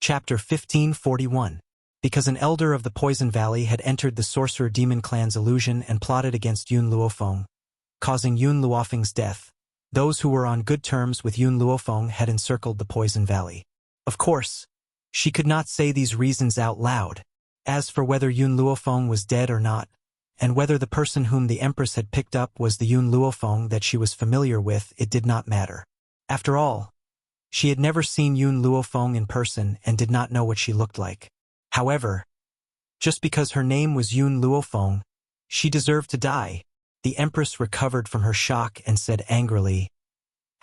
Chapter 1541. Because an elder of the Poison Valley had entered the Sorcerer Demon Clan's illusion and plotted against Yun Luofeng, causing Yun Luofeng's death, those who were on good terms with Yun Luofeng had encircled the Poison Valley. Of course, she could not say these reasons out loud. As for whether Yun Luofeng was dead or not, and whether the person whom the Empress had picked up was the Yun Luofeng that she was familiar with, it did not matter. After all, she had never seen Yun Luofeng in person and did not know what she looked like. However, just because her name was Yun Luofeng, she deserved to die. The Empress recovered from her shock and said angrily,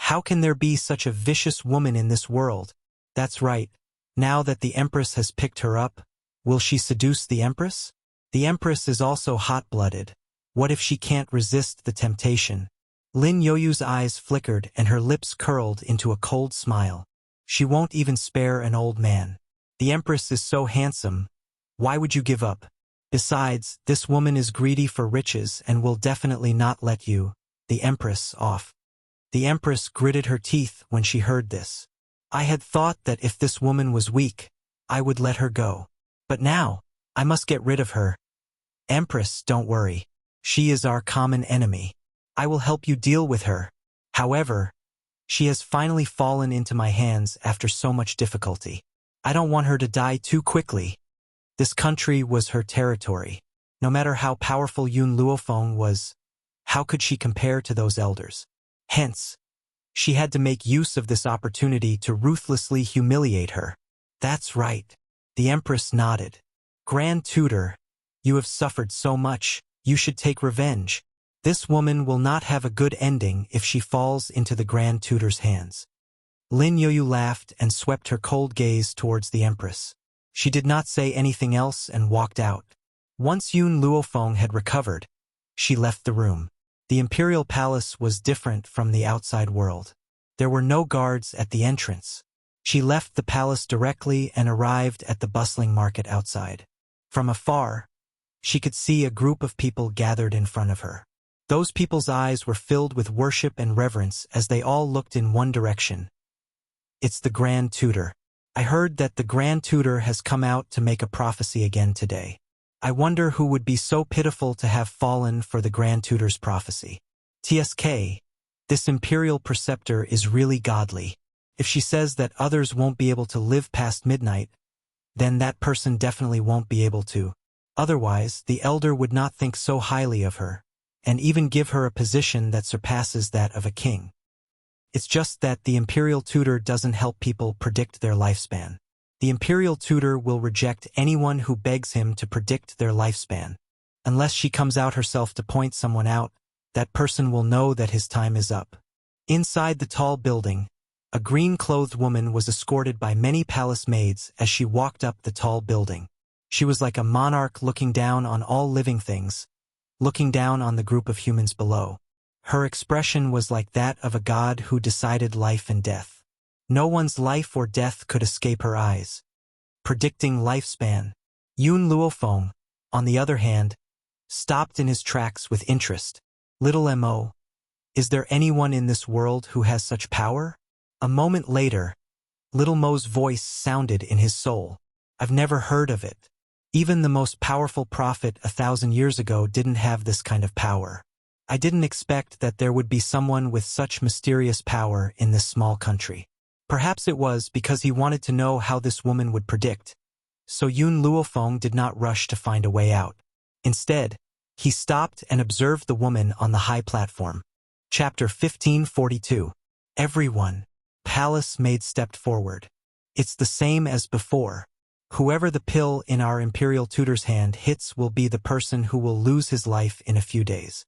"How can there be such a vicious woman in this world?" That's right. Now that the Empress has picked her up, will she seduce the Empress? The Empress is also hot-blooded. What if she can't resist the temptation? Lin Yoyu's eyes flickered and her lips curled into a cold smile. She won't even spare an old man. The Empress is so handsome. Why would you give up? Besides, this woman is greedy for riches and will definitely not let you, the Empress, off. The Empress gritted her teeth when she heard this. I had thought that if this woman was weak, I would let her go. But now, I must get rid of her. Empress, don't worry. She is our common enemy. I will help you deal with her. However, she has finally fallen into my hands after so much difficulty. I don't want her to die too quickly. This country was her territory. No matter how powerful Yun Luofeng was, how could she compare to those elders? Hence, she had to make use of this opportunity to ruthlessly humiliate her. That's right. The Empress nodded. Grand Tutor, you have suffered so much, you should take revenge. This woman will not have a good ending if she falls into the Grand Tutor's hands. Lin Yoyu laughed and swept her cold gaze towards the Empress. She did not say anything else and walked out. Once Yun Luofeng had recovered, she left the room. The Imperial Palace was different from the outside world. There were no guards at the entrance. She left the palace directly and arrived at the bustling market outside. From afar, she could see a group of people gathered in front of her. Those people's eyes were filled with worship and reverence as they all looked in one direction. It's the Grand Tutor. I heard that the Grand Tutor has come out to make a prophecy again today. I wonder who would be so pitiful to have fallen for the Grand Tutor's prophecy. TSK, this Imperial Preceptor is really godly. If she says that others won't be able to live past midnight, then that person definitely won't be able to. Otherwise, the Elder would not think so highly of her, and even give her a position that surpasses that of a king. It's just that the Imperial Tutor doesn't help people predict their lifespan. The Imperial Tutor will reject anyone who begs him to predict their lifespan. Unless she comes out herself to point someone out, that person will know that his time is up. Inside the tall building, a green-clothed woman was escorted by many palace maids as she walked up the tall building. She was like a monarch looking down on all living things, looking down on the group of humans below. Her expression was like that of a god who decided life and death. No one's life or death could escape her eyes. Predicting lifespan. Yun Luofeng, on the other hand, stopped in his tracks with interest. Little Mo, is there anyone in this world who has such power? A moment later, Little Mo's voice sounded in his soul. I've never heard of it. Even the most powerful prophet 1,000 years ago didn't have this kind of power. I didn't expect that there would be someone with such mysterious power in this small country. Perhaps it was because he wanted to know how this woman would predict. So Yun Luofeng did not rush to find a way out. Instead, he stopped and observed the woman on the high platform. Chapter 1542. Everyone. Palace maid stepped forward. It's the same as before. Whoever the pill in our Imperial Tutor's hand hits will be the person who will lose his life in a few days.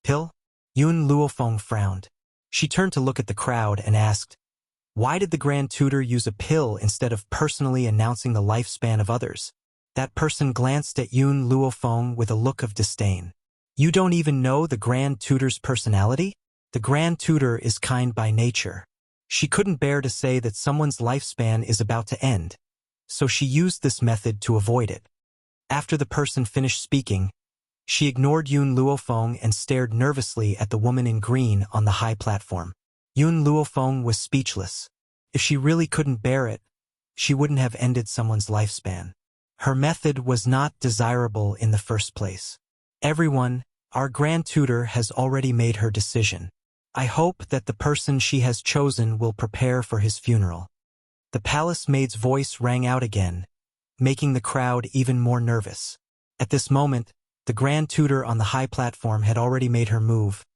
Pill? Yun Luofeng frowned. She turned to look at the crowd and asked, why did the Grand Tutor use a pill instead of personally announcing the lifespan of others? That person glanced at Yun Luofeng with a look of disdain. You don't even know the Grand Tutor's personality? The Grand Tutor is kind by nature. She couldn't bear to say that someone's lifespan is about to end, so she used this method to avoid it. After the person finished speaking, she ignored Yun Luofeng and stared nervously at the woman in green on the high platform. Yun Luofeng was speechless. If she really couldn't bear it, she wouldn't have ended someone's lifespan. Her method was not desirable in the first place. Everyone, our grand tutor has already made her decision. I hope that the person she has chosen will prepare for his funeral. The palace maid's voice rang out again, making the crowd even more nervous. At this moment, the grand tutor on the high platform had already made her move.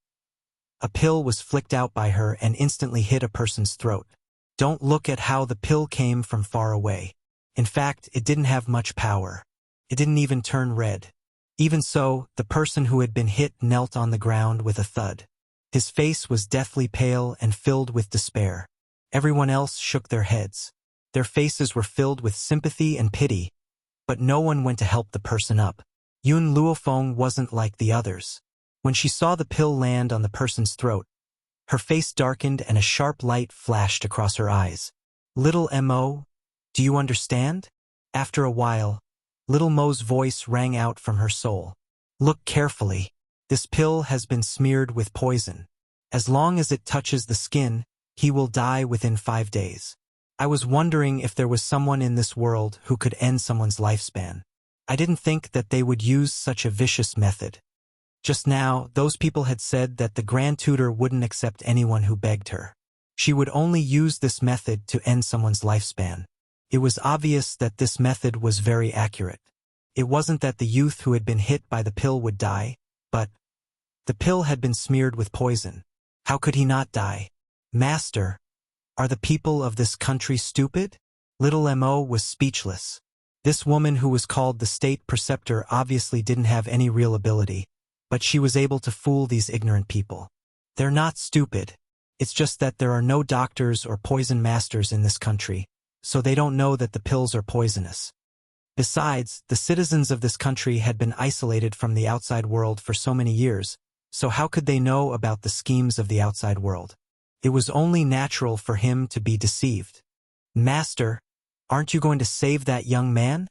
A pill was flicked out by her and instantly hit a person's throat. Don't look at how the pill came from far away. In fact, it didn't have much power. It didn't even turn red. Even so, the person who had been hit knelt on the ground with a thud. His face was deathly pale and filled with despair. Everyone else shook their heads. Their faces were filled with sympathy and pity, but no one went to help the person up. Yun Luofeng wasn't like the others. When she saw the pill land on the person's throat, her face darkened and a sharp light flashed across her eyes. Little Mo, do you understand? After a while, Little Mo's voice rang out from her soul. Look carefully. This pill has been smeared with poison. As long as it touches the skin, he will die within 5 days. I was wondering if there was someone in this world who could end someone's lifespan. I didn't think that they would use such a vicious method. Just now, those people had said that the grand tutor wouldn't accept anyone who begged her. She would only use this method to end someone's lifespan. It was obvious that this method was very accurate. It wasn't that the youth who had been hit by the pill would die, but the pill had been smeared with poison. How could he not die? Master, are the people of this country stupid? Little Mo was speechless. This woman who was called the state preceptor obviously didn't have any real ability, but she was able to fool these ignorant people. They're not stupid. It's just that there are no doctors or poison masters in this country, so they don't know that the pills are poisonous. Besides, the citizens of this country had been isolated from the outside world for so many years, so how could they know about the schemes of the outside world? It was only natural for him to be deceived. Master, aren't you going to save that young man?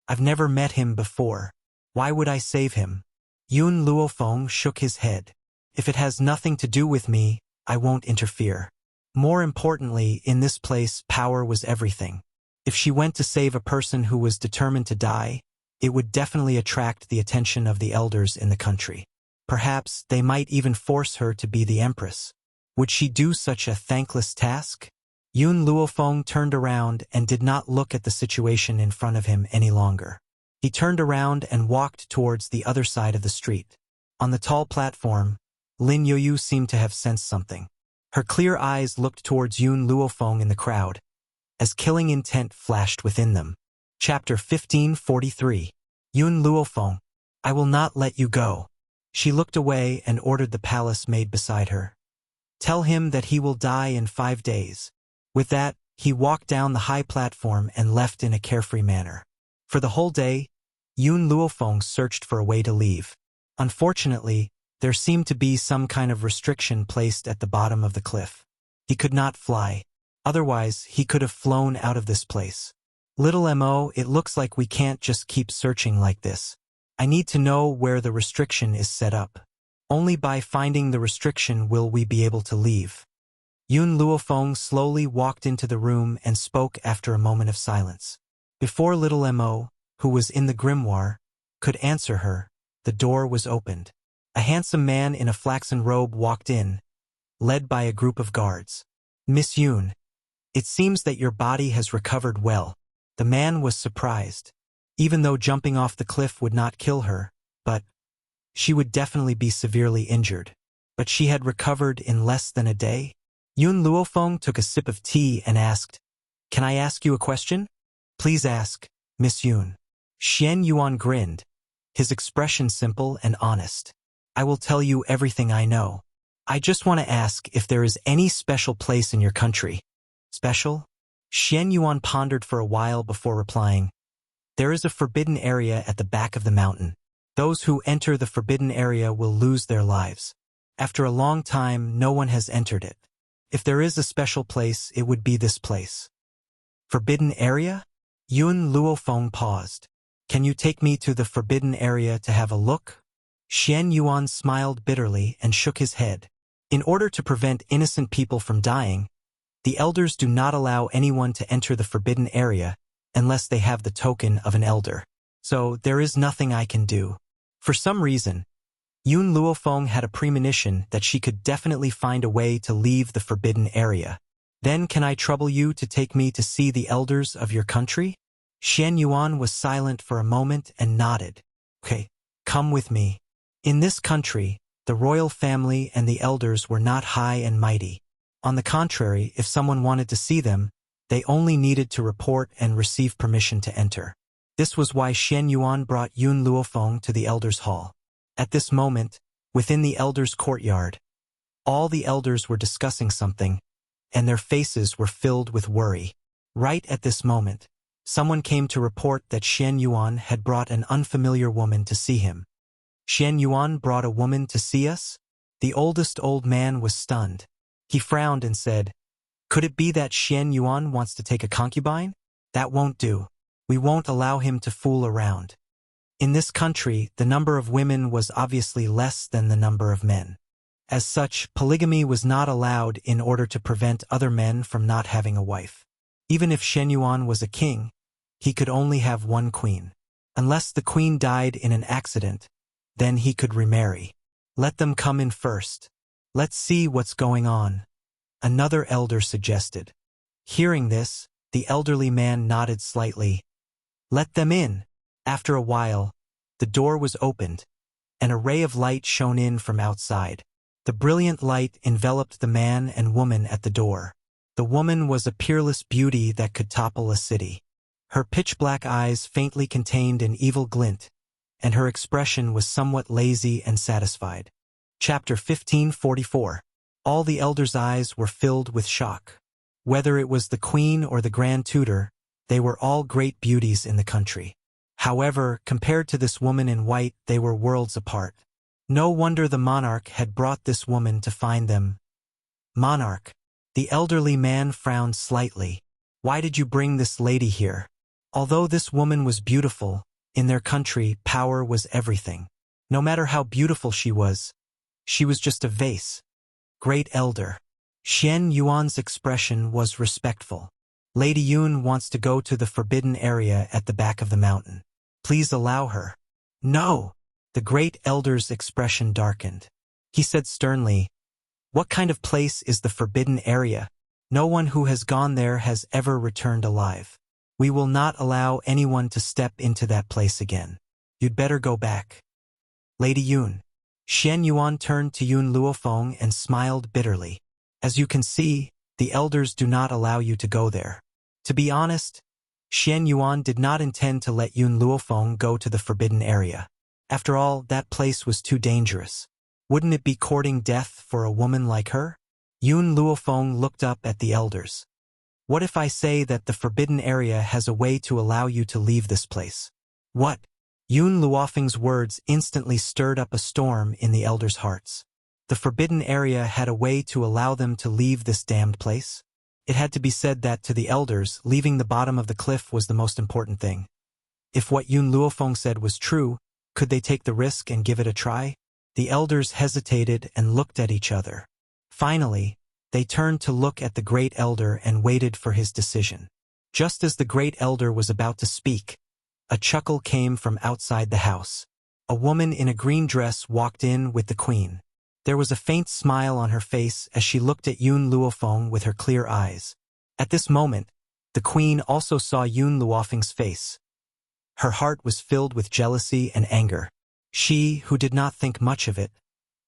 I've never met him before. Why would I save him? Yun Luofeng shook his head. If it has nothing to do with me, I won't interfere. More importantly, in this place, power was everything. If she went to save a person who was determined to die, it would definitely attract the attention of the elders in the country. Perhaps they might even force her to be the empress. Would she do such a thankless task? Yun Luofeng turned around and did not look at the situation in front of him any longer. He turned around and walked towards the other side of the street. On the tall platform, Lin Yoyu seemed to have sensed something. Her clear eyes looked towards Yun Luofeng in the crowd, as killing intent flashed within them. Chapter 1543. Yun Luofeng, I will not let you go. She looked away and ordered the palace maid beside her. Tell him that he will die in 5 days. With that, he walked down the high platform and left in a carefree manner. For the whole day, Yun Luofeng searched for a way to leave. Unfortunately, there seemed to be some kind of restriction placed at the bottom of the cliff. He could not fly. Otherwise, he could have flown out of this place. Little Mo, it looks like we can't just keep searching like this. I need to know where the restriction is set up. Only by finding the restriction will we be able to leave. Yun Luofeng slowly walked into the room and spoke after a moment of silence. Before Little Mo, who was in the grimoire, could answer her, the door was opened. A handsome man in a flaxen robe walked in, led by a group of guards. Miss Yun, it seems that your body has recovered well. The man was surprised. Even though jumping off the cliff would not kill her, but she would definitely be severely injured. But she had recovered in less than a day? Yun Luofeng took a sip of tea and asked, Can I ask you a question? Please ask, Miss Yun. Xian Yuan grinned, his expression simple and honest. I will tell you everything I know. I just want to ask if there is any special place in your country. Special? Xian Yuan pondered for a while before replying. There is a forbidden area at the back of the mountain. Those who enter the forbidden area will lose their lives. After a long time, no one has entered it. If there is a special place, it would be this place. Forbidden area? Yun Luofeng paused. Can you take me to the forbidden area to have a look? Xian Yuan smiled bitterly and shook his head. In order to prevent innocent people from dying, The elders do not allow anyone to enter the forbidden area unless they have the token of an elder. So there is nothing I can do. For some reason, Yun Luofeng had a premonition that she could definitely find a way to leave the forbidden area. Then can I trouble you to take me to see the elders of your country? Xian Yuan was silent for a moment and nodded. Okay, come with me. In this country, the royal family and the elders were not high and mighty. On the contrary, if someone wanted to see them, they only needed to report and receive permission to enter. This was why Xian Yuan brought Yun Luofeng to the elders' hall. At this moment, within the elders' courtyard, all the elders were discussing something, and their faces were filled with worry. Right at this moment, someone came to report that Xian Yuan had brought an unfamiliar woman to see him. Xian Yuan brought a woman to see us? The oldest old man was stunned. He frowned and said, "Could it be that Xian Yuan wants to take a concubine? That won't do. We won't allow him to fool around." In this country, the number of women was obviously less than the number of men. As such, polygamy was not allowed in order to prevent other men from not having a wife. Even if Shen Yuan was a king, he could only have one queen. Unless the queen died in an accident, then he could remarry. Let them come in first. Let's see what's going on, another elder suggested. Hearing this, the elderly man nodded slightly. Let them in. After a while, the door was opened, and a ray of light shone in from outside. The brilliant light enveloped the man and woman at the door. The woman was a peerless beauty that could topple a city. Her pitch-black eyes faintly contained an evil glint, and her expression was somewhat lazy and satisfied. Chapter 1544. All the elders' eyes were filled with shock. Whether it was the queen or the grand tutor, they were all great beauties in the country. However, compared to this woman in white, they were worlds apart. No wonder the monarch had brought this woman to find them. Monarch. The elderly man frowned slightly. Why did you bring this lady here? Although this woman was beautiful, in their country, power was everything. No matter how beautiful she was just a vase. Great elder. Xian Yuan's expression was respectful. Lady Yun wants to go to the forbidden area at the back of the mountain. Please allow her. No! The great elder's expression darkened. He said sternly, "What kind of place is the forbidden area? No one who has gone there has ever returned alive. We will not allow anyone to step into that place again. You'd better go back." Lady Yun. Xian Yuan turned to Yun Luofeng and smiled bitterly. As you can see, the elders do not allow you to go there. To be honest, Xian Yuan did not intend to let Yun Luofeng go to the forbidden area. After all, that place was too dangerous. Wouldn't it be courting death for a woman like her? Yun Luofeng looked up at the elders. What if I say that the forbidden area has a way to allow you to leave this place? What? Yun Luofeng's words instantly stirred up a storm in the elders' hearts. The forbidden area had a way to allow them to leave this damned place? It had to be said that to the elders, leaving the bottom of the cliff was the most important thing. If what Yun Luofeng said was true, could they take the risk and give it a try? The elders hesitated and looked at each other. Finally, they turned to look at the great elder and waited for his decision. Just as the great elder was about to speak, a chuckle came from outside the house. A woman in a green dress walked in with the queen. There was a faint smile on her face as she looked at Yun Luofeng with her clear eyes. At this moment, the queen also saw Yun Luofeng's face. Her heart was filled with jealousy and anger. She, who did not think much of it,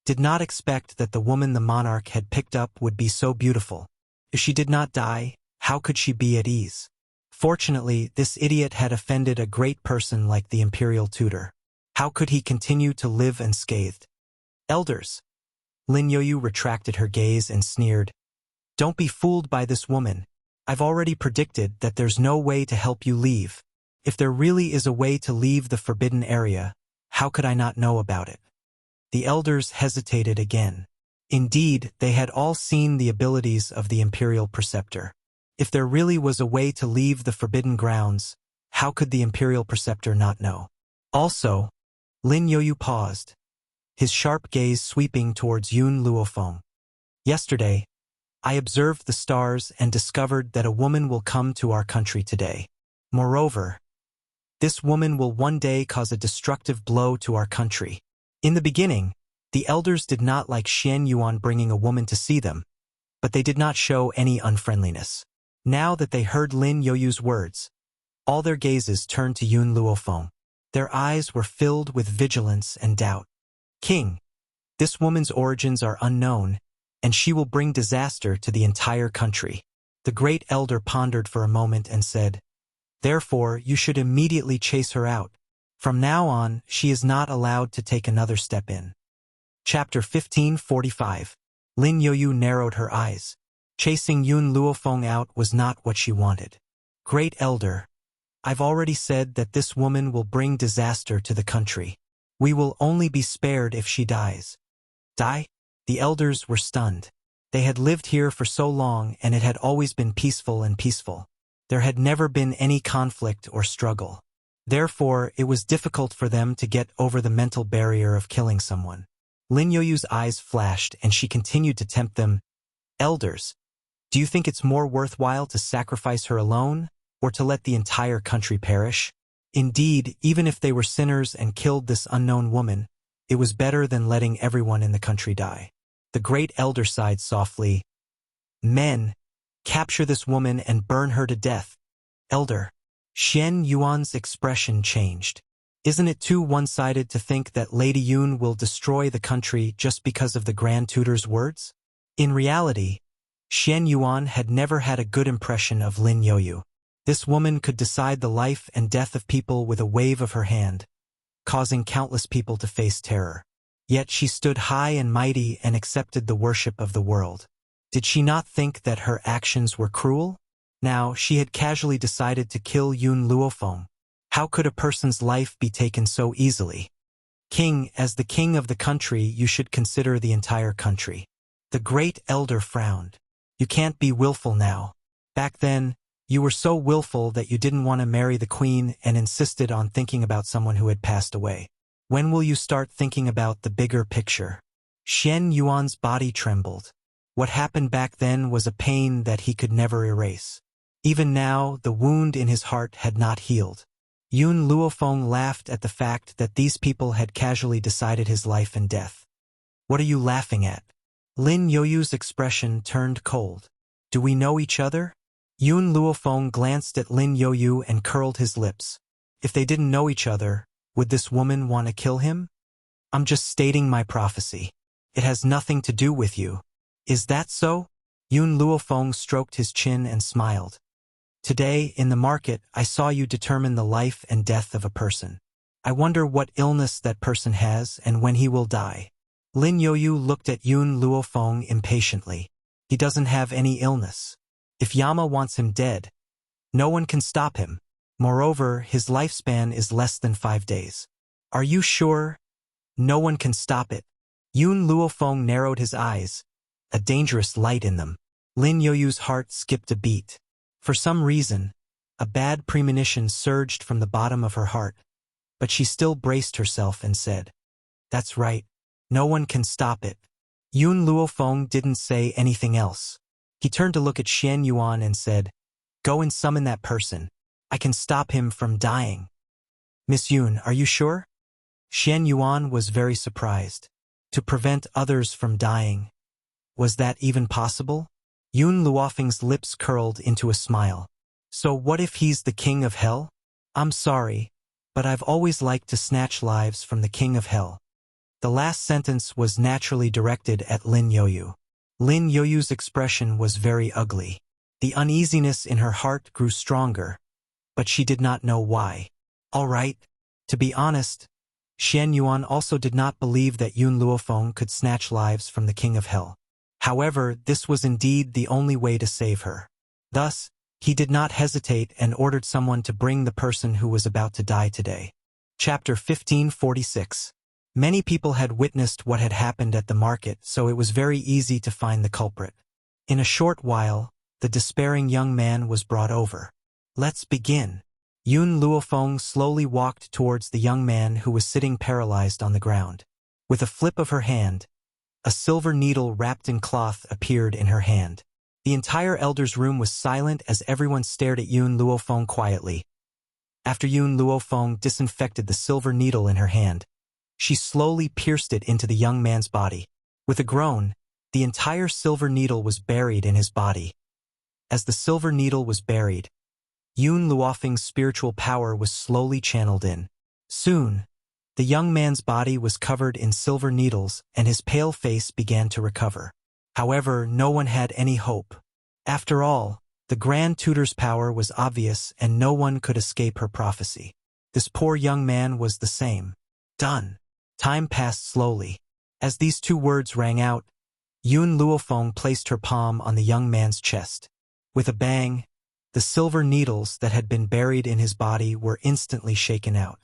did not expect that the woman the monarch had picked up would be so beautiful. If she did not die, how could she be at ease? Fortunately, this idiot had offended a great person like the imperial tutor. How could he continue to live unscathed? Elders. Lin Yoyu retracted her gaze and sneered. Don't be fooled by this woman. I've already predicted that there's no way to help you leave. If there really is a way to leave the forbidden area, how could I not know about it? The elders hesitated again. Indeed, they had all seen the abilities of the imperial preceptor. If there really was a way to leave the forbidden grounds, how could the imperial preceptor not know? Also, Lin Yoyu paused, his sharp gaze sweeping towards Yun Luofeng. Yesterday, I observed the stars and discovered that a woman will come to our country today. Moreover, this woman will one day cause a destructive blow to our country. In the beginning, the elders did not like Xian Yuan bringing a woman to see them, but they did not show any unfriendliness. Now that they heard Lin Yoyu's words, all their gazes turned to Yun Luofeng. Their eyes were filled with vigilance and doubt. King, this woman's origins are unknown, and she will bring disaster to the entire country. The great elder pondered for a moment and said, therefore, you should immediately chase her out. From now on, she is not allowed to take another step in. Chapter 1545. Lin Yoyu narrowed her eyes. Chasing Yun Luofeng out was not what she wanted. Great elder, I've already said that this woman will bring disaster to the country. We will only be spared if she dies. Die? The elders were stunned. They had lived here for so long and it had always been peaceful and peaceful. There had never been any conflict or struggle. Therefore, it was difficult for them to get over the mental barrier of killing someone. Lin Yoyu's eyes flashed and she continued to tempt them. Elders, do you think it's more worthwhile to sacrifice her alone, or to let the entire country perish? Indeed, even if they were sinners and killed this unknown woman, it was better than letting everyone in the country die. The great elder sighed softly. Men, capture this woman and burn her to death. Elder, Xian Yuan's expression changed. Isn't it too one-sided to think that Lady Yun will destroy the country just because of the Grand Tutor's words? In reality, Xian Yuan had never had a good impression of Lin Yoyu. This woman could decide the life and death of people with a wave of her hand, causing countless people to face terror. Yet she stood high and mighty and accepted the worship of the world. Did she not think that her actions were cruel? Now, she had casually decided to kill Yun Luofeng. How could a person's life be taken so easily? King, as the king of the country, you should consider the entire country. The great elder frowned. You can't be willful now. Back then, you were so willful that you didn't want to marry the queen and insisted on thinking about someone who had passed away. When will you start thinking about the bigger picture? Xian Yuan's body trembled. What happened back then was a pain that he could never erase. Even now, the wound in his heart had not healed. Yun Luofeng laughed at the fact that these people had casually decided his life and death. What are you laughing at? Lin Yoyu's expression turned cold. Do we know each other? Yun Luofeng glanced at Lin Yoyu and curled his lips. If they didn't know each other, would this woman want to kill him? I'm just stating my prophecy. It has nothing to do with you. Is that so? Yun Luofeng stroked his chin and smiled. Today, in the market, I saw you determine the life and death of a person. I wonder what illness that person has and when he will die. Lin Yoyu looked at Yun Luofeng impatiently. He doesn't have any illness. If Yama wants him dead, no one can stop him. Moreover, his lifespan is less than 5 days. Are you sure? No one can stop it. Yun Luofeng narrowed his eyes, a dangerous light in them. Lin Yoyu's heart skipped a beat. For some reason, a bad premonition surged from the bottom of her heart, but she still braced herself and said, That's right. No one can stop it. Yun Luofeng didn't say anything else. He turned to look at Xian Yuan and said, Go and summon that person. I can stop him from dying. Miss Yun, are you sure? Xian Yuan was very surprised. To prevent others from dying. Was that even possible? Yun Luofeng's lips curled into a smile. So what if he's the king of hell? I'm sorry, but I've always liked to snatch lives from the king of hell. The last sentence was naturally directed at Lin Yoyu. Lin Yoyu's expression was very ugly. The uneasiness in her heart grew stronger, but she did not know why. All right, to be honest, Xian Yuan also did not believe that Yun Luofeng could snatch lives from the king of hell. However, this was indeed the only way to save her. Thus, he did not hesitate and ordered someone to bring the person who was about to die today. Chapter 1546. Many people had witnessed what had happened at the market, so it was very easy to find the culprit. In a short while, the despairing young man was brought over. Let's begin. Yun Luofeng slowly walked towards the young man who was sitting paralyzed on the ground. With a flip of her hand, a silver needle wrapped in cloth appeared in her hand. The entire elder's room was silent as everyone stared at Yun Luofeng quietly. After Yun Luofeng disinfected the silver needle in her hand, she slowly pierced it into the young man's body. With a groan, the entire silver needle was buried in his body. As the silver needle was buried, Yun Luofeng's spiritual power was slowly channeled in. Soon, the young man's body was covered in silver needles and his pale face began to recover. However, no one had any hope. After all, the Grand Tutor's power was obvious and no one could escape her prophecy. This poor young man was the same. Done. Time passed slowly. As these two words rang out, Yun Luofeng placed her palm on the young man's chest. With a bang, the silver needles that had been buried in his body were instantly shaken out.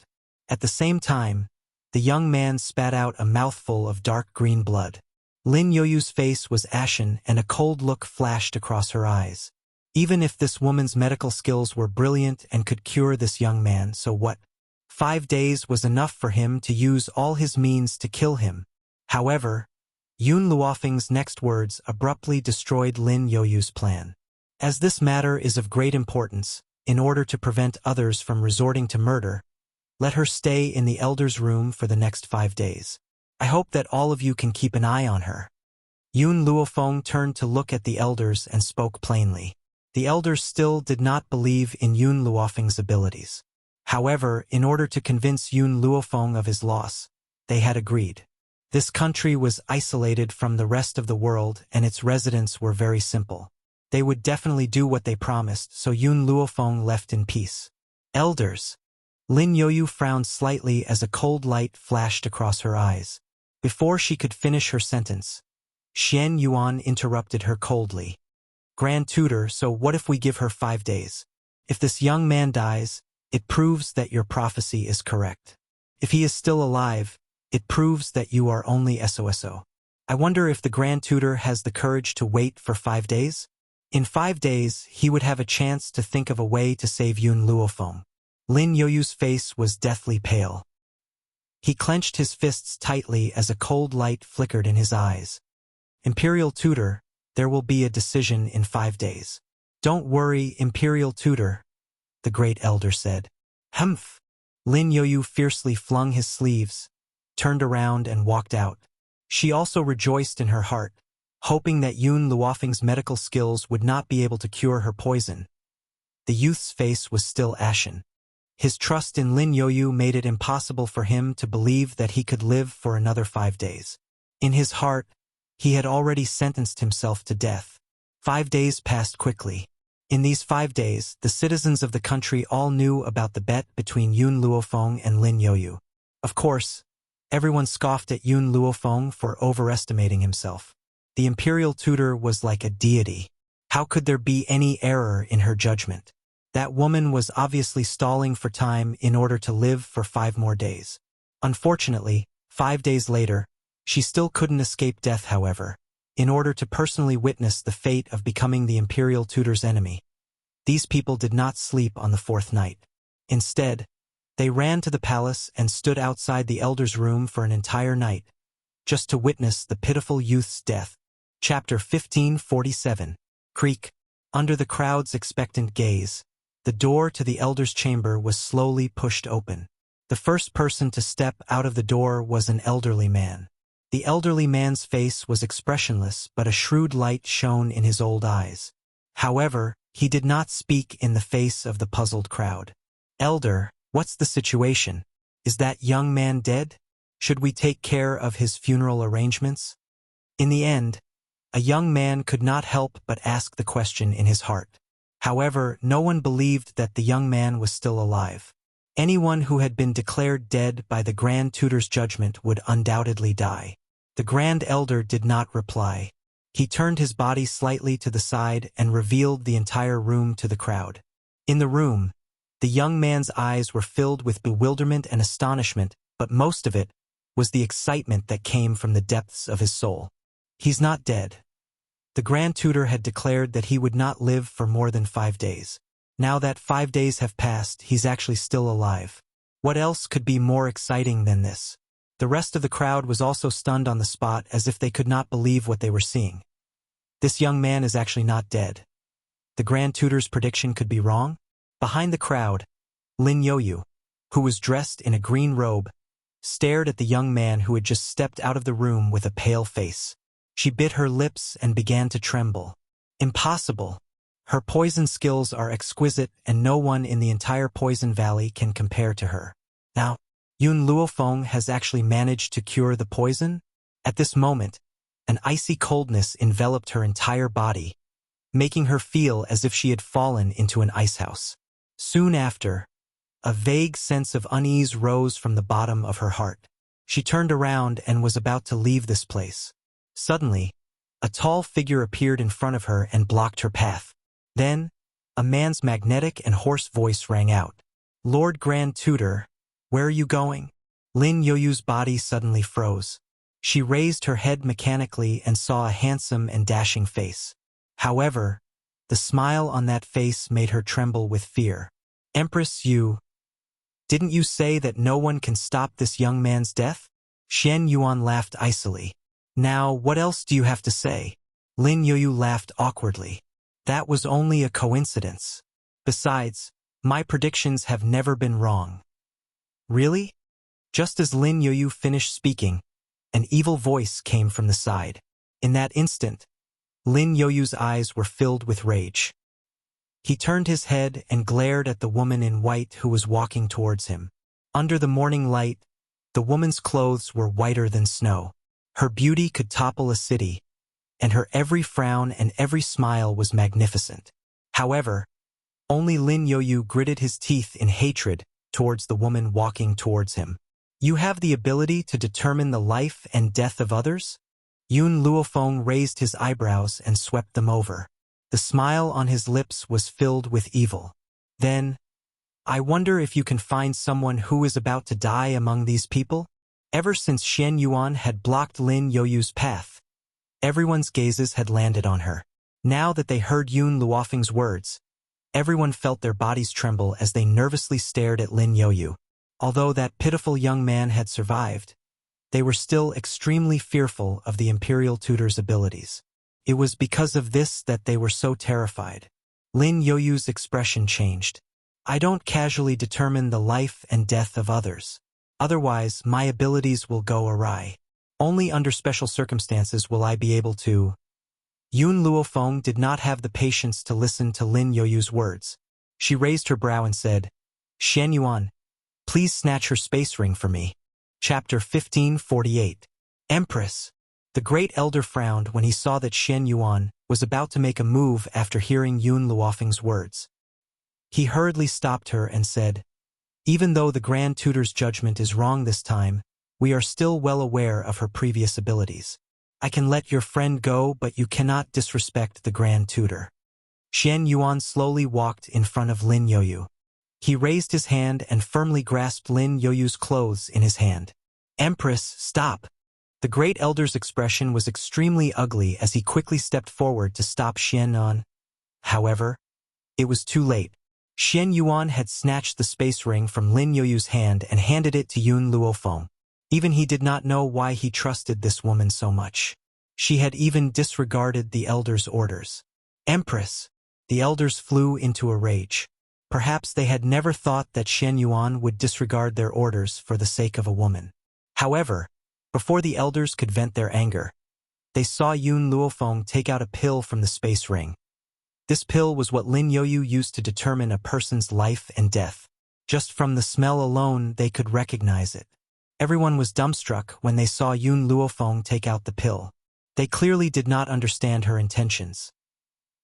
At the same time, the young man spat out a mouthful of dark green blood. Lin Yoyu's face was ashen and a cold look flashed across her eyes. Even if this woman's medical skills were brilliant and could cure this young man, so what? 5 days was enough for him to use all his means to kill him. However, Yun Luofeng's next words abruptly destroyed Lin Yoyu's plan. As this matter is of great importance, in order to prevent others from resorting to murder, let her stay in the elder's room for the next 5 days. I hope that all of you can keep an eye on her. Yun Luofeng turned to look at the elders and spoke plainly. The elders still did not believe in Yun Luofeng's abilities. However, in order to convince Yun Luofeng of his loss, they had agreed. This country was isolated from the rest of the world and its residents were very simple. They would definitely do what they promised, so Yun Luofeng left in peace. Elders. Lin Yoyu frowned slightly as a cold light flashed across her eyes. Before she could finish her sentence, Xian Yuan interrupted her coldly. Grand Tutor, so what if we give her 5 days? If this young man dies, it proves that your prophecy is correct. If he is still alive, it proves that you are only SOSO. I wonder if the Grand Tutor has the courage to wait for 5 days? In 5 days, he would have a chance to think of a way to save Yun Luofeng. Lin Yoyu's face was deathly pale. He clenched his fists tightly as a cold light flickered in his eyes. Imperial Tutor, there will be a decision in 5 days. Don't worry, Imperial Tutor, the great elder said. Humph! Lin Yoyu fiercely flung his sleeves, turned around and walked out. She also rejoiced in her heart, hoping that Yun Luofeng's medical skills would not be able to cure her poison. The youth's face was still ashen. His trust in Lin Yoyu made it impossible for him to believe that he could live for another 5 days. In his heart, he had already sentenced himself to death. 5 days passed quickly. In these 5 days, the citizens of the country all knew about the bet between Yun Luofeng and Lin Yoyu. Of course, everyone scoffed at Yun Luofeng for overestimating himself. The Imperial Tutor was like a deity. How could there be any error in her judgment? That woman was obviously stalling for time in order to live for 5 more days. Unfortunately, 5 days later, she still couldn't escape death, however, in order to personally witness the fate of becoming the Imperial Tutor's enemy. These people did not sleep on the 4th night. Instead, they ran to the palace and stood outside the elder's room for an entire night, just to witness the pitiful youth's death. Chapter 1547. Creak. Under the crowd's expectant gaze, the door to the elder's chamber was slowly pushed open. The first person to step out of the door was an elderly man. The elderly man's face was expressionless, but a shrewd light shone in his old eyes. However, he did not speak in the face of the puzzled crowd. Elder, what's the situation? Is that young man dead? Should we take care of his funeral arrangements? In the end, a young man could not help but ask the question in his heart. However, no one believed that the young man was still alive. Anyone who had been declared dead by the Grand Tutor's judgment would undoubtedly die. The Grand Elder did not reply. He turned his body slightly to the side and revealed the entire room to the crowd. In the room, the young man's eyes were filled with bewilderment and astonishment, but most of it was the excitement that came from the depths of his soul. He's not dead. The Grand Tutor had declared that he would not live for more than 5 days. Now that 5 days have passed, he's actually still alive. What else could be more exciting than this? The rest of the crowd was also stunned on the spot as if they could not believe what they were seeing. This young man is actually not dead. The Grand Tutor's prediction could be wrong? Behind the crowd, Lin Yoyu, who was dressed in a green robe, stared at the young man who had just stepped out of the room with a pale face. She bit her lips and began to tremble. Impossible. Her poison skills are exquisite and no one in the entire Poison Valley can compare to her. Now, Yun Luofeng has actually managed to cure the poison? At this moment, an icy coldness enveloped her entire body, making her feel as if she had fallen into an icehouse. Soon after, a vague sense of unease rose from the bottom of her heart. She turned around and was about to leave this place. Suddenly, a tall figure appeared in front of her and blocked her path. Then, a man's magnetic and hoarse voice rang out. "Lord Grand Tutor, where are you going?" Lin Yoyu's body suddenly froze. She raised her head mechanically and saw a handsome and dashing face. However, the smile on that face made her tremble with fear. "Empress, didn't you say that no one can stop this young man's death?" Shen Yuan laughed icily. "Now, what else do you have to say?" Lin Yoyu laughed awkwardly. "That was only a coincidence. Besides, my predictions have never been wrong." "Really?" Just as Lin Yoyu finished speaking, an evil voice came from the side. In that instant, Lin Yoyu's eyes were filled with rage. He turned his head and glared at the woman in white who was walking towards him. Under the morning light, the woman's clothes were whiter than snow. Her beauty could topple a city, and her every frown and every smile was magnificent. However, only Lin Yoyu gritted his teeth in hatred towards the woman walking towards him. "You have the ability to determine the life and death of others?" Yun Luofeng raised his eyebrows and swept them over. The smile on his lips was filled with evil. Then, "I wonder if you can find someone who is about to die among these people?" Ever since Shen Yuan had blocked Lin Yoyu's path, everyone's gazes had landed on her. Now that they heard Yun Luofeng's words, everyone felt their bodies tremble as they nervously stared at Lin Yoyu. Although that pitiful young man had survived, they were still extremely fearful of the Imperial Tutor's abilities. It was because of this that they were so terrified. Lin Yoyu's expression changed. "I don't casually determine the life and death of others. Otherwise, my abilities will go awry. Only under special circumstances will I be able to—" Yun Luofeng did not have the patience to listen to Lin Yoyu's words. She raised her brow and said, "Shen Yuan, please snatch her space ring for me." Chapter 1548. Empress. The Great Elder frowned when he saw that Shen Yuan was about to make a move after hearing Yun Luofeng's words. He hurriedly stopped her and said, "Even though the Grand Tutor's judgment is wrong this time, we are still well aware of her previous abilities. I can let your friend go, but you cannot disrespect the Grand Tutor." Shen Yuan slowly walked in front of Lin Yoyu. He raised his hand and firmly grasped Lin Yoyu's clothes in his hand. "Empress, stop!" The Great Elder's expression was extremely ugly as he quickly stepped forward to stop Shen Yuan. However, it was too late. Shen Yuan had snatched the space ring from Lin Yoyu's hand and handed it to Yun Luofeng. Even he did not know why he trusted this woman so much. She had even disregarded the Elder's orders. "Empress!" The Elders flew into a rage. Perhaps they had never thought that Shen Yuan would disregard their orders for the sake of a woman. However, before the Elders could vent their anger, they saw Yun Luofeng take out a pill from the space ring. This pill was what Lin Yoyu used to determine a person's life and death. Just from the smell alone, they could recognize it. Everyone was dumbstruck when they saw Yun Luofeng take out the pill. They clearly did not understand her intentions.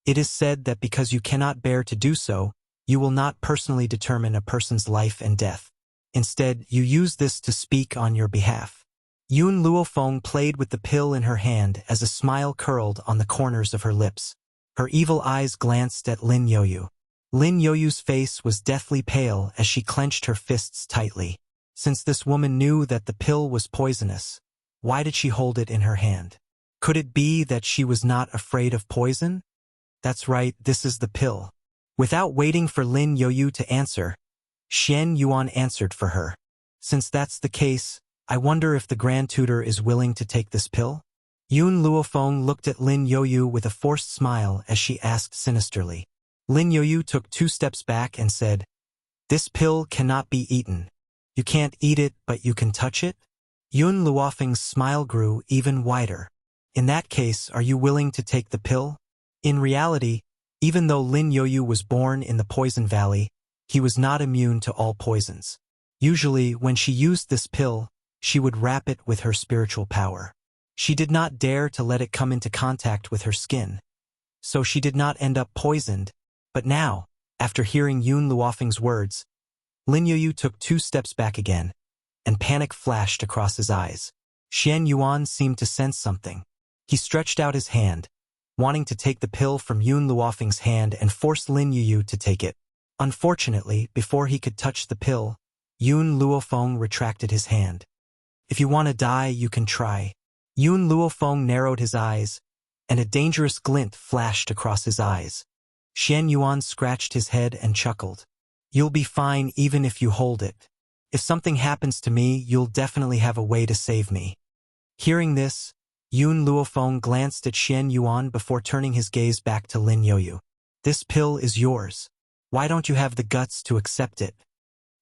It is said that because you cannot bear to do so, you will not personally determine a person's life and death. Instead, you use this to speak on your behalf. Yun Luofeng played with the pill in her hand as a smile curled on the corners of her lips. Her evil eyes glanced at Lin Yoyu. Lin Yoyu's face was deathly pale as she clenched her fists tightly. Since this woman knew that the pill was poisonous, why did she hold it in her hand? Could it be that she was not afraid of poison? That's right, this is the pill. Without waiting for Lin Yoyu to answer, Shen Yuan answered for her. "Since that's the case, I wonder if the Grand Tutor is willing to take this pill?" Yun Luofeng looked at Lin Yoyu with a forced smile as she asked sinisterly. Lin Yoyu took 2 steps back and said, "This pill cannot be eaten. You can't eat it, but you can touch it?" Yun Luofeng's smile grew even wider. "In that case, are you willing to take the pill?" In reality, even though Lin Yoyu was born in the Poison Valley, he was not immune to all poisons. Usually, when she used this pill, she would wrap it with her spiritual power. She did not dare to let it come into contact with her skin. So she did not end up poisoned, but now, after hearing Yun Luofeng's words, Lin Yoyu took 2 steps back again, and panic flashed across his eyes. Xian Yuan seemed to sense something. He stretched out his hand, wanting to take the pill from Yun Luofeng's hand and force Lin Yoyu to take it. Unfortunately, before he could touch the pill, Yun Luofeng retracted his hand. "If you want to die, you can try." Yun Luofeng narrowed his eyes, and a dangerous glint flashed across his eyes. Xian Yuan scratched his head and chuckled. "You'll be fine even if you hold it. If something happens to me, you'll definitely have a way to save me." Hearing this, Yun Luofeng glanced at Xian Yuan before turning his gaze back to Lin Yoyu. "This pill is yours. Why don't you have the guts to accept it?"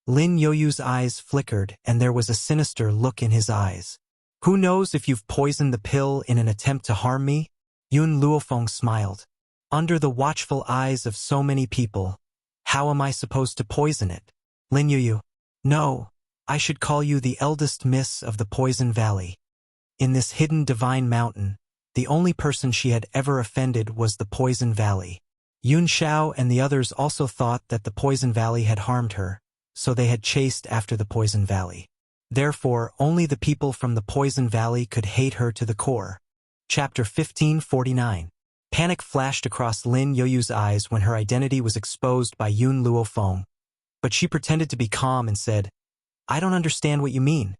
Lin Yoyu's eyes flickered, and there was a sinister look in his eyes. "Who knows if you've poisoned the pill in an attempt to harm me?" Yun Luofeng smiled. "Under the watchful eyes of so many people, how am I supposed to poison it?" Lin Yoyu: "No, I should call you the eldest miss of the Poison Valley. In this hidden divine mountain, the only person she had ever offended was the Poison Valley." Yun Xiao and the others also thought that the Poison Valley had harmed her, so they had chased after the Poison Valley. Therefore, only the people from the Poison Valley could hate her to the core. Chapter 1549. Panic flashed across Lin Yoyu's eyes when her identity was exposed by Yun Luofeng, but she pretended to be calm and said, "I don't understand what you mean."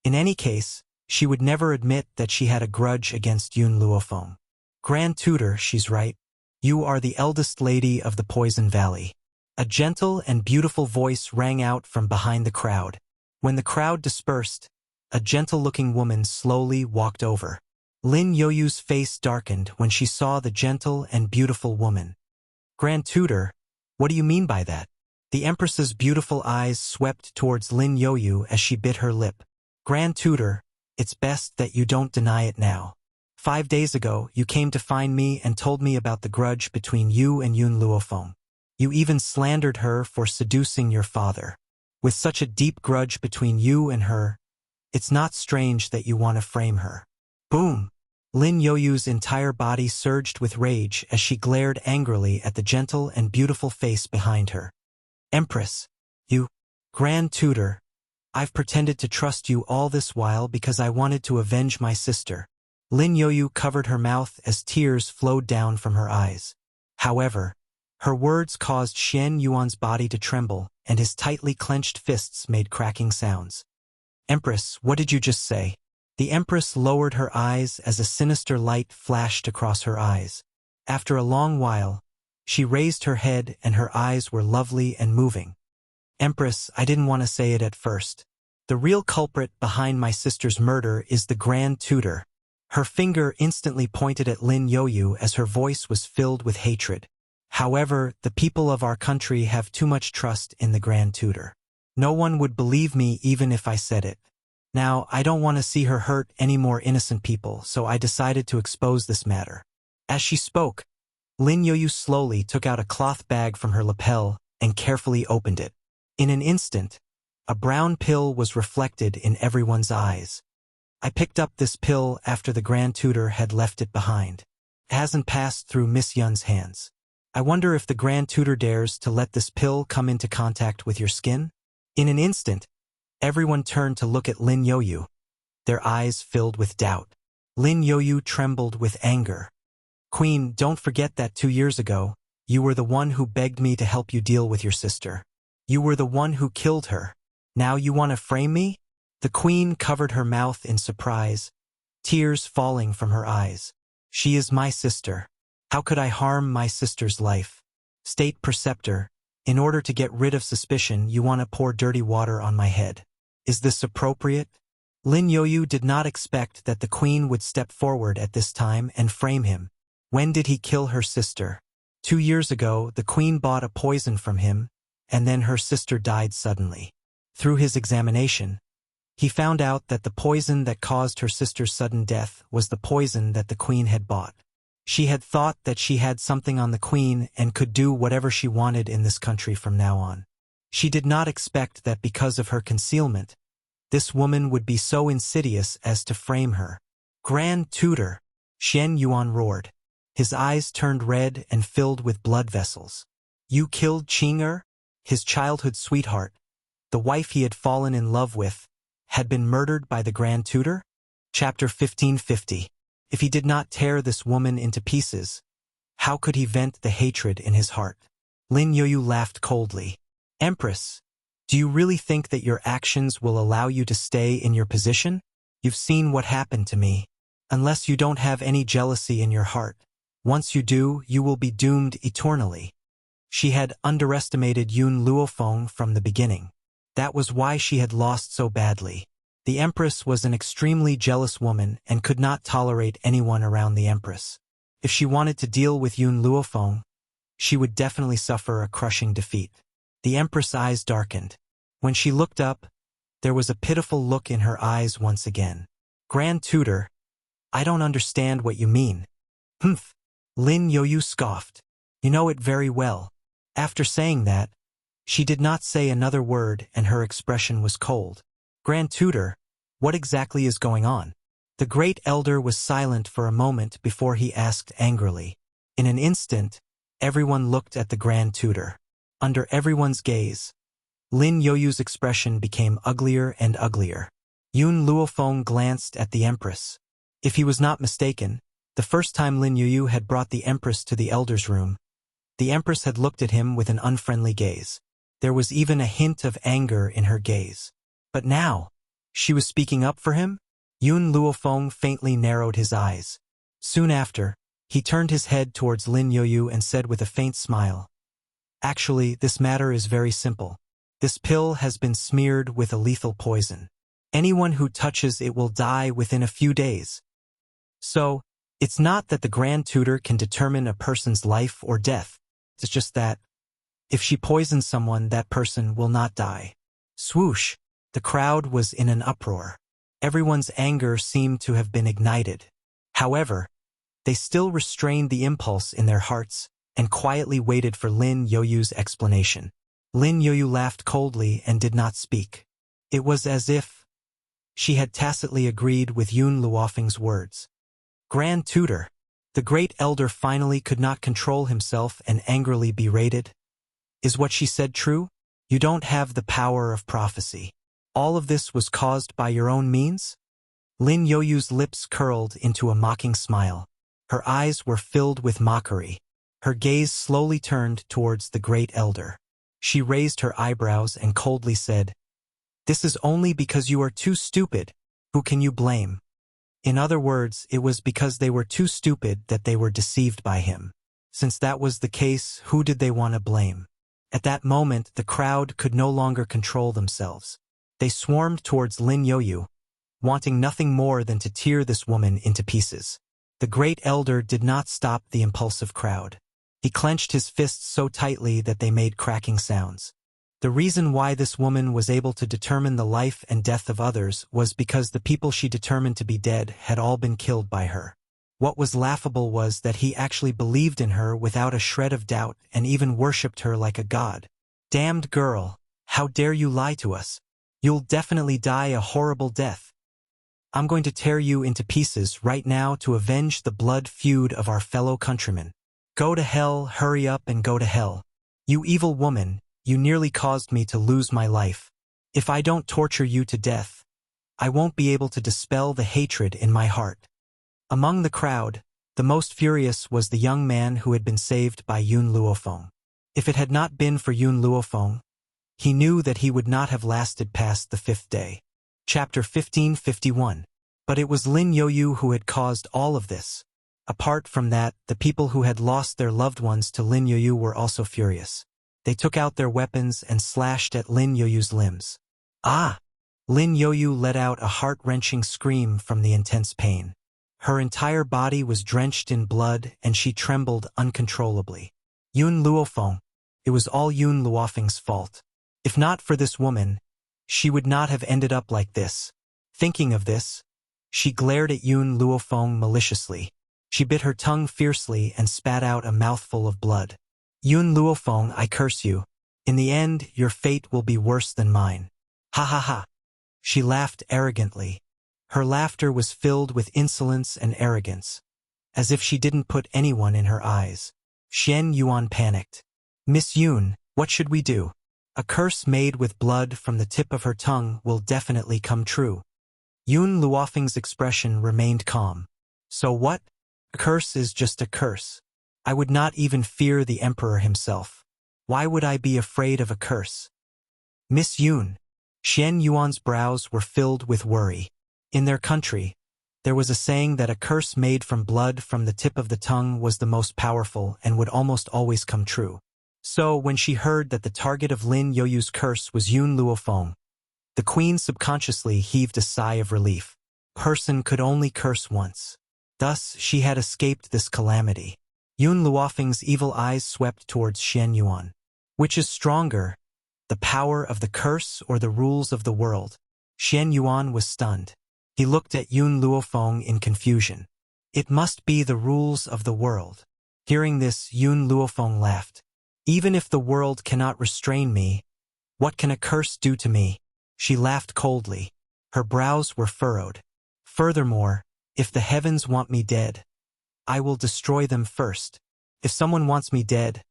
In any case, she would never admit that she had a grudge against Yun Luofeng. "Grand Tutor, she's right. You are the eldest lady of the Poison Valley." A gentle and beautiful voice rang out from behind the crowd. When the crowd dispersed, a gentle-looking woman slowly walked over. Lin Yoyu's face darkened when she saw the gentle and beautiful woman. "Grand Tutor, what do you mean by that?" The Empress's beautiful eyes swept towards Lin Yoyu as she bit her lip. "Grand Tutor, it's best that you don't deny it now. 5 days ago, you came to find me and told me about the grudge between you and Yun Luofeng. You even slandered her for seducing your father. With such a deep grudge between you and her, it's not strange that you want to frame her." Boom! Lin Yoyu's entire body surged with rage as she glared angrily at the gentle and beautiful face behind her. "Empress, you, Grand Tutor, I've pretended to trust you all this while because I wanted to avenge my sister." Lin Yoyu covered her mouth as tears flowed down from her eyes. However, her words caused Xian Yuan's body to tremble, and his tightly clenched fists made cracking sounds. "Empress, what did you just say?" The Empress lowered her eyes as a sinister light flashed across her eyes. After a long while, she raised her head and her eyes were lovely and moving. "Empress, I didn't want to say it at first. The real culprit behind my sister's murder is the Grand Tutor." Her finger instantly pointed at Lin Yoyu as her voice was filled with hatred. "However, the people of our country have too much trust in the Grand Tutor. No one would believe me even if I said it. Now, I don't want to see her hurt any more innocent people, so I decided to expose this matter." As she spoke, Lin Yoyu slowly took out a cloth bag from her lapel and carefully opened it. In an instant, a brown pill was reflected in everyone's eyes. "I picked up this pill after the Grand Tutor had left it behind. It hasn't passed through Miss Yun's hands. I wonder if the Grand Tutor dares to let this pill come into contact with your skin?" In an instant, everyone turned to look at Lin Yoyu, their eyes filled with doubt. Lin Yoyu trembled with anger. "Queen, don't forget that 2 years ago, you were the one who begged me to help you deal with your sister. You were the one who killed her. Now you want to frame me?" The Queen covered her mouth in surprise, tears falling from her eyes. "She is my sister. How could I harm my sister's life? State Preceptor, in order to get rid of suspicion, you want to pour dirty water on my head. Is this appropriate?" Lin Yoyu did not expect that the queen would step forward at this time and frame him. When did he kill her sister? 2 years ago, the queen bought a poison from him, and then her sister died suddenly. Through his examination, he found out that the poison that caused her sister's sudden death was the poison that the queen had bought. She had thought that she had something on the queen and could do whatever she wanted in this country from now on. She did not expect that because of her concealment, this woman would be so insidious as to frame her. Grand Tutor, Xian Yuan roared. His eyes turned red and filled with blood vessels. You killed Qing'er? His childhood sweetheart, the wife he had fallen in love with, had been murdered by the Grand Tutor? Chapter 1550. If he did not tear this woman into pieces, how could he vent the hatred in his heart? Lin Yoyu laughed coldly. Empress, do you really think that your actions will allow you to stay in your position? You've seen what happened to me. Unless you don't have any jealousy in your heart, once you do, you will be doomed eternally. She had underestimated Yun Luofeng from the beginning. That was why she had lost so badly. The Empress was an extremely jealous woman and could not tolerate anyone around the Empress. If she wanted to deal with Yun Luofeng, she would definitely suffer a crushing defeat. The Empress' eyes darkened. When she looked up, there was a pitiful look in her eyes once again. Grand Tutor, I don't understand what you mean. Humph. Lin Yoyu scoffed. You know it very well. After saying that, she did not say another word and her expression was cold. Grand Tutor, what exactly is going on? The great elder was silent for a moment before he asked angrily. In an instant, everyone looked at the Grand Tutor. Under everyone's gaze, Lin Yoyu's expression became uglier and uglier. Yun Luofeng glanced at the Empress. If he was not mistaken, the first time Lin Yoyu had brought the Empress to the elder's room, the Empress had looked at him with an unfriendly gaze. There was even a hint of anger in her gaze. But now, she was speaking up for him? Yun Luofeng faintly narrowed his eyes. Soon after, he turned his head towards Lin Yoyu and said with a faint smile, Actually, this matter is very simple. This pill has been smeared with a lethal poison. Anyone who touches it will die within a few days. So, it's not that the Grand Tutor can determine a person's life or death. It's just that, if she poisons someone, that person will not die. Swoosh! The crowd was in an uproar. Everyone's anger seemed to have been ignited. However, they still restrained the impulse in their hearts and quietly waited for Lin Yoyu's explanation. Lin Yoyu laughed coldly and did not speak. It was as if she had tacitly agreed with Yun Luofeng's words. Grand Tutor, the great elder finally could not control himself and angrily berated. Is what she said true? You don't have the power of prophecy. All of this was caused by your own means? Lin Yoyu's lips curled into a mocking smile. Her eyes were filled with mockery. Her gaze slowly turned towards the great elder. She raised her eyebrows and coldly said, This is only because you are too stupid. Who can you blame? In other words, it was because they were too stupid that they were deceived by him. Since that was the case, who did they want to blame? At that moment, the crowd could no longer control themselves. They swarmed towards Lin Yoyu, wanting nothing more than to tear this woman into pieces. The great elder did not stop the impulsive crowd. He clenched his fists so tightly that they made cracking sounds. The reason why this woman was able to determine the life and death of others was because the people she determined to be dead had all been killed by her. What was laughable was that he actually believed in her without a shred of doubt and even worshipped her like a god. Damned girl, how dare you lie to us? You'll definitely die a horrible death. I'm going to tear you into pieces right now to avenge the blood feud of our fellow countrymen. Go to hell, hurry up and go to hell. You evil woman, you nearly caused me to lose my life. If I don't torture you to death, I won't be able to dispel the hatred in my heart. Among the crowd, the most furious was the young man who had been saved by Yun Luofeng. If it had not been for Yun Luofeng, he knew that he would not have lasted past the 5th day. Chapter 1551. But it was Lin Yoyu who had caused all of this. Apart from that, the people who had lost their loved ones to Lin Yoyu were also furious. They took out their weapons and slashed at Lin Yoyu's limbs. Ah! Lin Yoyu let out a heart-wrenching scream from the intense pain. Her entire body was drenched in blood and she trembled uncontrollably. Yun Luofeng. It was all Yun Luofeng's fault. If not for this woman, she would not have ended up like this. Thinking of this, she glared at Yun Luofeng maliciously. She bit her tongue fiercely and spat out a mouthful of blood. Yun Luofeng, I curse you. In the end, your fate will be worse than mine. Ha ha ha. She laughed arrogantly. Her laughter was filled with insolence and arrogance, as if she didn't put anyone in her eyes. Xian Yuan panicked. Miss Yun, what should we do? A curse made with blood from the tip of her tongue will definitely come true. Yun Luofeng's expression remained calm. So what? A curse is just a curse. I would not even fear the emperor himself. Why would I be afraid of a curse? Miss Yun. Xian Yuan's brows were filled with worry. In their country, there was a saying that a curse made from blood from the tip of the tongue was the most powerful and would almost always come true. So, when she heard that the target of Lin Yoyu's curse was Yun Luofeng, the queen subconsciously heaved a sigh of relief. A person could only curse once. Thus, she had escaped this calamity. Yun Luofeng's evil eyes swept towards Xian Yuan. Which is stronger, the power of the curse or the rules of the world? Xian Yuan was stunned. He looked at Yun Luofeng in confusion. It must be the rules of the world. Hearing this, Yun Luofeng laughed. Even if the world cannot restrain me, what can a curse do to me? She laughed coldly. Her brows were furrowed. Furthermore, if the heavens want me dead, I will destroy them first. If someone wants me dead,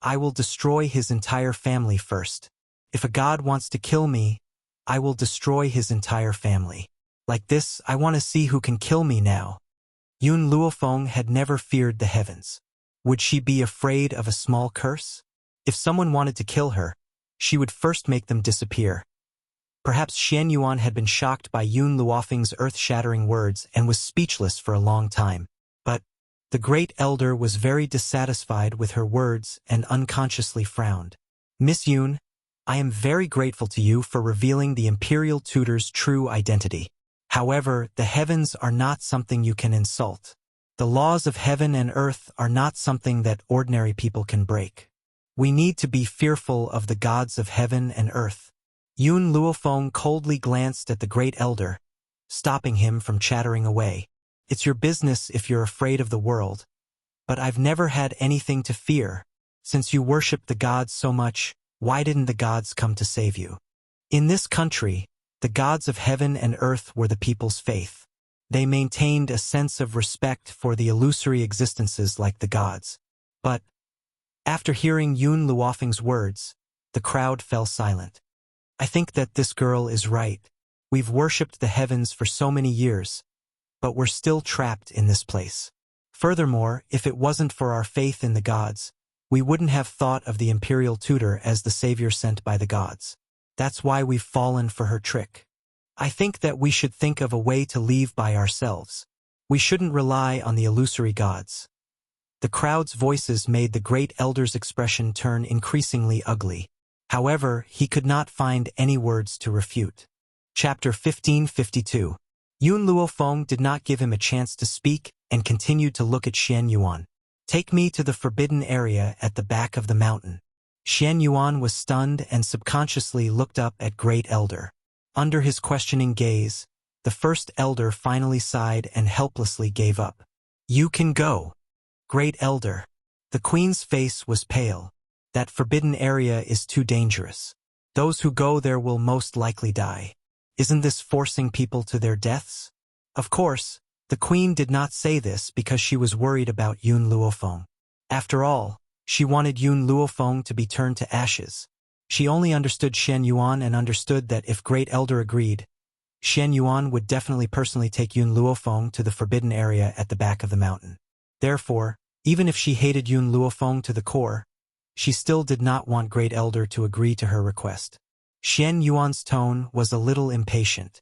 I will destroy his entire family first. If a god wants to kill me, I will destroy his entire family. Like this, I want to see who can kill me now. Yun Luofeng had never feared the heavens. Would she be afraid of a small curse? If someone wanted to kill her, she would first make them disappear. Perhaps Xian Yuan had been shocked by Yun Luofeng's earth-shattering words and was speechless for a long time. But the great elder was very dissatisfied with her words and unconsciously frowned. Miss Yun, I am very grateful to you for revealing the imperial tutor's true identity. However, the heavens are not something you can insult. The laws of heaven and earth are not something that ordinary people can break. We need to be fearful of the gods of heaven and earth. Yun Luofeng coldly glanced at the great elder, stopping him from chattering away. It's your business if you're afraid of the world, but I've never had anything to fear. Since you worship the gods so much, why didn't the gods come to save you? In this country, the gods of heaven and earth were the people's faith. They maintained a sense of respect for the illusory existences like the gods. But, after hearing Yun Luofeng's words, the crowd fell silent. I think that this girl is right. We've worshipped the heavens for so many years, but we're still trapped in this place. Furthermore, if it wasn't for our faith in the gods, we wouldn't have thought of the imperial tutor as the savior sent by the gods. That's why we've fallen for her trick. I think that we should think of a way to leave by ourselves. We shouldn't rely on the illusory gods. The crowd's voices made the great elder's expression turn increasingly ugly. However, he could not find any words to refute. Chapter 1552. Yun Luofeng did not give him a chance to speak and continued to look at Xian Yuan. Take me to the forbidden area at the back of the mountain. Xian Yuan was stunned and subconsciously looked up at Great Elder. Under his questioning gaze, the first elder finally sighed and helplessly gave up. You can go. Great Elder. The queen's face was pale. That forbidden area is too dangerous. Those who go there will most likely die. Isn't this forcing people to their deaths? Of course, the queen did not say this because she was worried about Yun Luofeng. After all, she wanted Yun Luofeng to be turned to ashes. She only understood Xian Yuan and understood that if Great Elder agreed, Xian Yuan would definitely personally take Yun Luofeng to the forbidden area at the back of the mountain. Therefore, even if she hated Yun Luofeng to the core, she still did not want Great Elder to agree to her request. Xian Yuan's tone was a little impatient.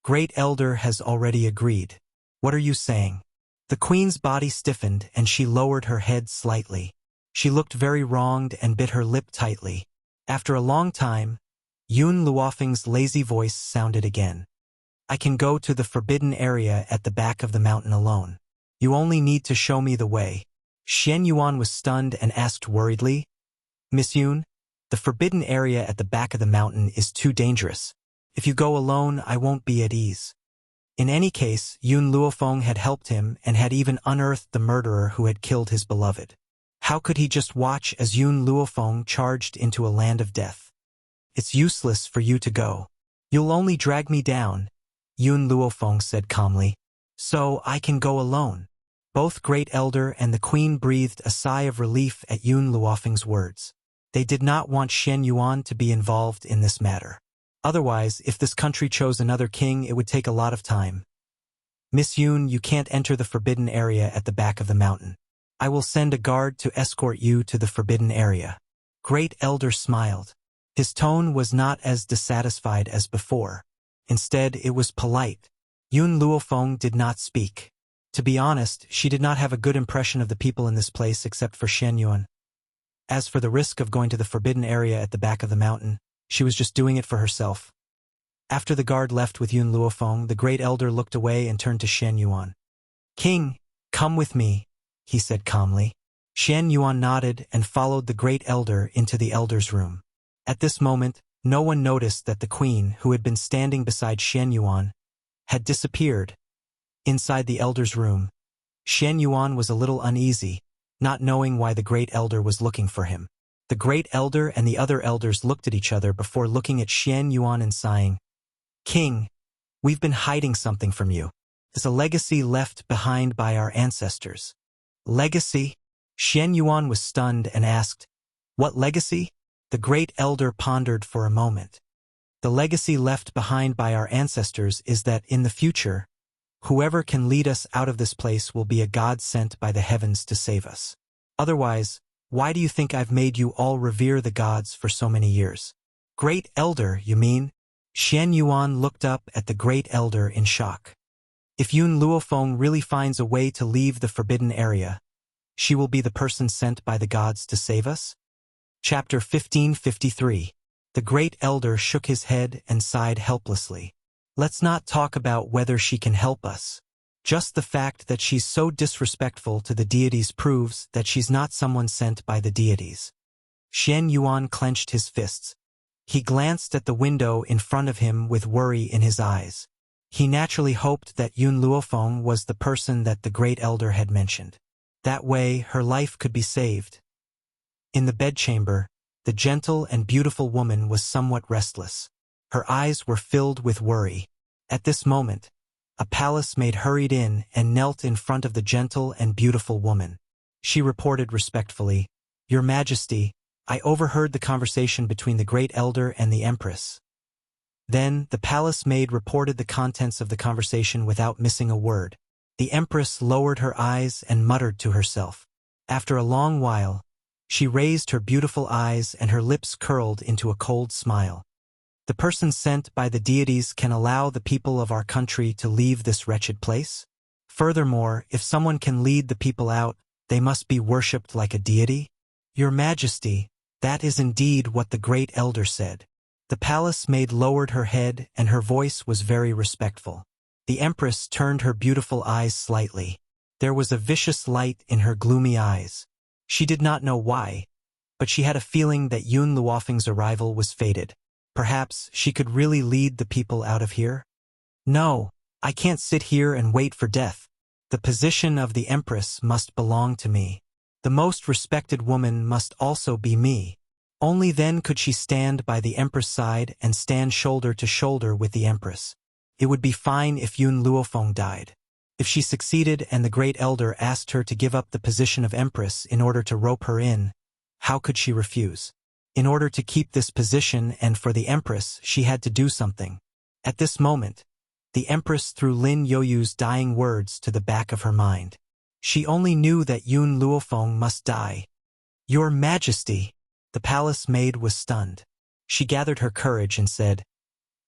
Great Elder has already agreed. What are you saying? The queen's body stiffened and she lowered her head slightly. She looked very wronged and bit her lip tightly. After a long time, Yun Luofeng's lazy voice sounded again. I can go to the forbidden area at the back of the mountain alone. You only need to show me the way. Xian Yuan was stunned and asked worriedly, Miss Yun, the forbidden area at the back of the mountain is too dangerous. If you go alone, I won't be at ease. In any case, Yun Luofeng had helped him and had even unearthed the murderer who had killed his beloved. How could he just watch as Yun Luofeng charged into a land of death? It's useless for you to go. You'll only drag me down, Yun Luofeng said calmly. So I can go alone. Both Great Elder and the Queen breathed a sigh of relief at Yun Luofeng's words. They did not want Xian Yuan to be involved in this matter. Otherwise, if this country chose another king, it would take a lot of time. Miss Yun, you can't enter the forbidden area at the back of the mountain. I will send a guard to escort you to the forbidden area. Great Elder smiled. His tone was not as dissatisfied as before. Instead, it was polite. Yun Luofeng did not speak. To be honest, she did not have a good impression of the people in this place except for Xian Yuan. As for the risk of going to the forbidden area at the back of the mountain, she was just doing it for herself. After the guard left with Yun Luofeng, the Great Elder looked away and turned to Xian Yuan. King, come with me, he said calmly. Xian Yuan nodded and followed the Great Elder into the Elder's room. At this moment, no one noticed that the Queen, who had been standing beside Xian Yuan, had disappeared. Inside the Elder's room, Xian Yuan was a little uneasy, not knowing why the Great Elder was looking for him. The Great Elder and the other elders looked at each other before looking at Xian Yuan and sighing. King, we've been hiding something from you. It's a legacy left behind by our ancestors. Legacy? Xian Yuan was stunned and asked, What legacy? The Great Elder pondered for a moment. The legacy left behind by our ancestors is that in the future, whoever can lead us out of this place will be a god sent by the heavens to save us. Otherwise, why do you think I've made you all revere the gods for so many years? Great Elder, you mean? Xian Yuan looked up at the Great Elder in shock. If Yun Luofeng really finds a way to leave the forbidden area, she will be the person sent by the gods to save us? Chapter 1553. The Great Elder shook his head and sighed helplessly. Let's not talk about whether she can help us. Just the fact that she's so disrespectful to the deities proves that she's not someone sent by the deities. Xian Yuan clenched his fists. He glanced at the window in front of him with worry in his eyes. He naturally hoped that Yun Luofeng was the person that the Great Elder had mentioned. That way, her life could be saved. In the bedchamber, the gentle and beautiful woman was somewhat restless. Her eyes were filled with worry. At this moment, a palace maid hurried in and knelt in front of the gentle and beautiful woman. She reported respectfully, Your Majesty, I overheard the conversation between the Great Elder and the Empress. Then, the palace maid reported the contents of the conversation without missing a word. The Empress lowered her eyes and muttered to herself. After a long while, she raised her beautiful eyes and her lips curled into a cold smile. The person sent by the deities can allow the people of our country to leave this wretched place? Furthermore, if someone can lead the people out, they must be worshipped like a deity? Your Majesty, that is indeed what the Great Elder said. The palace maid lowered her head and her voice was very respectful. The Empress turned her beautiful eyes slightly. There was a vicious light in her gloomy eyes. She did not know why, but she had a feeling that Yun Luofeng's arrival was fated. Perhaps she could really lead the people out of here? No, I can't sit here and wait for death. The position of the Empress must belong to me. The most respected woman must also be me. Only then could she stand by the Empress' side and stand shoulder to shoulder with the Empress. It would be fine if Yun Luofeng died. If she succeeded and the Great Elder asked her to give up the position of Empress in order to rope her in, how could she refuse? In order to keep this position and for the Empress, she had to do something. At this moment, the Empress threw Lin Yoyu's dying words to the back of her mind. She only knew that Yun Luofeng must die. Your Majesty! The palace maid was stunned. She gathered her courage and said,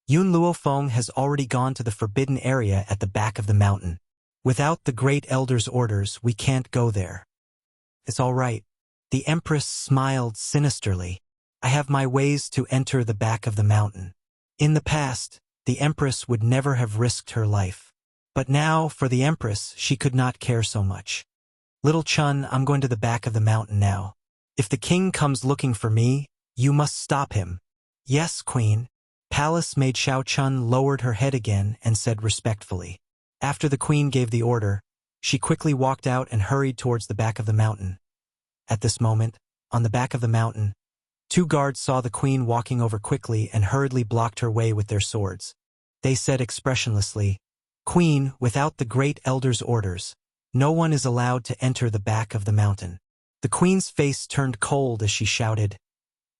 Yun Luofeng has already gone to the forbidden area at the back of the mountain. Without the Great Elder's orders, we can't go there. It's all right. The Empress smiled sinisterly. I have my ways to enter the back of the mountain. In the past, the Empress would never have risked her life. But now, for the Empress, she could not care so much. Little Chun, I'm going to the back of the mountain now. If the king comes looking for me, you must stop him. Yes, Queen. Palace maid Xiao Chun lowered her head again and said respectfully. After the queen gave the order, she quickly walked out and hurried towards the back of the mountain. At this moment, on the back of the mountain, 2 guards saw the queen walking over quickly and hurriedly blocked her way with their swords. They said expressionlessly, Queen, without the great elder's orders, no one is allowed to enter the back of the mountain. The queen's face turned cold as she shouted,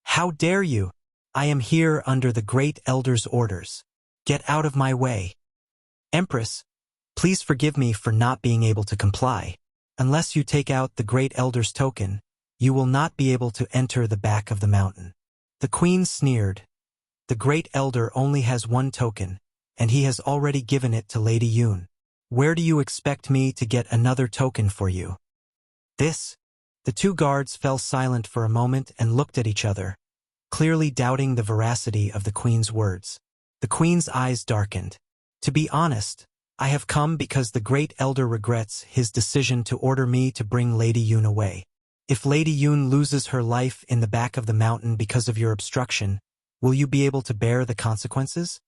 How dare you? I am here under the great elder's orders. Get out of my way. Empress, please forgive me for not being able to comply. Unless you take out the great elder's token, you will not be able to enter the back of the mountain. The queen sneered. The great elder only has 1 token, and he has already given it to Lady Yun. Where do you expect me to get another token for you? This? The 2 guards fell silent for a moment and looked at each other, clearly doubting the veracity of the queen's words. The queen's eyes darkened. To be honest, I have come because the great elder regrets his decision to order me to bring Lady Yun away. If Lady Yun loses her life in the back of the mountain because of your obstruction, will you be able to bear the consequences?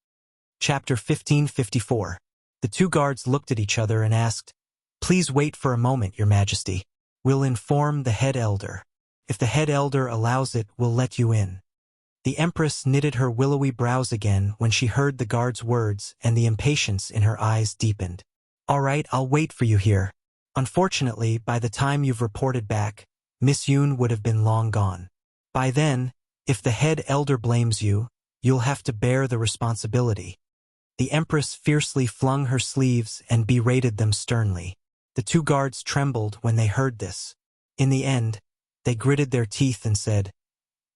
Chapter 1554. The 2 guards looked at each other and asked, Please wait for a moment, Your Majesty. We'll inform the head elder. If the head elder allows it, we'll let you in. The Empress knitted her willowy brows again when she heard the guard's words, and the impatience in her eyes deepened. All right, I'll wait for you here. Unfortunately, by the time you've reported back, Miss Yun would have been long gone. By then, if the head elder blames you, you'll have to bear the responsibility. The Empress fiercely flung her sleeves and berated them sternly. The 2 guards trembled when they heard this. In the end, they gritted their teeth and said,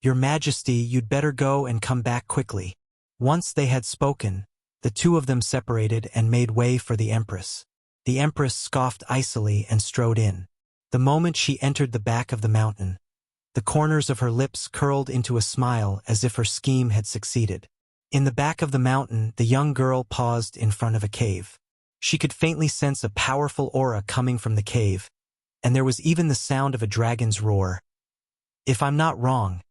Your Majesty, you'd better go and come back quickly. Once they had spoken, the 2 of them separated and made way for the Empress. The Empress scoffed icily and strode in. The moment she entered the back of the mountain, the corners of her lips curled into a smile as if her scheme had succeeded. In the back of the mountain, the young girl paused in front of a cave. She could faintly sense a powerful aura coming from the cave, and there was even the sound of a dragon's roar. If I'm not wrong,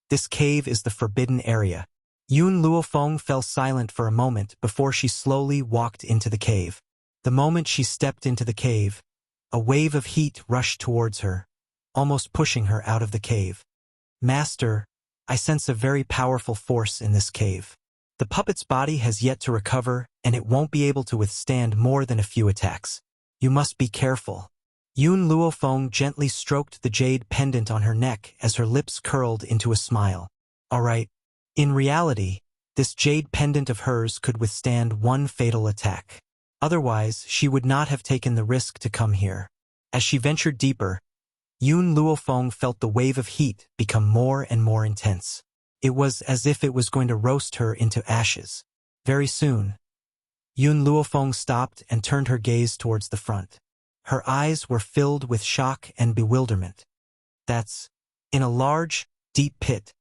this cave is the forbidden area. Yun Luofeng fell silent for a moment before she slowly walked into the cave. The moment she stepped into the cave, a wave of heat rushed towards her, almost pushing her out of the cave. Master, I sense a very powerful force in this cave. The puppet's body has yet to recover, and it won't be able to withstand more than a few attacks. You must be careful. Yun Luofeng gently stroked the jade pendant on her neck as her lips curled into a smile. All right. In reality, this jade pendant of hers could withstand 1 fatal attack. Otherwise, she would not have taken the risk to come here. As she ventured deeper, Yun Luofeng felt the wave of heat become more and more intense. It was as if it was going to roast her into ashes. Very soon, Yun Luofeng stopped and turned her gaze towards the front. Her eyes were filled with shock and bewilderment. That's, in a large, deep pit,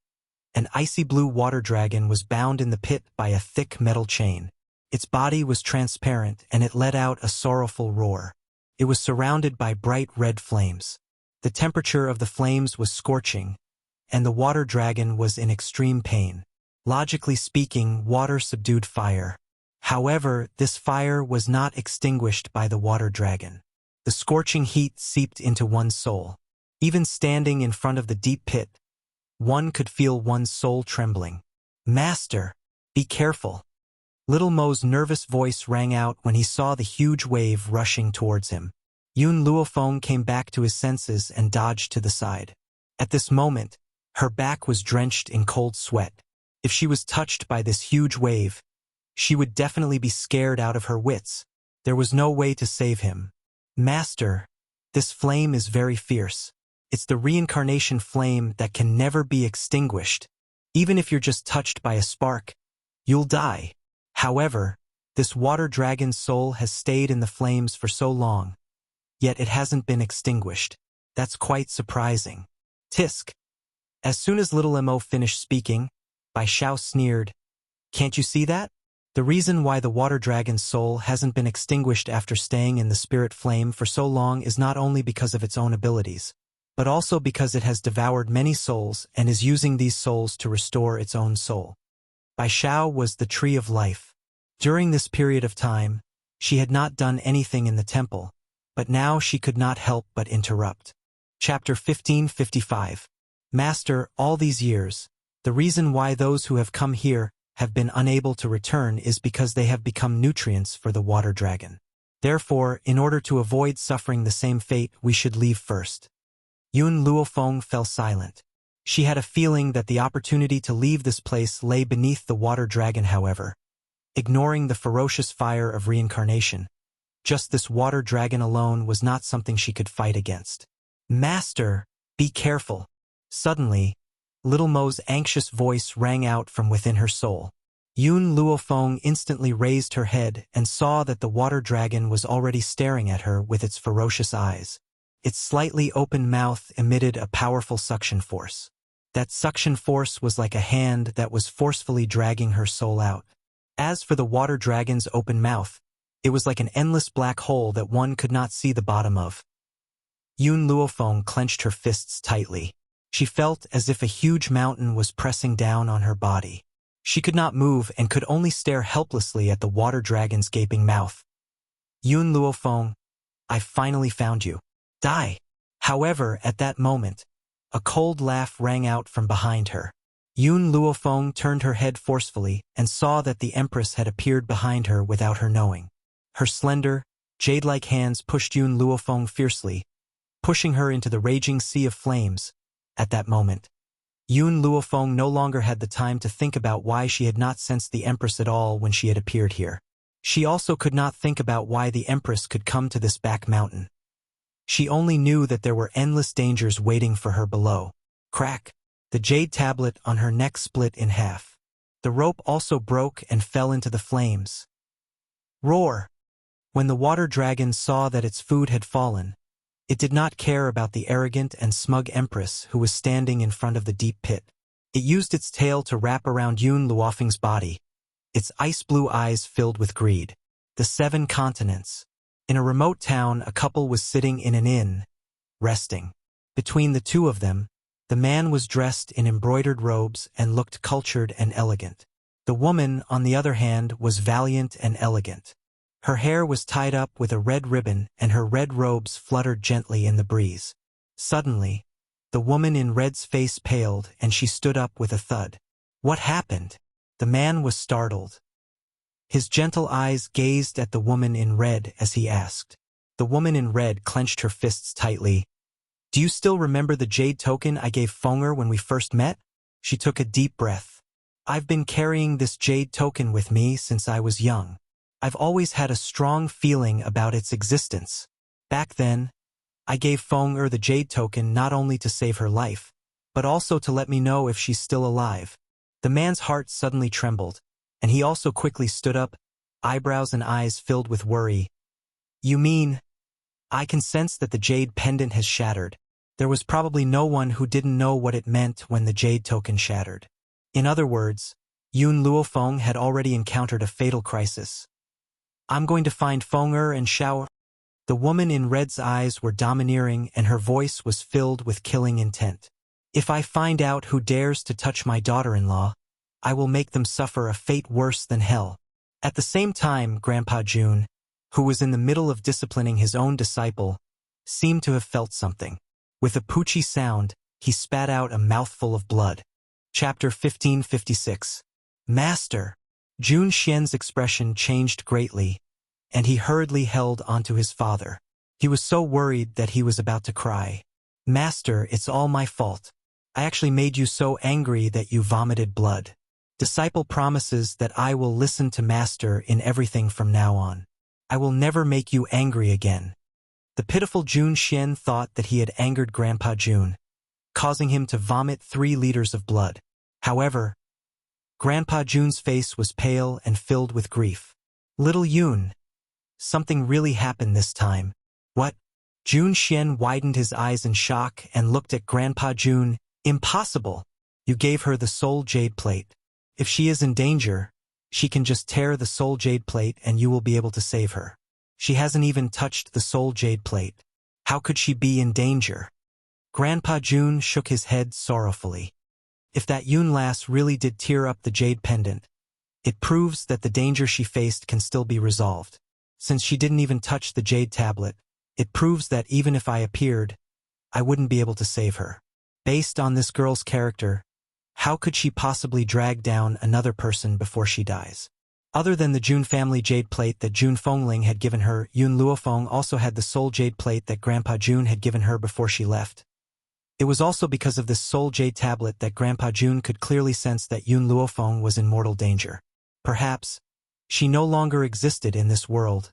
an icy blue water dragon was bound in the pit by a thick metal chain. Its body was transparent and it let out a sorrowful roar. It was surrounded by bright red flames. The temperature of the flames was scorching, and the water dragon was in extreme pain. Logically speaking, water subdued fire. However, this fire was not extinguished by the water dragon. The scorching heat seeped into one's soul. Even standing in front of the deep pit, one could feel one's soul trembling. Master, be careful. Little Mo's nervous voice rang out when he saw the huge wave rushing towards him. Yun Luofeng came back to his senses and dodged to the side. At this moment, her back was drenched in cold sweat. If she was touched by this huge wave, she would definitely be scared out of her wits. There was no way to save him. Master, this flame is very fierce. It's the reincarnation flame that can never be extinguished. Even if you're just touched by a spark, you'll die. However, this water dragon's soul has stayed in the flames for so long, yet it hasn't been extinguished. That's quite surprising. Tisk. As soon as little Mo finished speaking, Bai Xiao sneered, "Can't you see that? The reason why the water dragon's soul hasn't been extinguished after staying in the spirit flame for so long is not only because of its own abilities, but also because it has devoured many souls and is using these souls to restore its own soul." Bai Xiao was the tree of life. During this period of time, she had not done anything in the temple, but now she could not help but interrupt. Chapter 1555. Master, all these years, the reason why those who have come here have been unable to return is because they have become nutrients for the water dragon. Therefore, in order to avoid suffering the same fate, we should leave first. Yun Luofeng fell silent. She had a feeling that the opportunity to leave this place lay beneath the water dragon, however. Ignoring the ferocious fire of reincarnation, just this water dragon alone was not something she could fight against. "Master, be careful." Suddenly, little Mo's anxious voice rang out from within her soul. Yun Luofeng instantly raised her head and saw that the water dragon was already staring at her with its ferocious eyes. Its slightly open mouth emitted a powerful suction force. That suction force was like a hand that was forcefully dragging her soul out. As for the water dragon's open mouth, it was like an endless black hole that one could not see the bottom of. Yun Luofeng clenched her fists tightly. She felt as if a huge mountain was pressing down on her body. She could not move and could only stare helplessly at the water dragon's gaping mouth. "Yun Luofeng, I finally found you. Die." However, at that moment, a cold laugh rang out from behind her. Yun Luofeng turned her head forcefully and saw that the Empress had appeared behind her without her knowing. Her slender, jade-like hands pushed Yun Luofeng fiercely, pushing her into the raging sea of flames. At that moment, Yun Luofeng no longer had the time to think about why she had not sensed the Empress at all when she had appeared here. She also could not think about why the Empress could come to this back mountain. She only knew that there were endless dangers waiting for her below. Crack! The jade tablet on her neck split in half. The rope also broke and fell into the flames. Roar! When the water dragon saw that its food had fallen, it did not care about the arrogant and smug Empress who was standing in front of the deep pit. It used its tail to wrap around Yun Luofeng's body, its ice-blue eyes filled with greed. The 7 continents. In a remote town, a couple was sitting in an inn, resting. Between the two of them, the man was dressed in embroidered robes and looked cultured and elegant. The woman, on the other hand, was valiant and elegant. Her hair was tied up with a red ribbon and her red robes fluttered gently in the breeze. Suddenly, the woman in red's face paled and she stood up with a thud. What happened? The man was startled. His gentle eyes gazed at the woman in red as he asked. The woman in red clenched her fists tightly. "Do you still remember the jade token I gave Fenger when we first met?" She took a deep breath. "I've been carrying this jade token with me since I was young. I've always had a strong feeling about its existence. Back then, I gave Fenger the jade token not only to save her life, but also to let me know if she's still alive." The man's heart suddenly trembled, and he also quickly stood up, eyebrows and eyes filled with worry. "You mean, I can sense that the jade pendant has shattered. There was probably no one who didn't know what it meant when the jade token shattered." In other words, Yun Luofeng had already encountered a fatal crisis. "I'm going to find Fenger and shower." The woman in red's eyes were domineering and her voice was filled with killing intent. "If I find out who dares to touch my daughter-in-law, I will make them suffer a fate worse than hell." At the same time, Grandpa Jun, who was in the middle of disciplining his own disciple, seemed to have felt something. With a poochie sound, he spat out a mouthful of blood. Chapter 1556. Master! Jun Xian's expression changed greatly, and he hurriedly held onto his father. He was so worried that he was about to cry. "Master, it's all my fault. I actually made you so angry that you vomited blood. Disciple promises that I will listen to Master in everything from now on. I will never make you angry again." The pitiful Jun Xian thought that he had angered Grandpa Jun, causing him to vomit 3 liters of blood. However, Grandpa Jun's face was pale and filled with grief. "Little Yun, something really happened this time." "What?" Jun Xian widened his eyes in shock and looked at Grandpa Jun, Impossible. You gave her the soul jade plate. If she is in danger, she can just tear the soul jade plate and you will be able to save her. She hasn't even touched the soul jade plate. How could she be in danger? Grandpa Jun shook his head sorrowfully. If that Yun lass really did tear up the jade pendant, it proves that the danger she faced can still be resolved. Since she didn't even touch the jade tablet, it proves that even if I appeared, I wouldn't be able to save her. Based on this girl's character, how could she possibly drag down another person before she dies? Other than the Jun family jade plate that Jun Fengling had given her, Yun Luofeng also had the soul jade plate that Grandpa Jun had given her before she left. It was also because of this soul jade tablet that Grandpa Jun could clearly sense that Yun Luofeng was in mortal danger. Perhaps, she no longer existed in this world.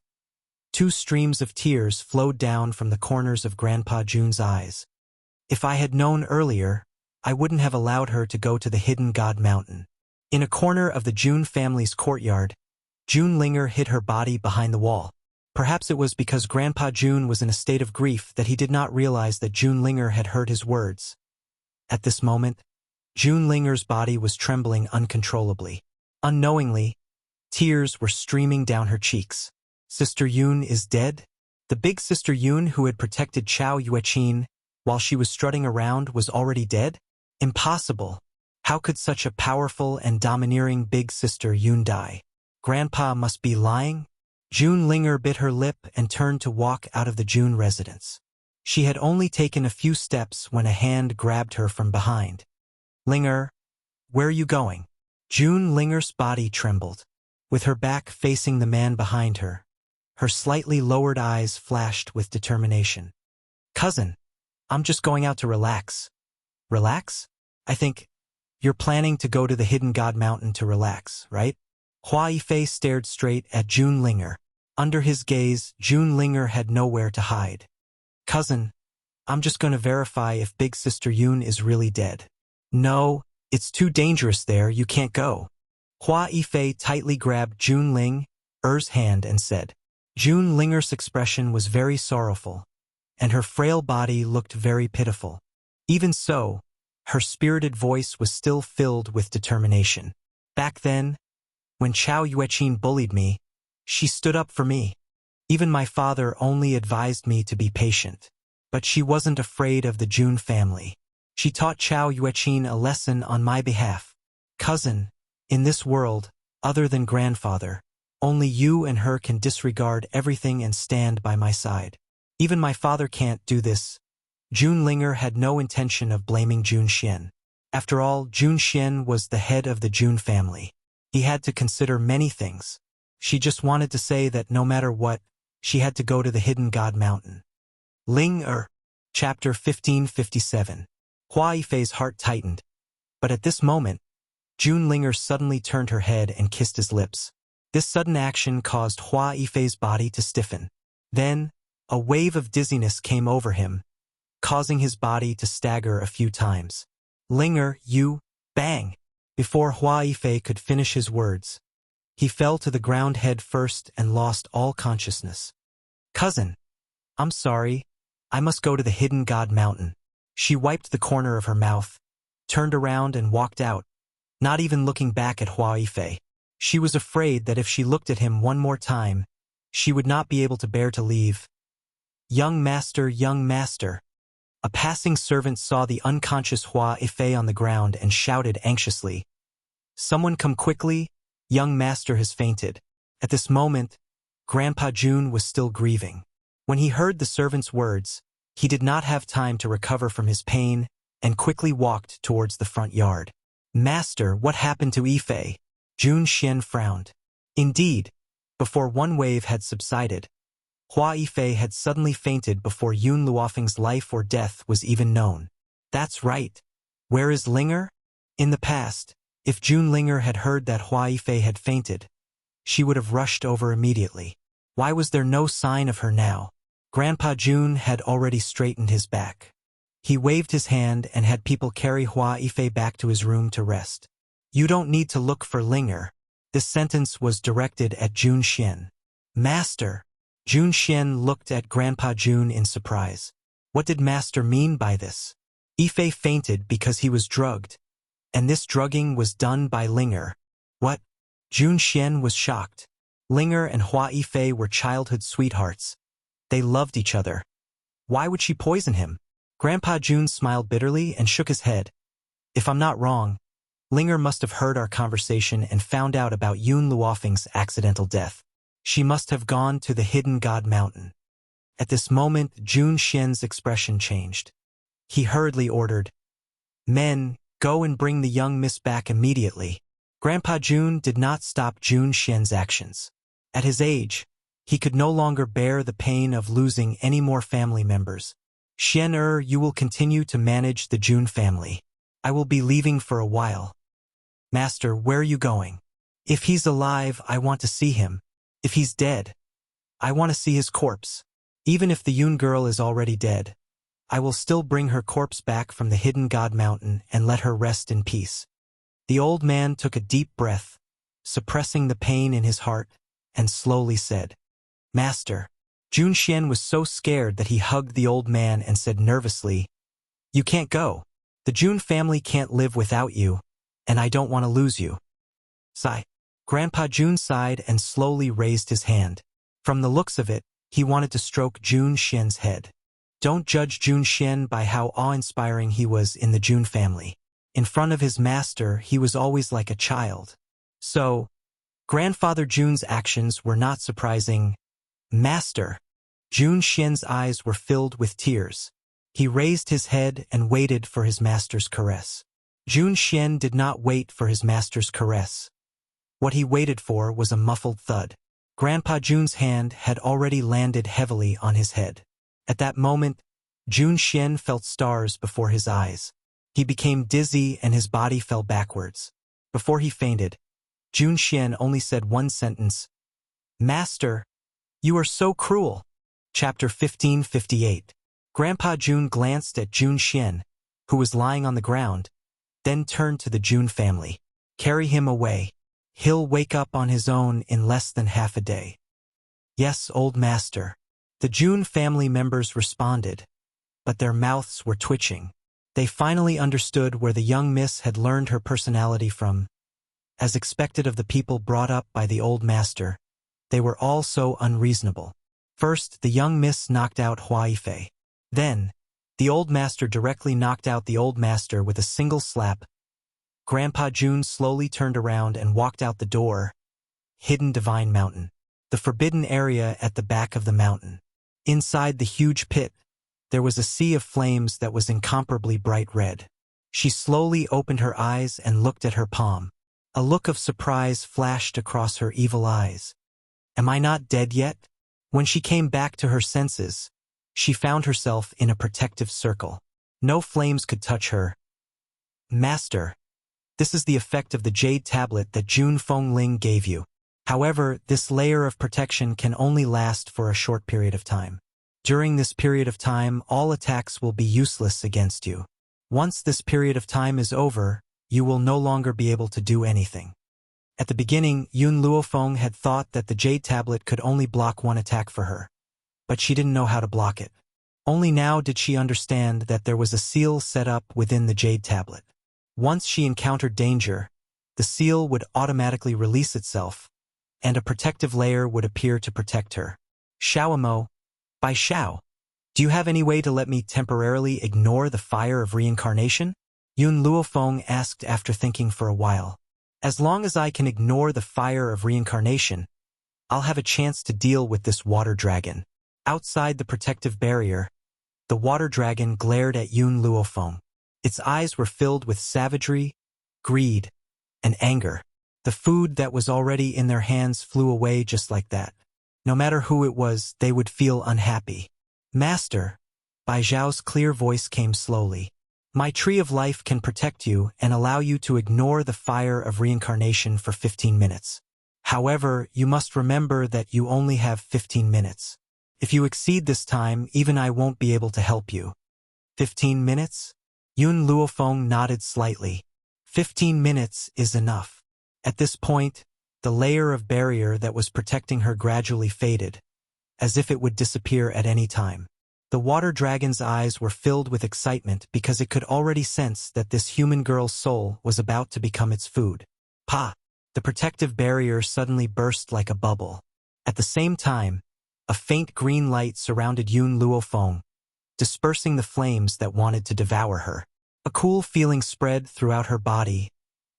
Two streams of tears flowed down from the corners of Grandpa Jun's eyes. If I had known earlier, I wouldn't have allowed her to go to the hidden God Mountain. In a corner of the Jun family's courtyard, Jun Linger hid her body behind the wall. Perhaps it was because Grandpa Jun was in a state of grief that he did not realize that Jun Linger had heard his words. At this moment, Jun Linger's body was trembling uncontrollably. Unknowingly, tears were streaming down her cheeks. Sister Yun is dead? The big Sister Yun who had protected Chao Yueqin while she was strutting around was already dead? Impossible. How could such a powerful and domineering big sister Yun die? Grandpa must be lying? Jun Linger bit her lip and turned to walk out of the Jun residence. She had only taken a few steps when a hand grabbed her from behind. Linger, where are you going? Jun Linger's body trembled. With her back facing the man behind her, her slightly lowered eyes flashed with determination. Cousin, I'm just going out to relax. Relax? I think you're planning to go to the Hidden God Mountain to relax, right? Hua Yifei stared straight at Jun Linger. Under his gaze, Jun Linger had nowhere to hide. Cousin, I'm just going to verify if Big Sister Yun is really dead. No, it's too dangerous there, you can't go. Hua Yifei tightly grabbed Jun Linger's hand and said. Jun Linger's expression was very sorrowful, and her frail body looked very pitiful. Even so, her spirited voice was still filled with determination. Back then, when Chao Yueqin bullied me, she stood up for me. Even my father only advised me to be patient. But she wasn't afraid of the Jun family. She taught Chao Yueqin a lesson on my behalf. Cousin, in this world, other than grandfather, only you and her can disregard everything and stand by my side. Even my father can't do this. Jun Linger had no intention of blaming Jun Xian. After all, Jun Xian was the head of the Jun family. He had to consider many things. She just wanted to say that no matter what, she had to go to the Hidden God Mountain. Chapter 1557. Hua Yifei's heart tightened. But at this moment, Jun Linger suddenly turned her head and kissed his lips. This sudden action caused Hua Yifei's body to stiffen. Then, a wave of dizziness came over him, causing his body to stagger a few times. Linger, you, bang! Before Hua Yifei could finish his words, he fell to the ground head first and lost all consciousness. Cousin, I'm sorry, I must go to the Hidden God Mountain. She wiped the corner of her mouth, turned around and walked out, not even looking back at Hua Yifei. She was afraid that if she looked at him one more time, she would not be able to bear to leave. Young master, young master. A passing servant saw the unconscious Hua Yifei on the ground and shouted anxiously, Someone come quickly, young master has fainted. At this moment, Grandpa Jun was still grieving. When he heard the servant's words, he did not have time to recover from his pain and quickly walked towards the front yard. Master, what happened to Yifei? Jun Xian frowned. Indeed, before one wave had subsided, Hua Yifei had suddenly fainted before Yun Luofeng's life or death was even known. That's right. Where is Linger? In the past, if Jun Linger had heard that Hua Yifei had fainted, she would have rushed over immediately. Why was there no sign of her now? Grandpa Jun had already straightened his back. He waved his hand and had people carry Hua Yifei back to his room to rest. You don't need to look for Linger. This sentence was directed at Jun Xian. Master! Jun Xian looked at Grandpa Jun in surprise. What did Master mean by this? Yifei fainted because he was drugged, and this drugging was done by Linger. What? Jun Xian was shocked. Linger and Hua Yifei were childhood sweethearts. They loved each other. Why would she poison him? Grandpa Jun smiled bitterly and shook his head. If I'm not wrong, Linger must have heard our conversation and found out about Yun Luofeng's accidental death. She must have gone to the hidden God mountain. At this moment, Jun Xian's expression changed. He hurriedly ordered, "Men, go and bring the young miss back immediately." Grandpa Jun did not stop Jun Xian's actions. At his age, he could no longer bear the pain of losing any more family members. "Xian you will continue to manage the Jun family. I will be leaving for a while." "Master, where are you going?" "If he's alive, I want to see him. If he's dead, I want to see his corpse. Even if the Yun girl is already dead, I will still bring her corpse back from the hidden God mountain and let her rest in peace." The old man took a deep breath, suppressing the pain in his heart, and slowly said, "Master." Jun Xian was so scared that he hugged the old man and said nervously, "You can't go. The Jun family can't live without you, and I don't want to lose you." Sigh. Grandpa Jun sighed and slowly raised his hand. From the looks of it, he wanted to stroke Jun Xian's head. Don't judge Jun Xian by how awe-inspiring he was in the Jun family. In front of his master, he was always like a child. So, Grandfather Jun's actions were not surprising. "Master." Jun Xian's eyes were filled with tears. He raised his head and waited for his master's caress. Jun Xian did not wait for his master's caress. What he waited for was a muffled thud. Grandpa Jun's hand had already landed heavily on his head. At that moment, Jun Xian felt stars before his eyes. He became dizzy and his body fell backwards. Before he fainted, Jun Xian only said one sentence, "Master, you are so cruel." Chapter 1558. Grandpa Jun glanced at Jun Xian, who was lying on the ground, then turned to the Jun family. "Carry him away. He'll wake up on his own in less than half a day." "Yes, old master." The Jun family members responded, but their mouths were twitching. They finally understood where the young miss had learned her personality from. As expected of the people brought up by the old master, they were all so unreasonable. First, the young miss knocked out Hua Yifei. Then, the old master directly knocked out the old master with a single slap. Grandpa Jun slowly turned around and walked out the door. Hidden Divine Mountain. The forbidden area at the back of the mountain. Inside the huge pit, there was a sea of flames that was incomparably bright red. She slowly opened her eyes and looked at her palm. A look of surprise flashed across her evil eyes. "Am I not dead yet?" When she came back to her senses, she found herself in a protective circle. No flames could touch her. "Master, this is the effect of the jade tablet that Jun Fengling gave you. However, this layer of protection can only last for a short period of time. During this period of time, all attacks will be useless against you. Once this period of time is over, you will no longer be able to do anything." At the beginning, Yun Luofeng had thought that the jade tablet could only block one attack for her, but she didn't know how to block it. Only now did she understand that there was a seal set up within the jade tablet. Once she encountered danger, the seal would automatically release itself, and a protective layer would appear to protect her. "Xiaomo, by Xiao, do you have any way to let me temporarily ignore the fire of reincarnation?" Yun Luofeng asked after thinking for a while. "As long as I can ignore the fire of reincarnation, I'll have a chance to deal with this water dragon." Outside the protective barrier, the water dragon glared at Yun Luofeng. Its eyes were filled with savagery, greed, and anger. The food that was already in their hands flew away just like that. No matter who it was, they would feel unhappy. "Master," Bai Zhao's clear voice came slowly. "My tree of life can protect you and allow you to ignore the fire of reincarnation for 15 minutes. However, you must remember that you only have 15 minutes. If you exceed this time, even I won't be able to help you." 15 minutes? Yun Luofeng nodded slightly. 15 minutes is enough. At this point, the layer of barrier that was protecting her gradually faded, as if it would disappear at any time. The water dragon's eyes were filled with excitement because it could already sense that this human girl's soul was about to become its food. Pa! The protective barrier suddenly burst like a bubble. At the same time, a faint green light surrounded Yun Luofeng, dispersing the flames that wanted to devour her. A cool feeling spread throughout her body,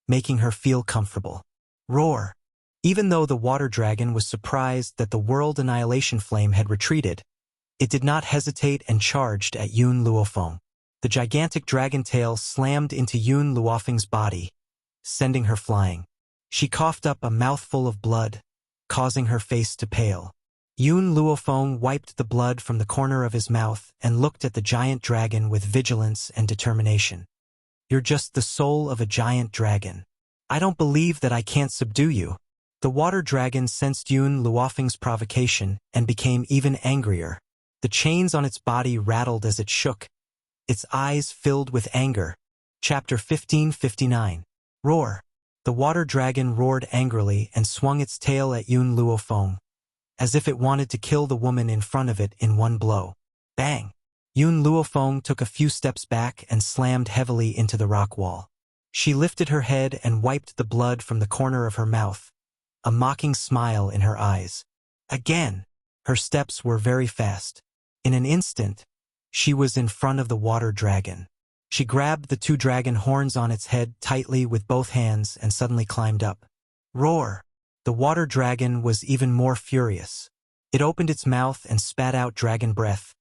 making her feel comfortable. Roar! Even though the water dragon was surprised that the world annihilation flame had retreated, it did not hesitate and charged at Yun Luofeng. The gigantic dragon tail slammed into Yun Luofeng's body, sending her flying. She coughed up a mouthful of blood, causing her face to pale. Yun Luofeng wiped the blood from the corner of his mouth and looked at the giant dragon with vigilance and determination. You're just the soul of a giant dragon. I don't believe that I can't subdue you. The water dragon sensed Yun Luofeng's provocation and became even angrier. The chains on its body rattled as it shook, its eyes filled with anger. Chapter 1559. Roar! The water dragon roared angrily and swung its tail at Yun Luofeng, as if it wanted to kill the woman in front of it in one blow. Bang! Yun Luofeng took a few steps back and slammed heavily into the rock wall. She lifted her head and wiped the blood from the corner of her mouth, a mocking smile in her eyes. Again! Her steps were very fast. In an instant, she was in front of the water dragon. She grabbed the two dragon horns on its head tightly with both hands and suddenly climbed up. Roar! The water dragon was even more furious. It opened its mouth and spat out dragon breath.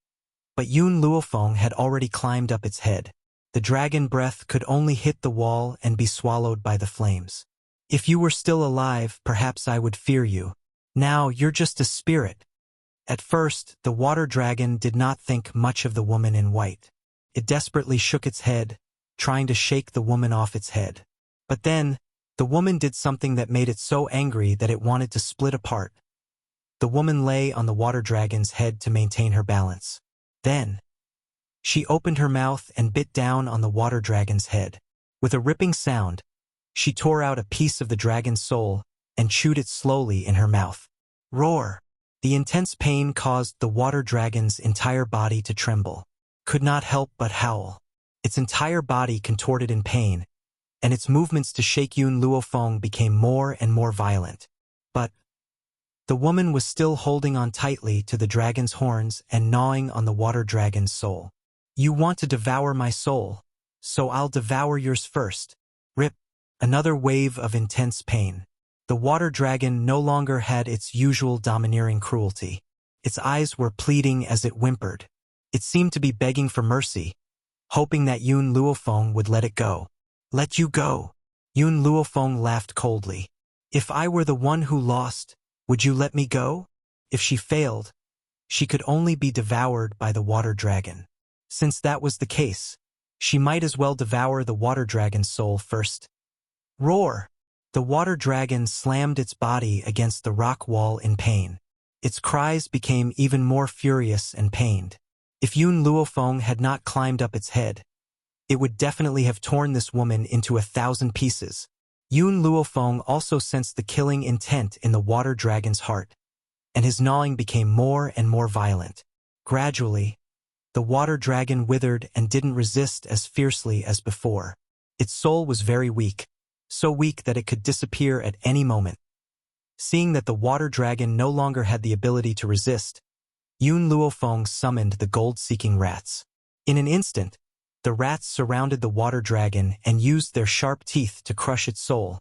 But Yun Luofeng had already climbed up its head. The dragon breath could only hit the wall and be swallowed by the flames. If you were still alive, perhaps I would fear you. Now you're just a spirit. At first, the water dragon did not think much of the woman in white. It desperately shook its head, trying to shake the woman off its head. But then, the woman did something that made it so angry that it wanted to split apart. The woman lay on the water dragon's head to maintain her balance. Then, she opened her mouth and bit down on the water dragon's head. With a ripping sound, she tore out a piece of the dragon's soul and chewed it slowly in her mouth. Roar! The intense pain caused the water dragon's entire body to tremble. Could not help but howl. Its entire body contorted in pain, and its movements to shake Yun Luofeng became more and more violent. But the woman was still holding on tightly to the dragon's horns and gnawing on the water dragon's soul. You want to devour my soul, so I'll devour yours first. Rip! Another wave of intense pain. The water dragon no longer had its usual domineering cruelty. Its eyes were pleading as it whimpered. It seemed to be begging for mercy, hoping that Yun Luofeng would let it go. Let you go. Yun Luofeng laughed coldly. If I were the one who lost, would you let me go? If she failed, she could only be devoured by the water dragon. Since that was the case, she might as well devour the water dragon's soul first. Roar! The water dragon slammed its body against the rock wall in pain. Its cries became even more furious and pained. If Yun Luofeng had not climbed up its head, it would definitely have torn this woman into 1,000 pieces. Yun Luofeng also sensed the killing intent in the water dragon's heart, and his gnawing became more and more violent. Gradually, the water dragon withered and didn't resist as fiercely as before. Its soul was very weak, so weak that it could disappear at any moment. Seeing that the water dragon no longer had the ability to resist, Yun Luofeng summoned the gold-seeking rats. In an instant, the rats surrounded the water dragon and used their sharp teeth to crush its soul,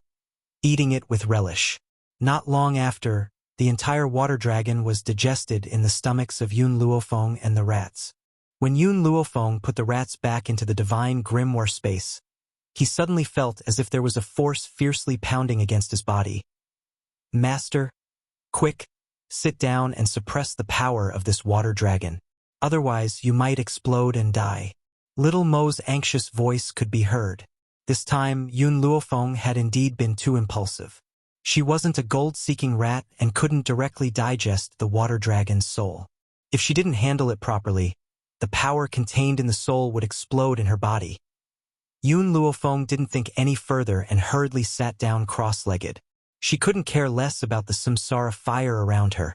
eating it with relish. Not long after, the entire water dragon was digested in the stomachs of Yun Luofeng and the rats. When Yun Luofeng put the rats back into the divine grimoire space, he suddenly felt as if there was a force fiercely pounding against his body. Master, quick, sit down and suppress the power of this water dragon. Otherwise, you might explode and die. Little Mo's anxious voice could be heard. This time, Yun Luofeng had indeed been too impulsive. She wasn't a gold-seeking rat and couldn't directly digest the water dragon's soul. If she didn't handle it properly, the power contained in the soul would explode in her body. Yun Luofeng didn't think any further and hurriedly sat down cross-legged. She couldn't care less about the samsara fire around her.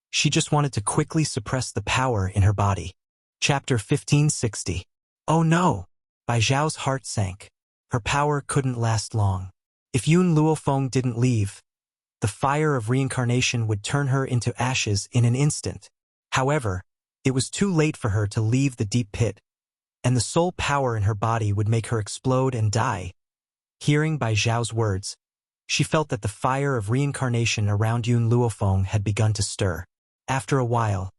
She just wanted to quickly suppress the power in her body. Chapter 1560. Oh no! Bai Zhao's heart sank. Her power couldn't last long. If Yun Luofeng didn't leave, the fire of reincarnation would turn her into ashes in an instant. However, it was too late for her to leave the deep pit, and the soul power in her body would make her explode and die. Hearing Bai Zhao's words, she felt that the fire of reincarnation around Yun Luofeng had begun to stir. After a while,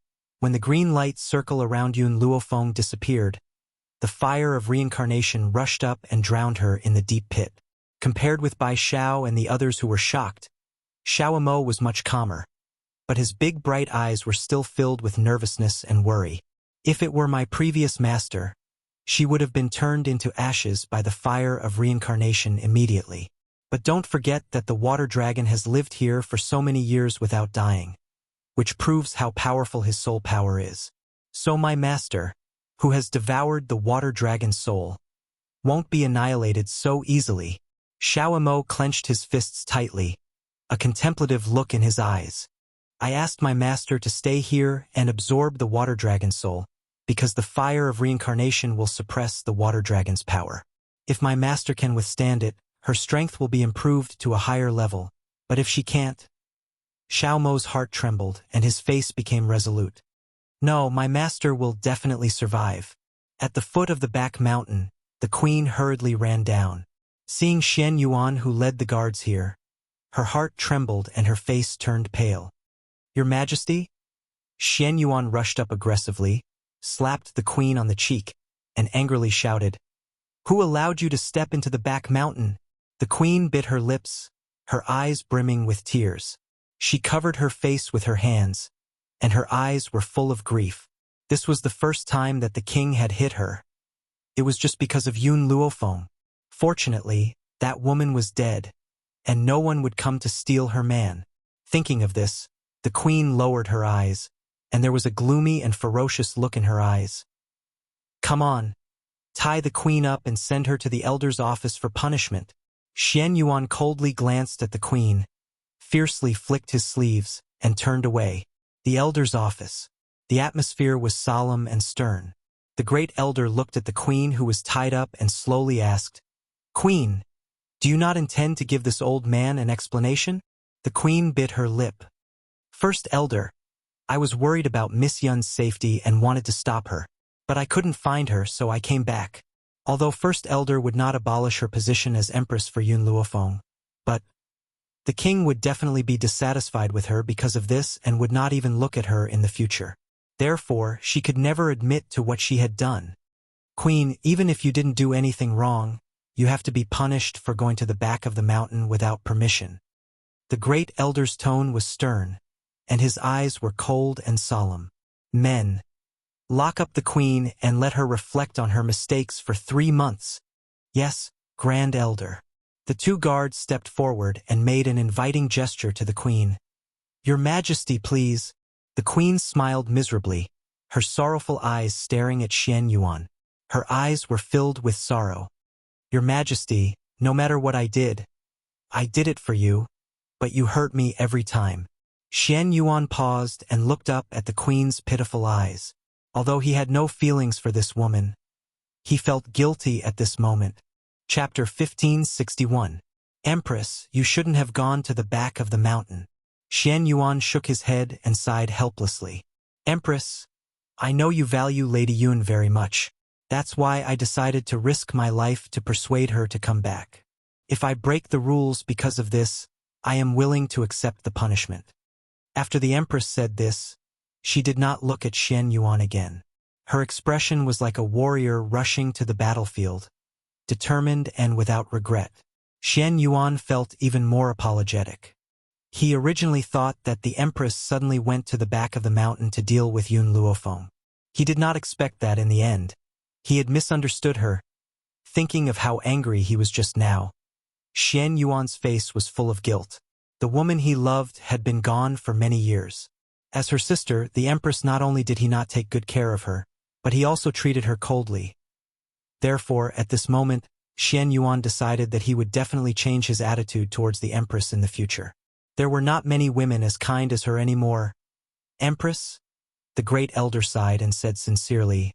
when the green light circle around Yun Luofeng disappeared, the fire of reincarnation rushed up and drowned her in the deep pit. Compared with Bai Zhao and the others who were shocked, Xiao Mo was much calmer, but his big bright eyes were still filled with nervousness and worry. If it were my previous master, she would have been turned into ashes by the fire of reincarnation immediately. But don't forget that the water dragon has lived here for so many years without dying, which proves how powerful his soul power is. So my master, who has devoured the water dragon's soul, won't be annihilated so easily. Xiao Mo clenched his fists tightly, a contemplative look in his eyes. I asked my master to stay here and absorb the water dragon's soul, because the fire of reincarnation will suppress the water dragon's power. If my master can withstand it, her strength will be improved to a higher level, but if she can't... Xiao Mo's heart trembled and his face became resolute. No, my master will definitely survive. At the foot of the back mountain, the queen hurriedly ran down. Seeing Xian Yuan who led the guards here, her heart trembled and her face turned pale. Your Majesty? Xian Yuan rushed up aggressively, slapped the queen on the cheek, and angrily shouted, Who allowed you to step into the back mountain? The queen bit her lips, her eyes brimming with tears. She covered her face with her hands, and her eyes were full of grief. This was the first time that the king had hit her. It was just because of Yun Luofeng. Fortunately, that woman was dead, and no one would come to steal her man. Thinking of this, the queen lowered her eyes, and there was a gloomy and ferocious look in her eyes. Come on, tie the queen up and send her to the elder's office for punishment. Xian Yuan coldly glanced at the queen, fiercely flicked his sleeves, and turned away. The elder's office. The atmosphere was solemn and stern. The great elder looked at the queen who was tied up and slowly asked, Queen, do you not intend to give this old man an explanation? The queen bit her lip. First elder, I was worried about Miss Yun's safety and wanted to stop her, but I couldn't find her, so I came back. Although First Elder would not abolish her position as Empress for Yun Luofeng, but the king would definitely be dissatisfied with her because of this and would not even look at her in the future. Therefore, she could never admit to what she had done. Queen, even if you didn't do anything wrong, you have to be punished for going to the back of the mountain without permission. The great elder's tone was stern, and his eyes were cold and solemn. Men, lock up the queen and let her reflect on her mistakes for 3 months. Yes, Grand Elder. The 2 guards stepped forward and made an inviting gesture to the queen. Your Majesty, please. The queen smiled miserably, her sorrowful eyes staring at Xian Yuan. Her eyes were filled with sorrow. Your Majesty, no matter what I did it for you, but you hurt me every time. Xian Yuan paused and looked up at the queen's pitiful eyes. Although he had no feelings for this woman, he felt guilty at this moment. Chapter 1561. Empress, you shouldn't have gone to the back of the mountain. Xian Yuan shook his head and sighed helplessly. Empress, I know you value Lady Yun very much. That's why I decided to risk my life to persuade her to come back. If I break the rules because of this, I am willing to accept the punishment. After the Empress said this, she did not look at Xian Yuan again. Her expression was like a warrior rushing to the battlefield, determined and without regret. Xian Yuan felt even more apologetic. He originally thought that the Empress suddenly went to the back of the mountain to deal with Yun Luofeng. He did not expect that in the end. He had misunderstood her, thinking of how angry he was just now. Xian Yuan's face was full of guilt. The woman he loved had been gone for many years. As her sister, the Empress, not only did he not take good care of her, but he also treated her coldly. Therefore, at this moment, Xian Yuan decided that he would definitely change his attitude towards the Empress in the future. There were not many women as kind as her anymore. Empress? The great elder sighed and said sincerely,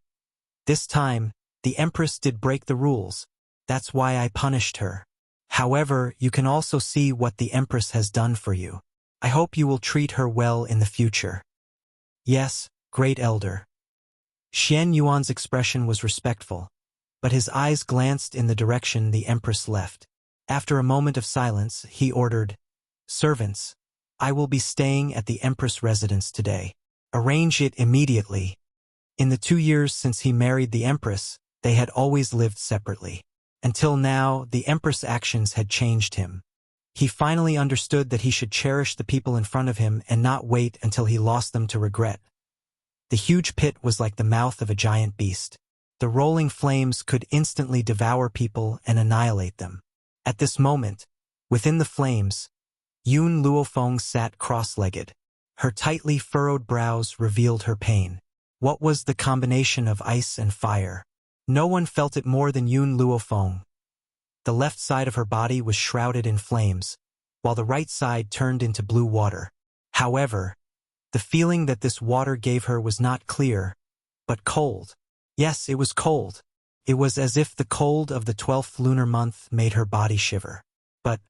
"This time, the Empress did break the rules. That's why I punished her. However, you can also see what the Empress has done for you. I hope you will treat her well in the future." "Yes, great elder." Xian Yuan's expression was respectful, but his eyes glanced in the direction the Empress left. After a moment of silence, he ordered, "Servants, I will be staying at the Empress residence today. Arrange it immediately." In the 2 years since he married the Empress, they had always lived separately. Until now, the Empress' actions had changed him. He finally understood that he should cherish the people in front of him and not wait until he lost them to regret. The huge pit was like the mouth of a giant beast. The rolling flames could instantly devour people and annihilate them. At this moment, within the flames, Yun Luofeng sat cross-legged. Her tightly furrowed brows revealed her pain. What was the combination of ice and fire? No one felt it more than Yun Luofeng. The left side of her body was shrouded in flames, while the right side turned into blue water. However, the feeling that this water gave her was not clear, but cold. Yes, it was cold. It was as if the cold of the 12th lunar month made her body shiver. But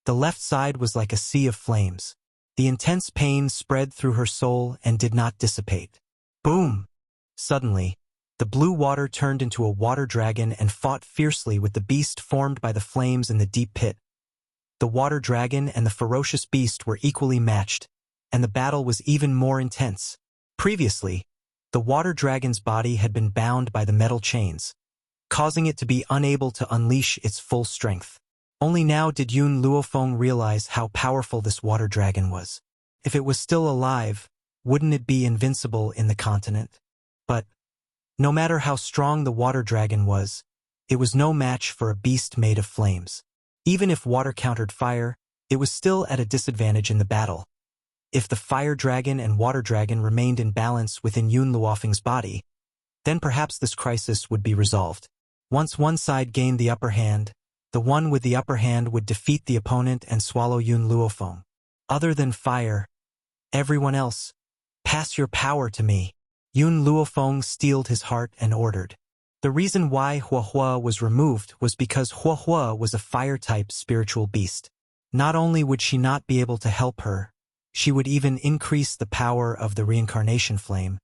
the left side was like a sea of flames. The intense pain spread through her soul and did not dissipate. Boom! Suddenly, the blue water turned into a water dragon and fought fiercely with the beast formed by the flames in the deep pit. The water dragon and the ferocious beast were equally matched, and the battle was even more intense. Previously, the water dragon's body had been bound by the metal chains, causing it to be unable to unleash its full strength. Only now did Yun Luofeng realize how powerful this water dragon was. If it was still alive, wouldn't it be invincible in the continent? But no matter how strong the water dragon was, it was no match for a beast made of flames. Even if water countered fire, it was still at a disadvantage in the battle. If the fire dragon and water dragon remained in balance within Yun Luofeng's body, then perhaps this crisis would be resolved. Once one side gained the upper hand, the one with the upper hand would defeat the opponent and swallow Yun Luofeng. Other than fire, everyone else, pass your power to me. Yun Luofeng steeled his heart and ordered. The reason why Huahua was removed was because Huahua was a fire-type spiritual beast. Not only would she not be able to help her, she would even increase the power of the reincarnation flame.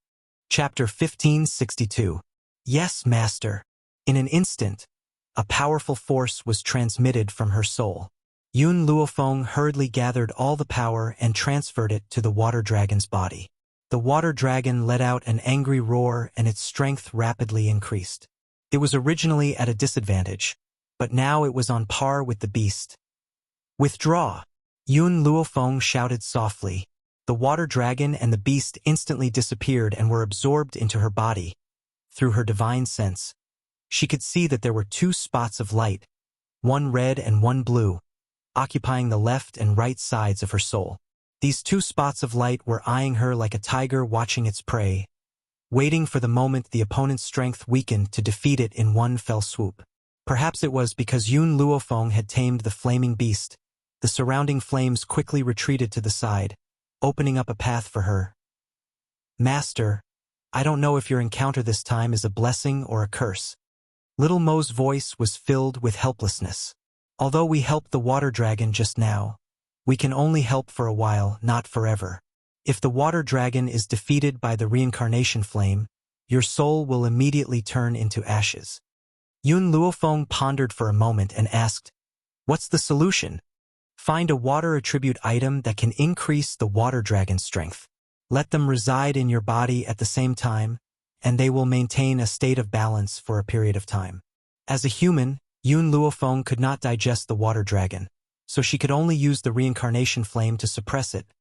Chapter 1562. Yes, Master. In an instant, a powerful force was transmitted from her soul. Yun Luofeng hurriedly gathered all the power and transferred it to the water dragon's body. The water dragon let out an angry roar and its strength rapidly increased. It was originally at a disadvantage, but now it was on par with the beast. Withdraw! Yun Luofeng shouted softly. The water dragon and the beast instantly disappeared and were absorbed into her body. Through her divine sense, she could see that there were 2 spots of light, one red and one blue, occupying the left and right sides of her soul. These 2 spots of light were eyeing her like a tiger watching its prey, waiting for the moment the opponent's strength weakened to defeat it in one fell swoop. Perhaps it was because Yun Luofeng had tamed the flaming beast. The surrounding flames quickly retreated to the side, opening up a path for her. Master, I don't know if your encounter this time is a blessing or a curse. Little Mo's voice was filled with helplessness. Although we helped the water dragon just now, we can only help for a while, not forever. If the water dragon is defeated by the reincarnation flame, your soul will immediately turn into ashes. Yun Luofeng pondered for a moment and asked, "What's the solution?" Find a water attribute item that can increase the water dragon's strength. Let them reside in your body at the same time, and they will maintain a state of balance for a period of time. As a human, Yun Luofeng could not digest the water dragon, so she could only use the reincarnation flame to suppress it.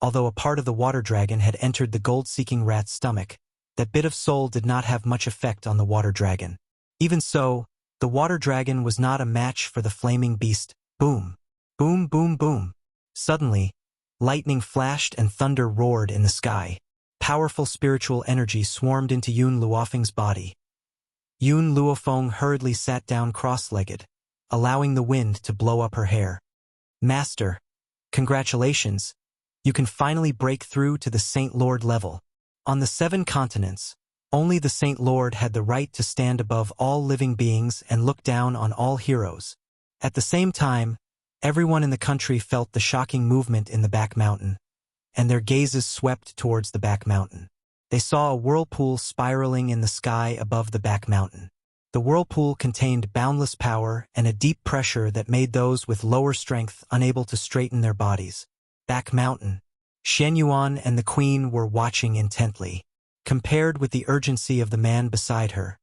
Although a part of the water dragon had entered the gold-seeking rat's stomach, that bit of soul did not have much effect on the water dragon. Even so, the water dragon was not a match for the flaming beast. Boom! Boom, boom, boom. Suddenly, lightning flashed and thunder roared in the sky. Powerful spiritual energy swarmed into Yun Luofeng's body. Yun Luofeng hurriedly sat down cross-legged, allowing the wind to blow up her hair. Master, congratulations. You can finally break through to the Saint Lord level. On the 7 continents, only the Saint Lord had the right to stand above all living beings and look down on all heroes. At the same time, everyone in the country felt the shocking movement in the back mountain, and their gazes swept towards the back mountain. They saw a whirlpool spiraling in the sky above the back mountain. The whirlpool contained boundless power and a deep pressure that made those with lower strength unable to straighten their bodies. Back mountain. Shen Yuan and the queen were watching intently. Compared with the urgency of the man beside her,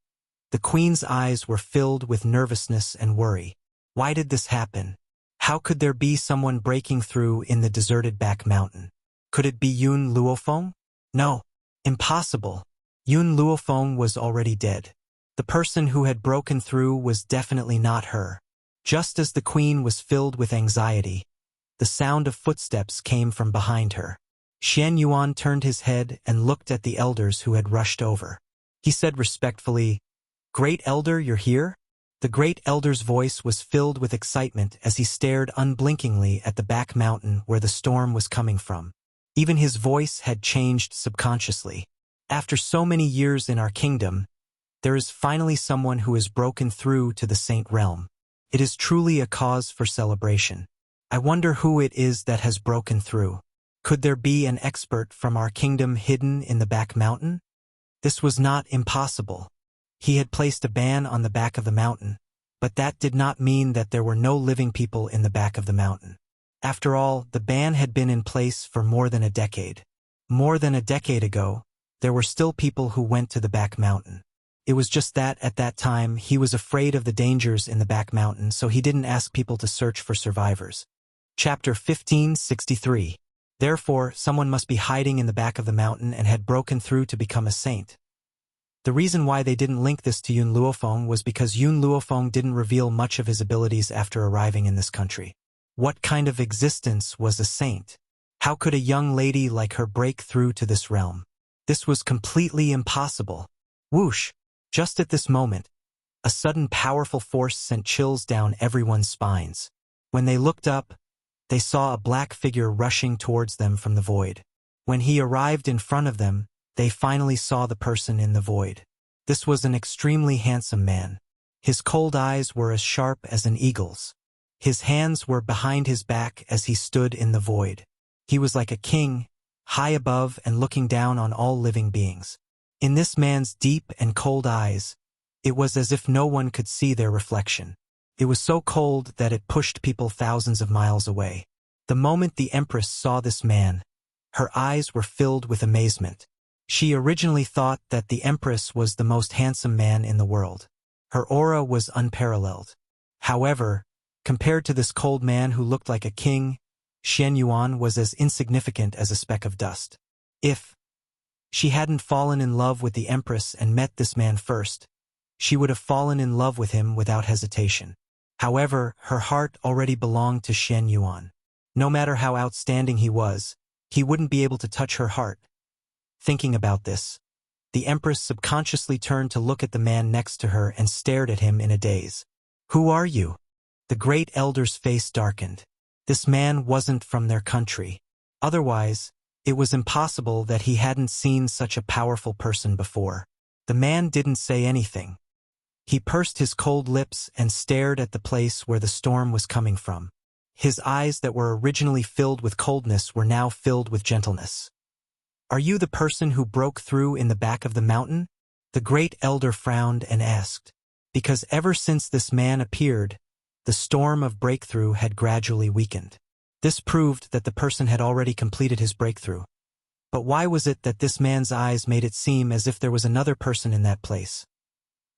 the queen's eyes were filled with nervousness and worry. Why did this happen? How could there be someone breaking through in the deserted back mountain? Could it be Yun Luofeng? No. Impossible. Yun Luofeng was already dead. The person who had broken through was definitely not her. Just as the queen was filled with anxiety, the sound of footsteps came from behind her. Shen Yuan turned his head and looked at the elders who had rushed over. He said respectfully, "Great Elder, you're here?" The great elder's voice was filled with excitement as he stared unblinkingly at the back mountain where the storm was coming from. Even his voice had changed subconsciously. After so many years in our kingdom, there is finally someone who has broken through to the Saint Realm. It is truly a cause for celebration. I wonder who it is that has broken through. Could there be an expert from our kingdom hidden in the back mountain? This was not impossible. He had placed a ban on the back of the mountain, but that did not mean that there were no living people in the back of the mountain. After all, the ban had been in place for more than a decade. More than a decade ago, there were still people who went to the back mountain. It was just that, at that time, he was afraid of the dangers in the back mountain, so he didn't ask people to search for survivors. Chapter 1563. Therefore, someone must be hiding in the back of the mountain and had broken through to become a saint. The reason why they didn't link this to Yun Luofeng was because Yun Luofeng didn't reveal much of his abilities after arriving in this country. What kind of existence was a saint? How could a young lady like her break through to this realm? This was completely impossible. Whoosh! Just at this moment, a sudden powerful force sent chills down everyone's spines. When they looked up, they saw a black figure rushing towards them from the void. When he arrived in front of them, they finally saw the person in the void. This was an extremely handsome man. His cold eyes were as sharp as an eagle's. His hands were behind his back as he stood in the void. He was like a king, high above and looking down on all living beings. In this man's deep and cold eyes, it was as if no one could see their reflection. It was so cold that it pushed people thousands of miles away. The moment the Empress saw this man, her eyes were filled with amazement. She originally thought that the Empress was the most handsome man in the world. Her aura was unparalleled. However, compared to this cold man who looked like a king, Shen Yuan was as insignificant as a speck of dust. If she hadn't fallen in love with the Empress and met this man first, she would have fallen in love with him without hesitation. However, her heart already belonged to Shen Yuan. No matter how outstanding he was, he wouldn't be able to touch her heart. Thinking about this, the Empress subconsciously turned to look at the man next to her and stared at him in a daze. "Who are you?" The great elder's face darkened. This man wasn't from their country. Otherwise, it was impossible that he hadn't seen such a powerful person before. The man didn't say anything. He pursed his cold lips and stared at the place where the storm was coming from. His eyes that were originally filled with coldness were now filled with gentleness. "Are you the person who broke through in the back of the mountain?" The great elder frowned and asked. Because ever since this man appeared, the storm of breakthrough had gradually weakened. This proved that the person had already completed his breakthrough. But why was it that this man's eyes made it seem as if there was another person in that place?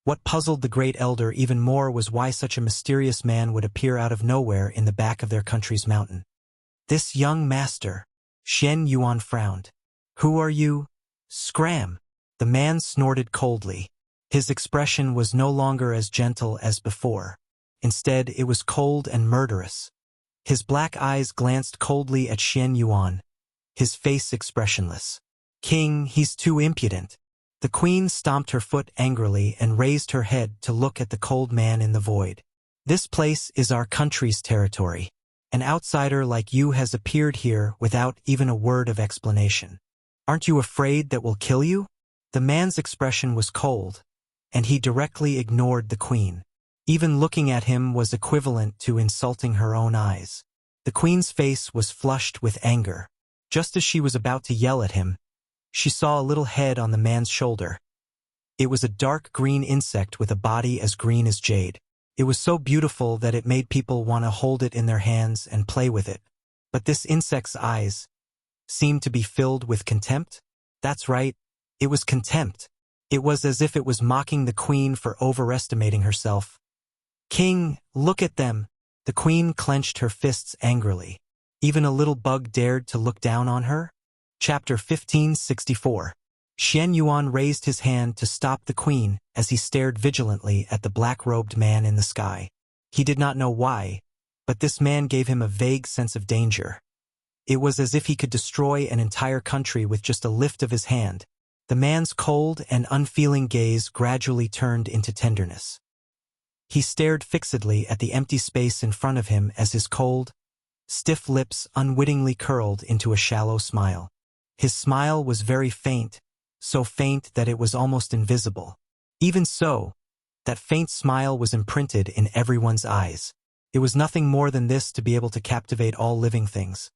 What puzzled the great elder even more was why such a mysterious man would appear out of nowhere in the back of their country's mountain. "This young master," Shen Yuan frowned. "Who are you?" "Scram!" The man snorted coldly. His expression was no longer as gentle as before. Instead, it was cold and murderous. His black eyes glanced coldly at Shen Yuan, his face expressionless. "King, he's too impudent." The queen stomped her foot angrily and raised her head to look at the cold man in the void. "This place is our country's territory. An outsider like you has appeared here without even a word of explanation. Aren't you afraid that we'll kill you? The man's expression was cold, and he directly ignored the queen. Even looking at him was equivalent to insulting her own eyes. The queen's face was flushed with anger. Just as she was about to yell at him, she saw a little head on the man's shoulder. It was a dark green insect with a body as green as jade. It was so beautiful that it made people want to hold it in their hands and play with it. But this insect's eyes seemed to be filled with contempt. That's right, it was contempt. It was as if it was mocking the queen for overestimating herself. King, look at them! The queen clenched her fists angrily. Even a little bug dared to look down on her? Chapter 1564. Xian Yuan raised his hand to stop the queen as he stared vigilantly at the black-robed man in the sky. He did not know why, but this man gave him a vague sense of danger. It was as if he could destroy an entire country with just a lift of his hand. The man's cold and unfeeling gaze gradually turned into tenderness. He stared fixedly at the empty space in front of him as his cold, stiff lips unwittingly curled into a shallow smile. His smile was very faint, so faint that it was almost invisible. Even so, that faint smile was imprinted in everyone's eyes. It was nothing more than this to be able to captivate all living things.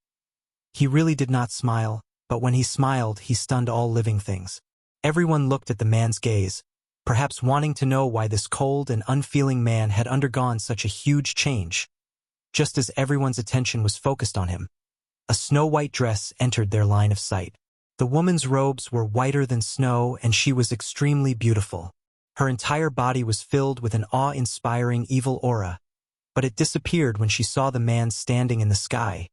He really did not smile, but when he smiled, he stunned all living things. Everyone looked at the man's gaze, perhaps wanting to know why this cold and unfeeling man had undergone such a huge change. Just as everyone's attention was focused on him, a snow-white dress entered their line of sight. The woman's robes were whiter than snow, and she was extremely beautiful. Her entire body was filled with an awe-inspiring evil aura, but it disappeared when she saw the man standing in the sky.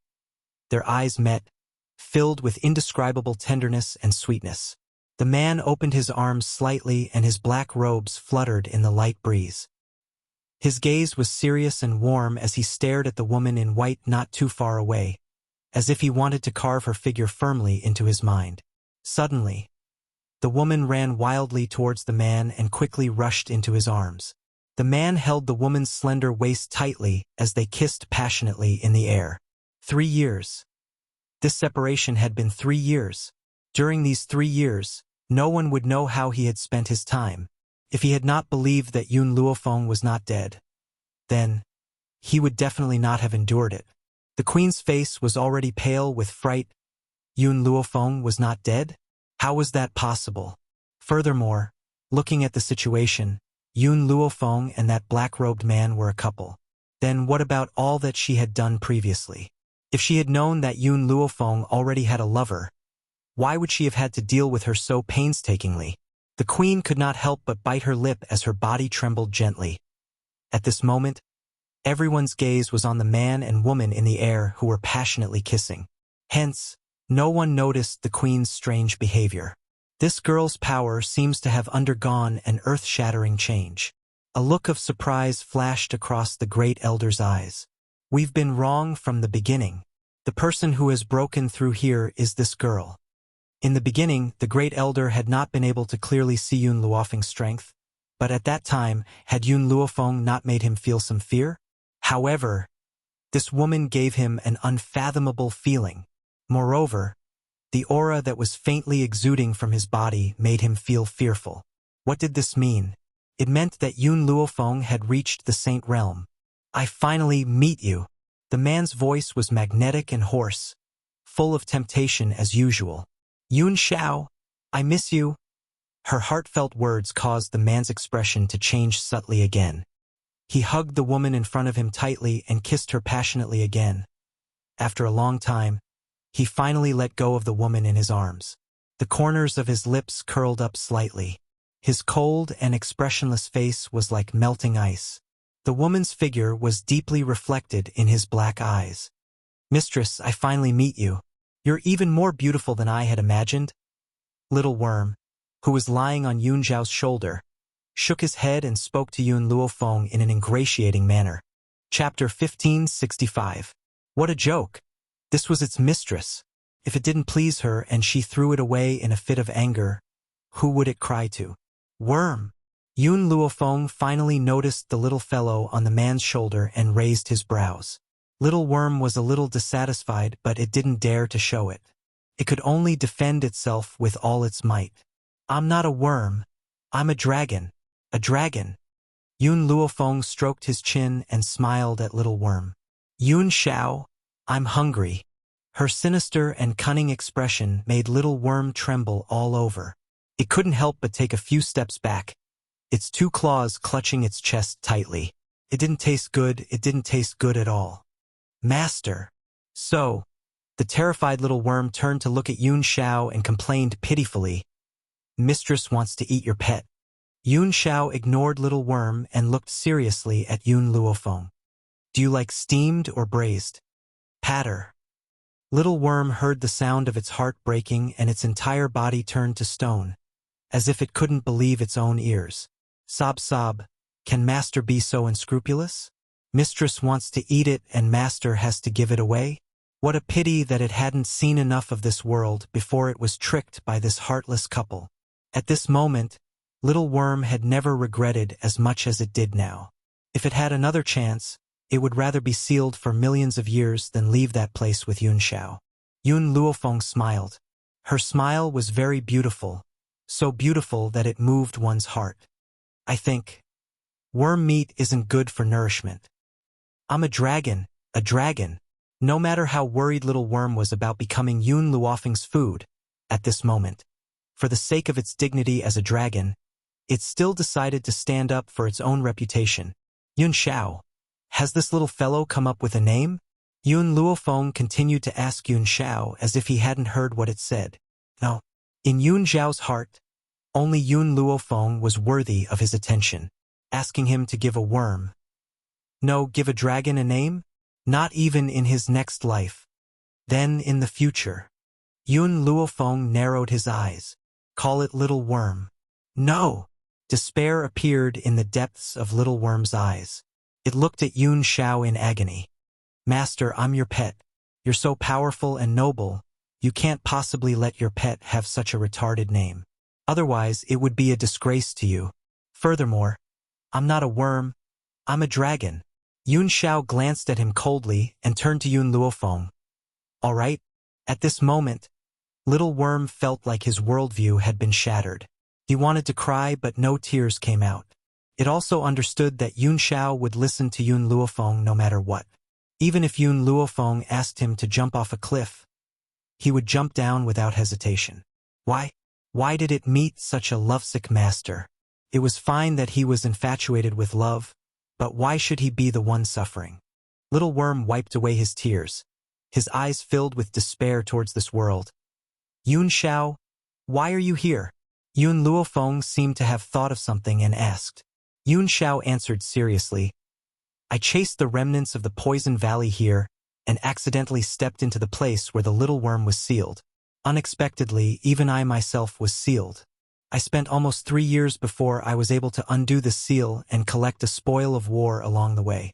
Their eyes met, filled with indescribable tenderness and sweetness. The man opened his arms slightly and his black robes fluttered in the light breeze. His gaze was serious and warm as he stared at the woman in white not too far away, as if he wanted to carve her figure firmly into his mind. Suddenly, the woman ran wildly towards the man and quickly rushed into his arms. The man held the woman's slender waist tightly as they kissed passionately in the air. 3 years. This separation had been 3 years. During these 3 years, no one would know how he had spent his time. If he had not believed that Yun Luofeng was not dead, then he would definitely not have endured it. The queen's face was already pale with fright. Yun Luofeng was not dead? How was that possible? Furthermore, looking at the situation, Yun Luofeng and that black-robed man were a couple. Then what about all that she had done previously? If she had known that Yun Luofeng already had a lover, why would she have had to deal with her so painstakingly? The queen could not help but bite her lip as her body trembled gently. At this moment, everyone's gaze was on the man and woman in the air who were passionately kissing. Hence, no one noticed the queen's strange behavior. This girl's power seems to have undergone an earth-shattering change. A look of surprise flashed across the great elder's eyes. We've been wrong from the beginning. The person who has broken through here is this girl. In the beginning, the great elder had not been able to clearly see Yun Luofeng's strength, but at that time, had Yun Luofeng not made him feel some fear? However, this woman gave him an unfathomable feeling. Moreover, the aura that was faintly exuding from his body made him feel fearful. What did this mean? It meant that Yun Luofeng had reached the Saint Realm. I finally meet you. The man's voice was magnetic and hoarse, full of temptation as usual. Yun Xiao, I miss you. Her heartfelt words caused the man's expression to change subtly again. He hugged the woman in front of him tightly and kissed her passionately again. After a long time, he finally let go of the woman in his arms. The corners of his lips curled up slightly. His cold and expressionless face was like melting ice. The woman's figure was deeply reflected in his black eyes. Mistress, I finally meet you. You're even more beautiful than I had imagined. Little Worm, who was lying on Yun Zhao's shoulder, shook his head and spoke to Yun Luofeng in an ingratiating manner. Chapter 1565. What a joke! This was its mistress. If it didn't please her and she threw it away in a fit of anger, who would it cry to? Worm! Yun Luofeng finally noticed the little fellow on the man's shoulder and raised his brows. Little Worm was a little dissatisfied, but it didn't dare to show it. It could only defend itself with all its might. I'm not a worm. I'm a dragon. A dragon. Yun Luofeng stroked his chin and smiled at Little Worm. Yun Xiao, I'm hungry. Her sinister and cunning expression made Little Worm tremble all over. It couldn't help but take a few steps back, its two claws clutching its chest tightly. It didn't taste good, it didn't taste good at all. Master. So, the terrified Little Worm turned to look at Yun Xiao and complained pitifully. Mistress wants to eat your pet. Yun Xiao ignored Little Worm and looked seriously at Yun Luofeng. Do you like steamed or braised? Patter. Little Worm heard the sound of its heart breaking and its entire body turned to stone, as if it couldn't believe its own ears. Sob sob, can Master be so unscrupulous? Mistress wants to eat it and Master has to give it away? What a pity that it hadn't seen enough of this world before it was tricked by this heartless couple. At this moment, Little Worm had never regretted as much as it did now. If it had another chance, it would rather be sealed for millions of years than leave that place with Yun Xiao. Yun Luofeng smiled. Her smile was very beautiful, so beautiful that it moved one's heart. I think worm meat isn't good for nourishment. I'm a dragon, a dragon. No matter how worried Little Worm was about becoming Yun Luofeng's food, at this moment, for the sake of its dignity as a dragon, it still decided to stand up for its own reputation. Yun Xiao, has this little fellow come up with a name? Yun Luofeng continued to ask Yun Xiao as if he hadn't heard what it said. No. In Yun Xiao's heart, only Yun Luofeng was worthy of his attention. Asking him to give a worm. No, give a dragon a name? Not even in his next life. Then in the future. Yun Luofeng narrowed his eyes. Call it Little Worm. No! Despair appeared in the depths of Little Worm's eyes. It looked at Yun Xiao in agony. Master, I'm your pet. You're so powerful and noble, you can't possibly let your pet have such a retarded name. Otherwise, it would be a disgrace to you. Furthermore, I'm not a worm, I'm a dragon. Yun Xiao glanced at him coldly and turned to Yun Luofeng. All right? At this moment, Little Worm felt like his worldview had been shattered. He wanted to cry, but no tears came out. It also understood that Yun Xiao would listen to Yun Luofeng no matter what. Even if Yun Luofeng asked him to jump off a cliff, he would jump down without hesitation. Why? Why did it meet such a lovesick master? It was fine that he was infatuated with love, but why should he be the one suffering? Little Worm wiped away his tears, his eyes filled with despair towards this world. Yun Xiao, why are you here? Yun Luofeng seemed to have thought of something and asked. Yun Xiao answered seriously. I chased the remnants of the Poison Valley here and accidentally stepped into the place where the little worm was sealed. Unexpectedly, even I myself was sealed. I spent almost 3 years before I was able to undo the seal and collect a spoil of war along the way.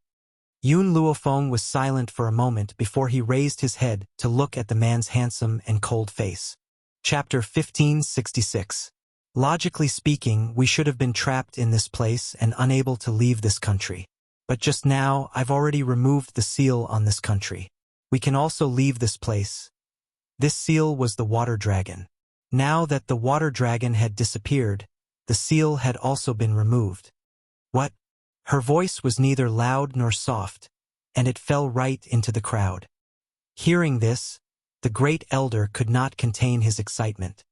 Yun Luofeng was silent for a moment before he raised his head to look at the man's handsome and cold face. Chapter 1566. Logically speaking, we should have been trapped in this place and unable to leave this country. But just now, I've already removed the seal on this country. We can also leave this place. This seal was the water dragon. Now that the water dragon had disappeared, the seal had also been removed. What? Her voice was neither loud nor soft, and it fell right into the crowd. Hearing this, the great elder could not contain his excitement.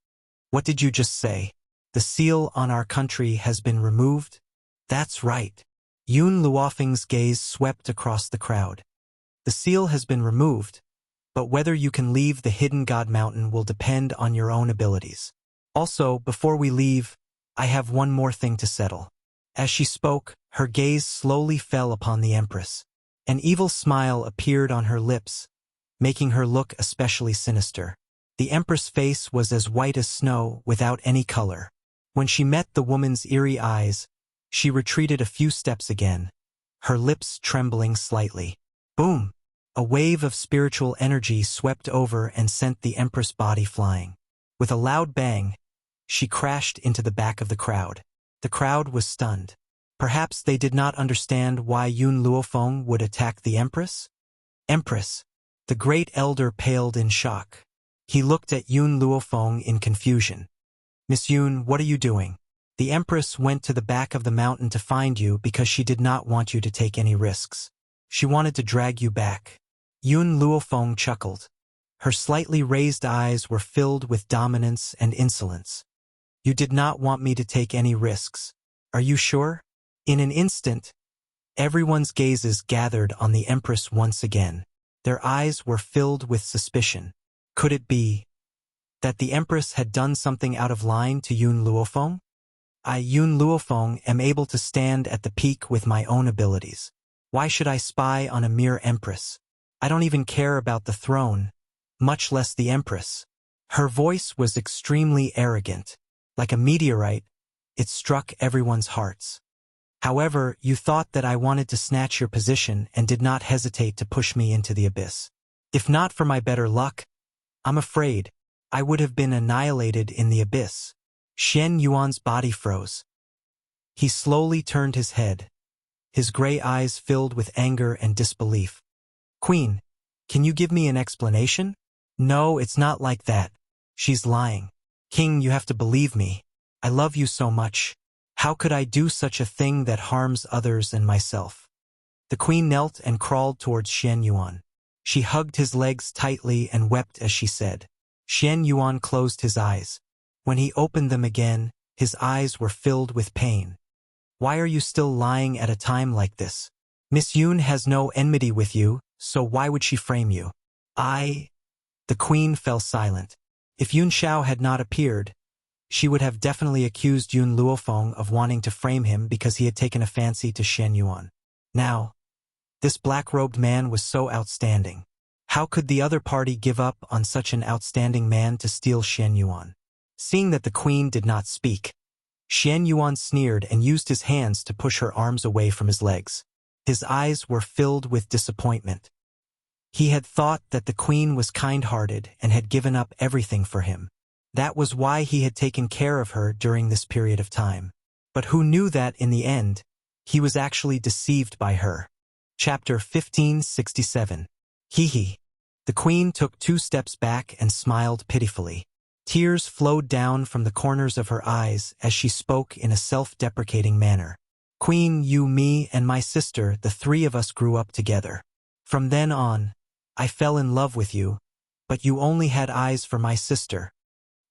What did you just say? The seal on our country has been removed? That's right. Yun Luofeng's gaze swept across the crowd. The seal has been removed, but whether you can leave the Hidden God Mountain will depend on your own abilities. Also, before we leave, I have one more thing to settle. As she spoke, her gaze slowly fell upon the Empress. An evil smile appeared on her lips, making her look especially sinister. The Empress' face was as white as snow, without any color. When she met the woman's eerie eyes, she retreated a few steps again, her lips trembling slightly. Boom! A wave of spiritual energy swept over and sent the Empress' body flying. With a loud bang, she crashed into the back of the crowd. The crowd was stunned. Perhaps they did not understand why Yun Luofeng would attack the Empress? Empress! The great elder paled in shock. He looked at Yun Luofeng in confusion. Miss Yun, what are you doing? The Empress went to the back of the mountain to find you because she did not want you to take any risks. She wanted to drag you back. Yun Luofeng chuckled. Her slightly raised eyes were filled with dominance and insolence. You did not want me to take any risks. Are you sure? In an instant, everyone's gazes gathered on the Empress once again. Their eyes were filled with suspicion. Could it be that the Empress had done something out of line to Yun Luofeng? I, Yun Luofeng, am able to stand at the peak with my own abilities. Why should I spy on a mere Empress? I don't even care about the throne, much less the Empress. Her voice was extremely arrogant. Like a meteorite, it struck everyone's hearts. However, you thought that I wanted to snatch your position and did not hesitate to push me into the abyss. If not for my better luck, I'm afraid I would have been annihilated in the abyss. Shen Yuan's body froze. He slowly turned his head, his gray eyes filled with anger and disbelief. Queen, can you give me an explanation? No, it's not like that. She's lying. King, you have to believe me. I love you so much. How could I do such a thing that harms others and myself? The queen knelt and crawled towards Shen Yuan. She hugged his legs tightly and wept as she said. Shen Yuan closed his eyes. When he opened them again, his eyes were filled with pain. Why are you still lying at a time like this? Miss Yun has no enmity with you, so why would she frame you? The queen fell silent. If Yun Xiao had not appeared, she would have definitely accused Yun Luofeng of wanting to frame him because he had taken a fancy to Shen Yuan. Now, this black-robed man was so outstanding. How could the other party give up on such an outstanding man to steal Shen Yuan? Seeing that the queen did not speak, Shen Yuan sneered and used his hands to push her arms away from his legs. His eyes were filled with disappointment. He had thought that the queen was kind-hearted and had given up everything for him. That was why he had taken care of her during this period of time. But who knew that, in the end, he was actually deceived by her? Chapter 1567. Hee. The queen took 2 steps back and smiled pitifully. Tears flowed down from the corners of her eyes as she spoke in a self-deprecating manner. Queen, you, me, and my sister, the 3 of us grew up together. From then on, I fell in love with you, but you only had eyes for my sister.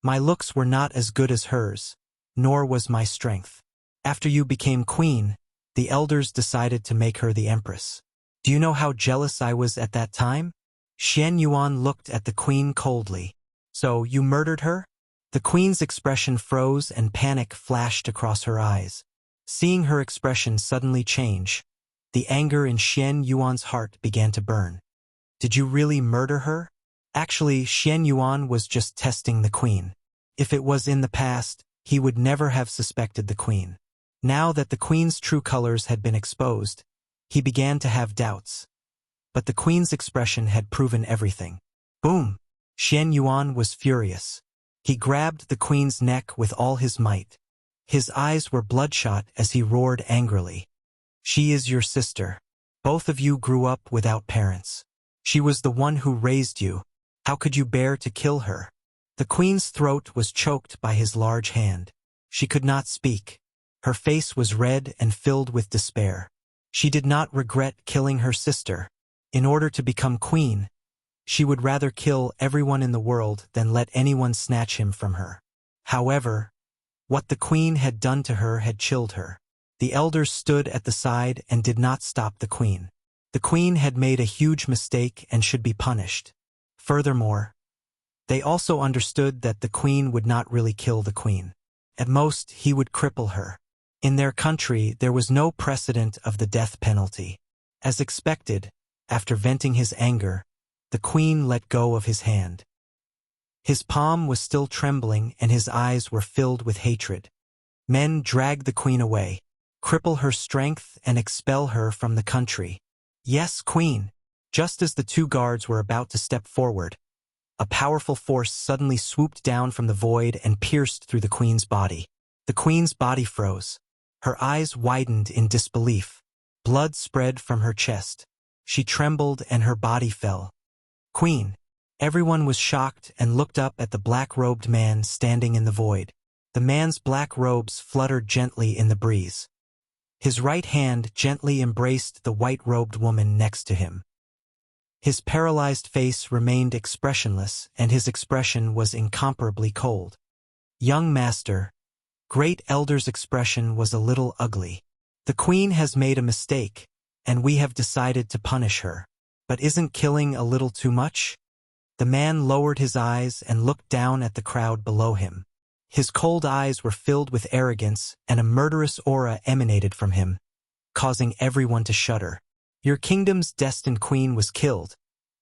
My looks were not as good as hers, nor was my strength. After you became queen, the elders decided to make her the empress. Do you know how jealous I was at that time? Shen Yuan looked at the queen coldly. So, you murdered her? The queen's expression froze and panic flashed across her eyes. Seeing her expression suddenly change, the anger in Shen Yuan's heart began to burn. Did you really murder her? Actually, Shen Yuan was just testing the queen. If it was in the past, he would never have suspected the queen. Now that the queen's true colors had been exposed, he began to have doubts. But the queen's expression had proven everything. Boom! Shen Yuan was furious. He grabbed the queen's neck with all his might. His eyes were bloodshot as he roared angrily. She is your sister. Both of you grew up without parents. She was the one who raised you. How could you bear to kill her? The queen's throat was choked by his large hand. She could not speak. Her face was red and filled with despair. She did not regret killing her sister. In order to become queen, she would rather kill everyone in the world than let anyone snatch him from her. However, what the queen had done to her had chilled her. The elders stood at the side and did not stop the queen. The queen had made a huge mistake and should be punished. Furthermore, they also understood that the queen would not really kill the queen. At most, he would cripple her. In their country, there was no precedent of the death penalty. As expected, after venting his anger, the queen let go of his hand. His palm was still trembling and his eyes were filled with hatred. Men dragged the queen away, cripple her strength and expel her from the country. Yes, queen. Just as the 2 guards were about to step forward, a powerful force suddenly swooped down from the void and pierced through the queen's body. The queen's body froze. Her eyes widened in disbelief. Blood spread from her chest. She trembled and her body fell. Queen. Everyone was shocked and looked up at the black-robed man standing in the void. The man's black robes fluttered gently in the breeze. His right hand gently embraced the white-robed woman next to him. His paralyzed face remained expressionless, and his expression was incomparably cold. Young master, Great Elder's expression was a little ugly. The queen has made a mistake, and we have decided to punish her. But isn't killing a little too much? The man lowered his eyes and looked down at the crowd below him. His cold eyes were filled with arrogance, and a murderous aura emanated from him, causing everyone to shudder. Your kingdom's destined queen was killed,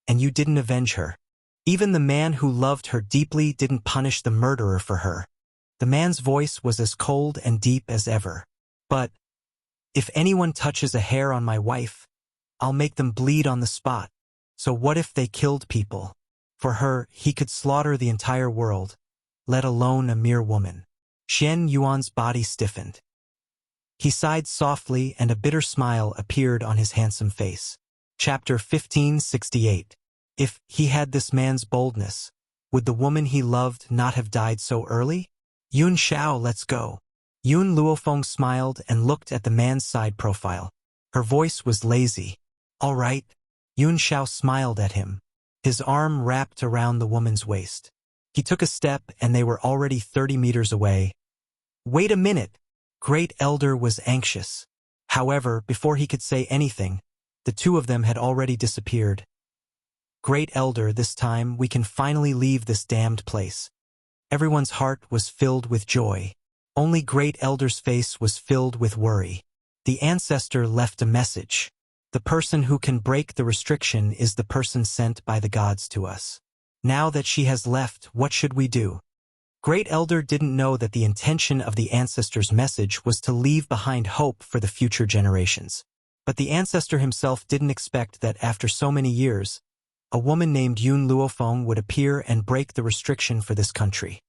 and you didn't avenge her. Even the man who loved her deeply didn't punish the murderer for her. The man's voice was as cold and deep as ever. But, if anyone touches a hair on my wife, I'll make them bleed on the spot. So what if they killed people? For her, he could slaughter the entire world, let alone a mere woman. Xian Yuan's body stiffened. He sighed softly, and a bitter smile appeared on his handsome face. Chapter 1568. If he had this man's boldness, would the woman he loved not have died so early? Yun Xiao, let's go. Yun Luofeng smiled and looked at the man's side profile. Her voice was lazy. All right. Yun Xiao smiled at him. His arm wrapped around the woman's waist. He took a step, and they were already 30 meters away. Wait a minute. Great Elder was anxious. However, before he could say anything, the two of them had already disappeared. Great Elder, this time we can finally leave this damned place. Everyone's heart was filled with joy. Only Great Elder's face was filled with worry. The ancestor left a message. The person who can break the restriction is the person sent by the gods to us. Now that she has left, what should we do? Great Elder didn't know that the intention of the ancestor's message was to leave behind hope for the future generations. But the ancestor himself didn't expect that after so many years, a woman named Yun Luofeng would appear and break the restriction for this country.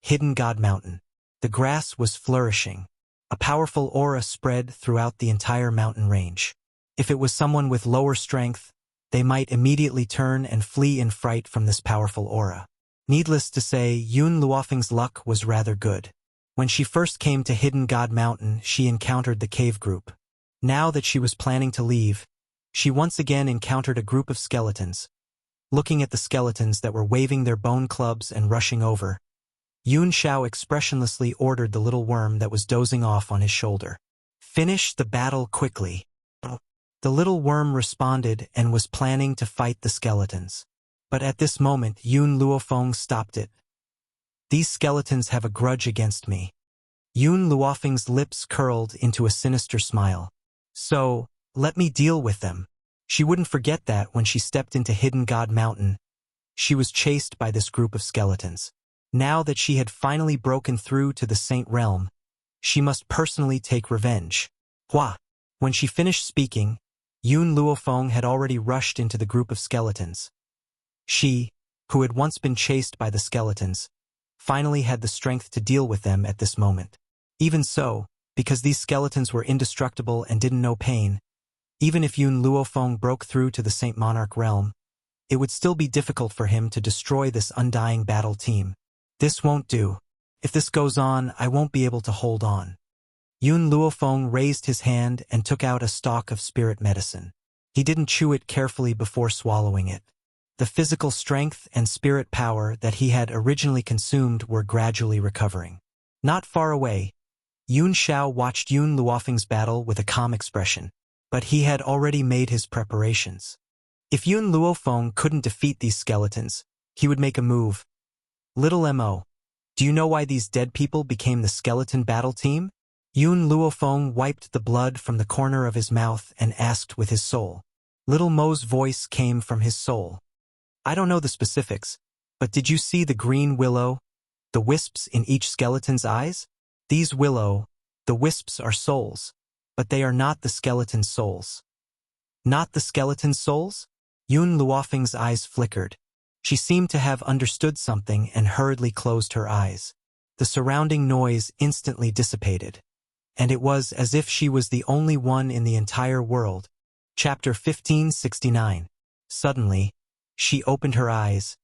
Hidden God Mountain. The grass was flourishing. A powerful aura spread throughout the entire mountain range. If it was someone with lower strength, they might immediately turn and flee in fright from this powerful aura. Needless to say, Yun Luofeng's luck was rather good. When she first came to Hidden God Mountain, she encountered the cave group. Now that she was planning to leave, she once again encountered a group of skeletons. Looking at the skeletons that were waving their bone clubs and rushing over, Yun Xiao expressionlessly ordered the little worm that was dozing off on his shoulder. Finish the battle quickly. The little worm responded and was planning to fight the skeletons. But at this moment, Yun Luofeng stopped it. These skeletons have a grudge against me. Yun Luofeng's lips curled into a sinister smile. So, let me deal with them. She wouldn't forget that when she stepped into Hidden God Mountain, she was chased by this group of skeletons. Now that she had finally broken through to the Saint Realm, she must personally take revenge. Hua! When she finished speaking, Yun Luofeng had already rushed into the group of skeletons. She, who had once been chased by the skeletons, finally had the strength to deal with them at this moment. Even so, because these skeletons were indestructible and didn't know pain, even if Yun Luofeng broke through to the Saint Monarch realm, it would still be difficult for him to destroy this undying battle team. This won't do. If this goes on, I won't be able to hold on. Yun Luofeng raised his hand and took out a stalk of spirit medicine. He didn't chew it carefully before swallowing it. The physical strength and spirit power that he had originally consumed were gradually recovering. Not far away, Yun Xiao watched Yun Luofeng's battle with a calm expression, but he had already made his preparations. If Yun Luofeng couldn't defeat these skeletons, he would make a move. Little Mo, do you know why these dead people became the skeleton battle team? Yun Luofeng wiped the blood from the corner of his mouth and asked with his soul. Little Mo's voice came from his soul. I don't know the specifics, but did you see the green willow, the wisps in each skeleton's eyes? These the wisps are souls, but they are not the skeleton's souls. Not the skeleton's souls? Yun Luofeng's eyes flickered. She seemed to have understood something and hurriedly closed her eyes. The surrounding noise instantly dissipated, and it was as if she was the only one in the entire world. Chapter 1569. Suddenly, She opened her eyes,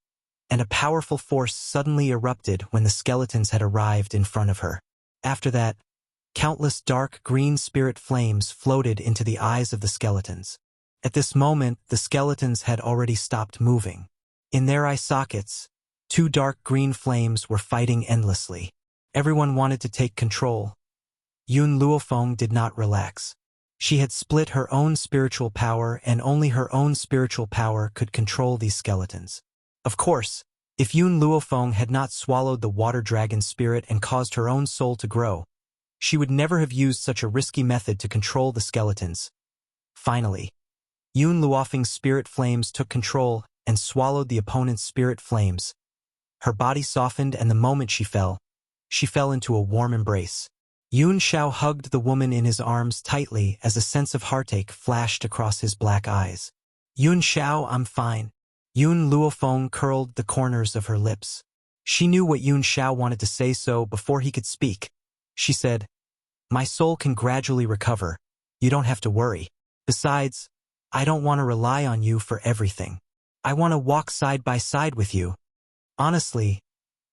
and a powerful force suddenly erupted when the skeletons had arrived in front of her. After that, countless dark green spirit flames floated into the eyes of the skeletons. At this moment, the skeletons had already stopped moving. In their eye sockets, two dark green flames were fighting endlessly. Everyone wanted to take control. Yun Luofeng did not relax. She had split her own spiritual power, and only her own spiritual power could control these skeletons. Of course, if Yun Luofeng had not swallowed the water dragon spirit and caused her own soul to grow, she would never have used such a risky method to control the skeletons. Finally, Yun Luofeng's spirit flames took control and swallowed the opponent's spirit flames. Her body softened, and the moment she fell into a warm embrace. Yun Xiao hugged the woman in his arms tightly as a sense of heartache flashed across his black eyes. Yun Xiao, I'm fine. Yun Luofeng curled the corners of her lips. She knew what Yun Xiao wanted to say, so before he could speak, she said, My soul can gradually recover. You don't have to worry. Besides, I don't want to rely on you for everything. I want to walk side by side with you. Honestly,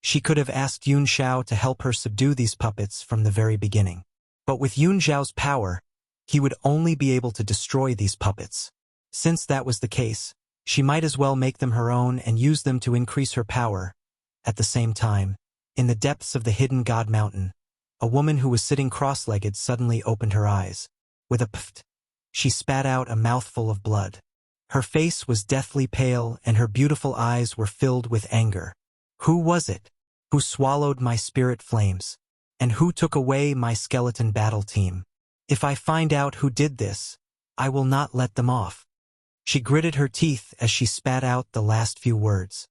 she could have asked Yun Xiao to help her subdue these puppets from the very beginning. But with Yun Xiao's power, he would only be able to destroy these puppets. Since that was the case, she might as well make them her own and use them to increase her power. At the same time, in the depths of the hidden God Mountain, a woman who was sitting cross-legged suddenly opened her eyes. With a pft, she spat out a mouthful of blood. Her face was deathly pale, and her beautiful eyes were filled with anger. Who was it? Who swallowed my spirit flames? And who took away my skeleton battle team? If I find out who did this, I will not let them off. She gritted her teeth as she spat out the last few words.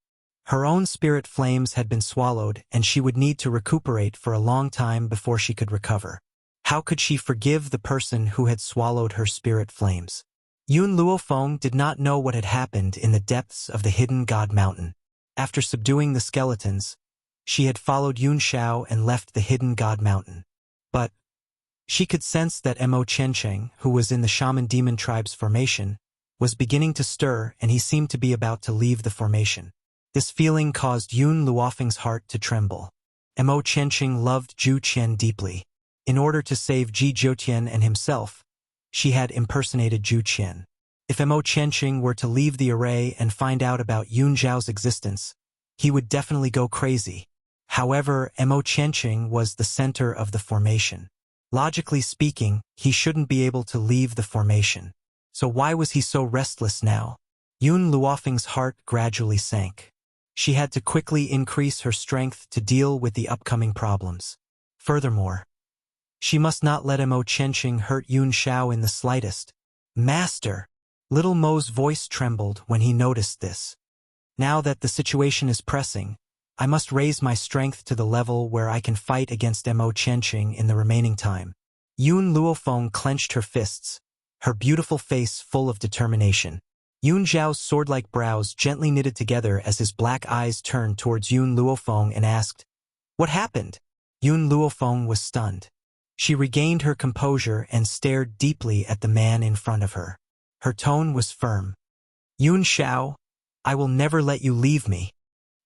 Her own spirit flames had been swallowed, and she would need to recuperate for a long time before she could recover. How could she forgive the person who had swallowed her spirit flames? Yun Luofeng did not know what had happened in the depths of the hidden God Mountain. After subduing the skeletons, she had followed Yun Xiao and left the hidden God Mountain. But she could sense that Mo Chencheng, who was in the Shaman Demon Tribe's formation, was beginning to stir, and he seemed to be about to leave the formation. This feeling caused Yun Luofeng's heart to tremble. Mo Chencheng loved Zhu Qian deeply. In order to save Ji Zhoutian and himself, she had impersonated Zhu Qian. If Mo Chencheng were to leave the array and find out about Yun Zhao's existence, he would definitely go crazy. However, Mo Chencheng was the center of the formation. Logically speaking, he shouldn't be able to leave the formation. So why was he so restless now? Yun Luofeng's heart gradually sank. She had to quickly increase her strength to deal with the upcoming problems. Furthermore, she must not let Mo Chencheng hurt Yun Xiao in the slightest. Master! Little Mo's voice trembled when he noticed this. Now that the situation is pressing, I must raise my strength to the level where I can fight against Mo Chencheng in the remaining time. Yun Luofeng clenched her fists, her beautiful face full of determination. Yun Zhao's sword-like brows gently knitted together as his black eyes turned towards Yun Luofeng and asked, What happened? Yun Luofeng was stunned. She regained her composure and stared deeply at the man in front of her. Her tone was firm. Yun Xiao, I will never let you leave me.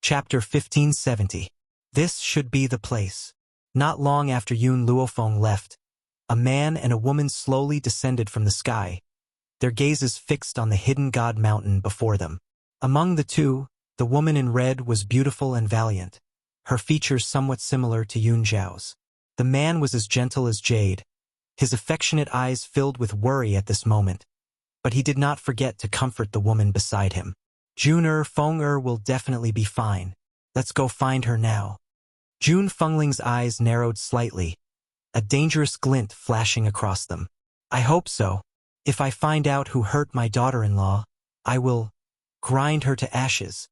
Chapter 1570. This should be the place. Not long after Yun Luofeng left, a man and a woman slowly descended from the sky, their gazes fixed on the hidden God Mountain before them. Among the two, the woman in red was beautiful and valiant, her features somewhat similar to Yun Zhao's. The man was as gentle as jade, his affectionate eyes filled with worry at this moment, but he did not forget to comfort the woman beside him. Jun Feng will definitely be fine. Let's go find her now. Jun Fengling's eyes narrowed slightly, a dangerous glint flashing across them. I hope so. If I find out who hurt my daughter-in-law, I will grind her to ashes.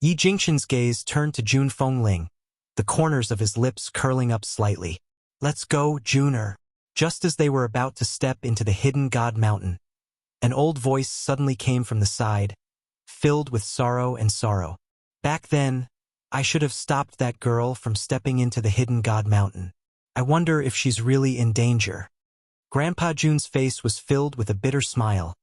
Yi Jingqian's gaze turned to Jun Fengling, the corners of his lips curling up slightly. Let's go, Juner. Just as they were about to step into the hidden God Mountain, an old voice suddenly came from the side, filled with sorrow and sorrow. Back then, I should have stopped that girl from stepping into the hidden God Mountain. I wonder if she's really in danger. Grandpa Jun's face was filled with a bitter smile,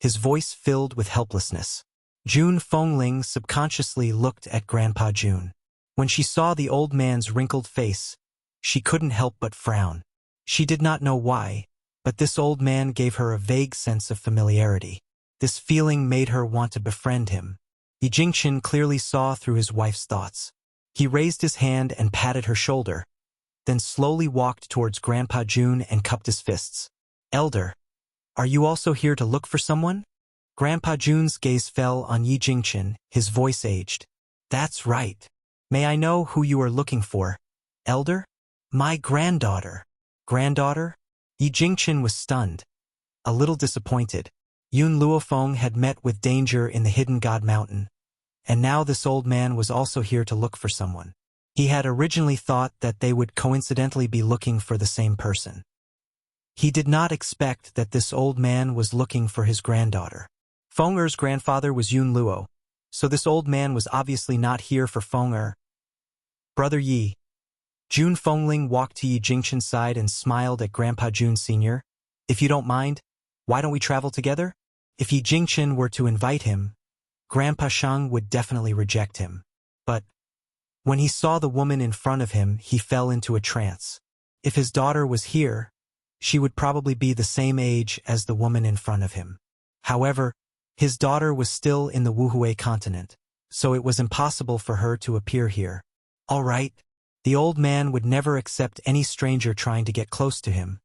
his voice filled with helplessness. June Fengling subconsciously looked at Grandpa June. When she saw the old man's wrinkled face, she couldn't help but frown. She did not know why, but this old man gave her a vague sense of familiarity. This feeling made her want to befriend him. Yi Jingchen clearly saw through his wife's thoughts. He raised his hand and patted her shoulder, then slowly walked towards Grandpa June and cupped his fists. "Elder, are you also here to look for someone?" Grandpa June's gaze fell on Yi Jingchen, his voice aged. "That's right. May I know who you are looking for, Elder?" "My granddaughter." "Granddaughter?" Yi Jingchen was stunned, a little disappointed. Yun Luofeng had met with danger in the hidden God Mountain, and now this old man was also here to look for someone. He had originally thought that they would coincidentally be looking for the same person. He did not expect that this old man was looking for his granddaughter. Feng Er's grandfather was Yun Luo, so this old man was obviously not here for Feng Er. "Brother Yi." June Fengling walked to Yi Jingchen's side and smiled at Grandpa June Sr. "If you don't mind, why don't we travel together?" If Yi Jingchen were to invite him, Grandpa Shang would definitely reject him. But when he saw the woman in front of him, he fell into a trance. If his daughter was here, she would probably be the same age as the woman in front of him. However, his daughter was still in the Wuhui continent, so it was impossible for her to appear here. All right, the old man would never accept any stranger trying to get close to him,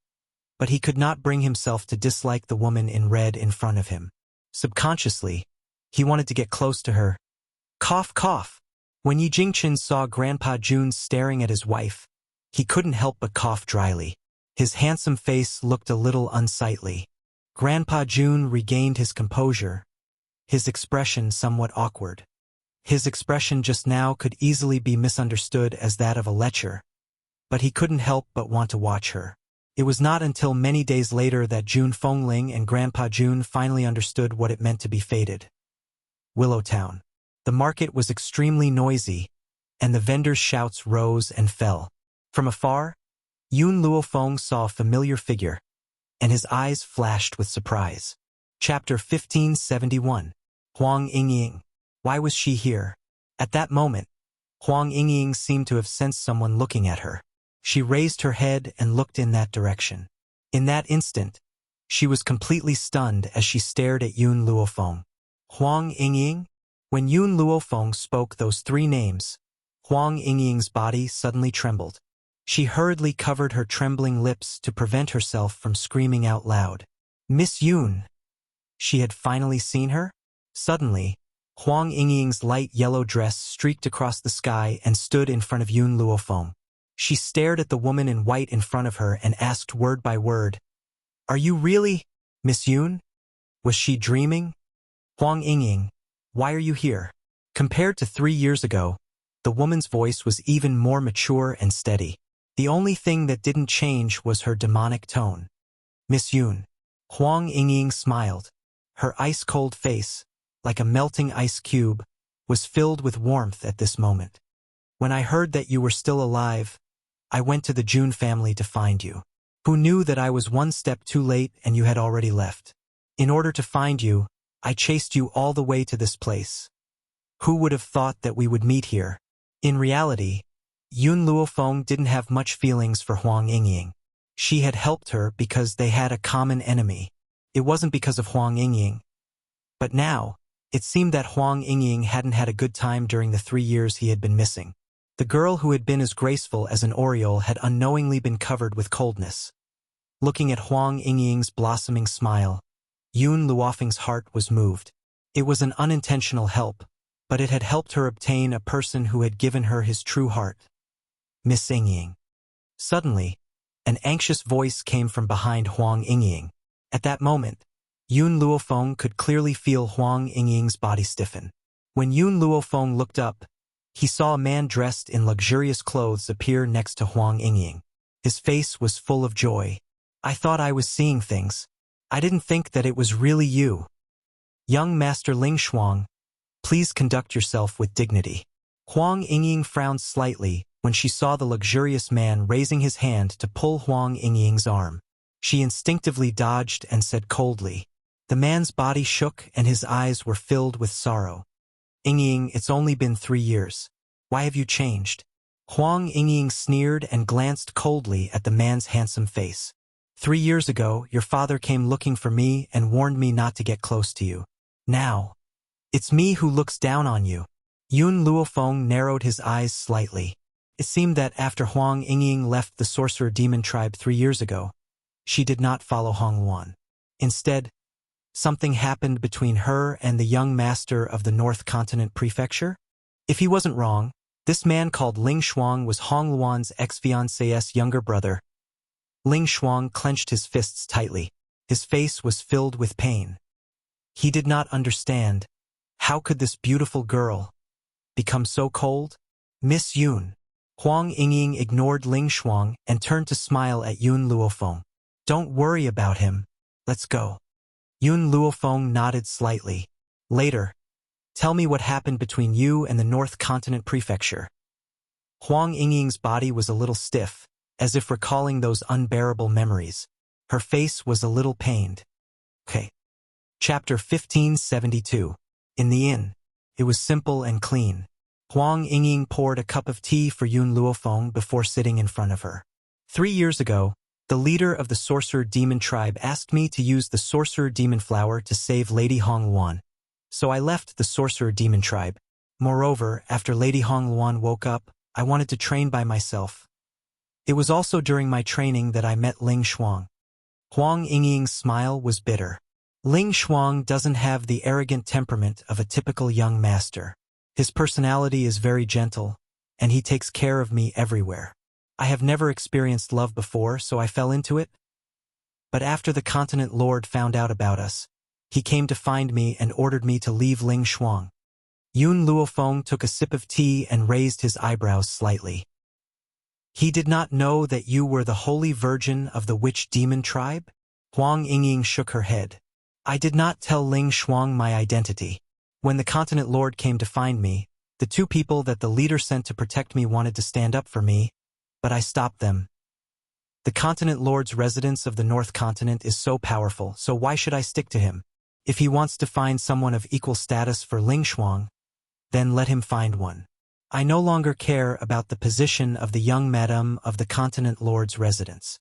but he could not bring himself to dislike the woman in red in front of him. Subconsciously, he wanted to get close to her. Cough, cough. When Yi Jingchen saw Grandpa June staring at his wife, he couldn't help but cough dryly. His handsome face looked a little unsightly. Grandpa June regained his composure, his expression somewhat awkward. His expression just now could easily be misunderstood as that of a lecher, but he couldn't help but want to watch her. It was not until many days later that June Fengling and Grandpa June finally understood what it meant to be fated. Willowtown. The market was extremely noisy, and the vendors' shouts rose and fell. From afar, Yun Luofeng saw a familiar figure, and his eyes flashed with surprise. Chapter 1571. Huang Yingying. Why was she here? At that moment, Huang Yingying seemed to have sensed someone looking at her. She raised her head and looked in that direction. In that instant, she was completely stunned as she stared at Yun Luofeng. Huang Yingying? When Yun Luofeng spoke those three names, Huang Yingying's body suddenly trembled. She hurriedly covered her trembling lips to prevent herself from screaming out loud. "Miss Yun!" She had finally seen her? Suddenly, Huang Yingying's light yellow dress streaked across the sky and stood in front of Yun Luofeng. She stared at the woman in white in front of her and asked word by word, "Are you really Miss Yun? Was she dreaming?" "Huang Yingying, why are you here?" Compared to 3 years ago, the woman's voice was even more mature and steady. The only thing that didn't change was her demonic tone. "Miss Yun." Huang Yingying smiled. Her ice-cold face, like a melting ice cube, was filled with warmth at this moment. "When I heard that you were still alive, I went to the June family to find you. Who knew that I was one step too late and you had already left? In order to find you, I chased you all the way to this place. Who would have thought that we would meet here?" In reality, Yun Luofeng didn't have much feelings for Huang Yingying. She had helped her because they had a common enemy. It wasn't because of Huang Yingying. But now, it seemed that Huang Yingying hadn't had a good time during the 3 years he had been missing. The girl who had been as graceful as an oriole had unknowingly been covered with coldness. Looking at Huang Yingying's blossoming smile, Yun Luofeng's heart was moved. It was an unintentional help, but it had helped her obtain a person who had given her his true heart. "Miss Yingying." Suddenly, an anxious voice came from behind Huang Yingying. At that moment, Yun Luofeng could clearly feel Huang Yingying's body stiffen. When Yun Luofeng looked up, he saw a man dressed in luxurious clothes appear next to Huang Yingying. His face was full of joy. "I thought I was seeing things. I didn't think that it was really you. Young Master Ling Shuang, please conduct yourself with dignity." Huang Yingying frowned slightly when she saw the luxurious man raising his hand to pull Huang Yingying's arm. She instinctively dodged and said coldly, The man's body shook and his eyes were filled with sorrow. Yingying, it's only been 3 years. Why have you changed? Huang Yingying sneered and glanced coldly at the man's handsome face. 3 years ago, your father came looking for me and warned me not to get close to you. Now, it's me who looks down on you. Yun Luofeng narrowed his eyes slightly. It seemed that after Huang Yingying left the sorcerer demon tribe 3 years ago, she did not follow Hong Luan. Instead, something happened between her and the young master of the North Continent Prefecture? If he wasn't wrong, this man called Ling Shuang was Hong Luan's ex-fiancé's younger brother. Ling Shuang clenched his fists tightly. His face was filled with pain. He did not understand. How could this beautiful girl become so cold? Miss Yun. Huang Yingying ignored Ling Shuang and turned to smile at Yun Luofeng. Don't worry about him. Let's go. Yun Luofeng nodded slightly. Later, tell me what happened between you and the North Continent Prefecture. Huang Yingying's body was a little stiff, as if recalling those unbearable memories. Her face was a little pained. Okay. Chapter 1572. In the inn. It was simple and clean. Huang Yingying poured a cup of tea for Yun Luofeng before sitting in front of her. 3 years ago, the leader of the sorcerer demon tribe asked me to use the sorcerer demon flower to save Lady Hong Luan. So I left the sorcerer demon tribe. Moreover, after Lady Hong Luan woke up, I wanted to train by myself. It was also during my training that I met Ling Shuang. Huang Yingying's smile was bitter. Ling Shuang doesn't have the arrogant temperament of a typical young master. His personality is very gentle, and he takes care of me everywhere. I have never experienced love before, so I fell into it. But after the continent lord found out about us, he came to find me and ordered me to leave Ling Shuang. Yun Luofeng took a sip of tea and raised his eyebrows slightly. He did not know that you were the holy virgin of the witch demon tribe? Huang Yingying shook her head. I did not tell Ling Shuang my identity. When the continent lord came to find me, the 2 people that the leader sent to protect me wanted to stand up for me, but I stopped them. The continent lord's residence of the North Continent is so powerful, so why should I stick to him? If he wants to find someone of equal status for Ling Shuang, then let him find one. I no longer care about the position of the young madam of the continent lord's residence.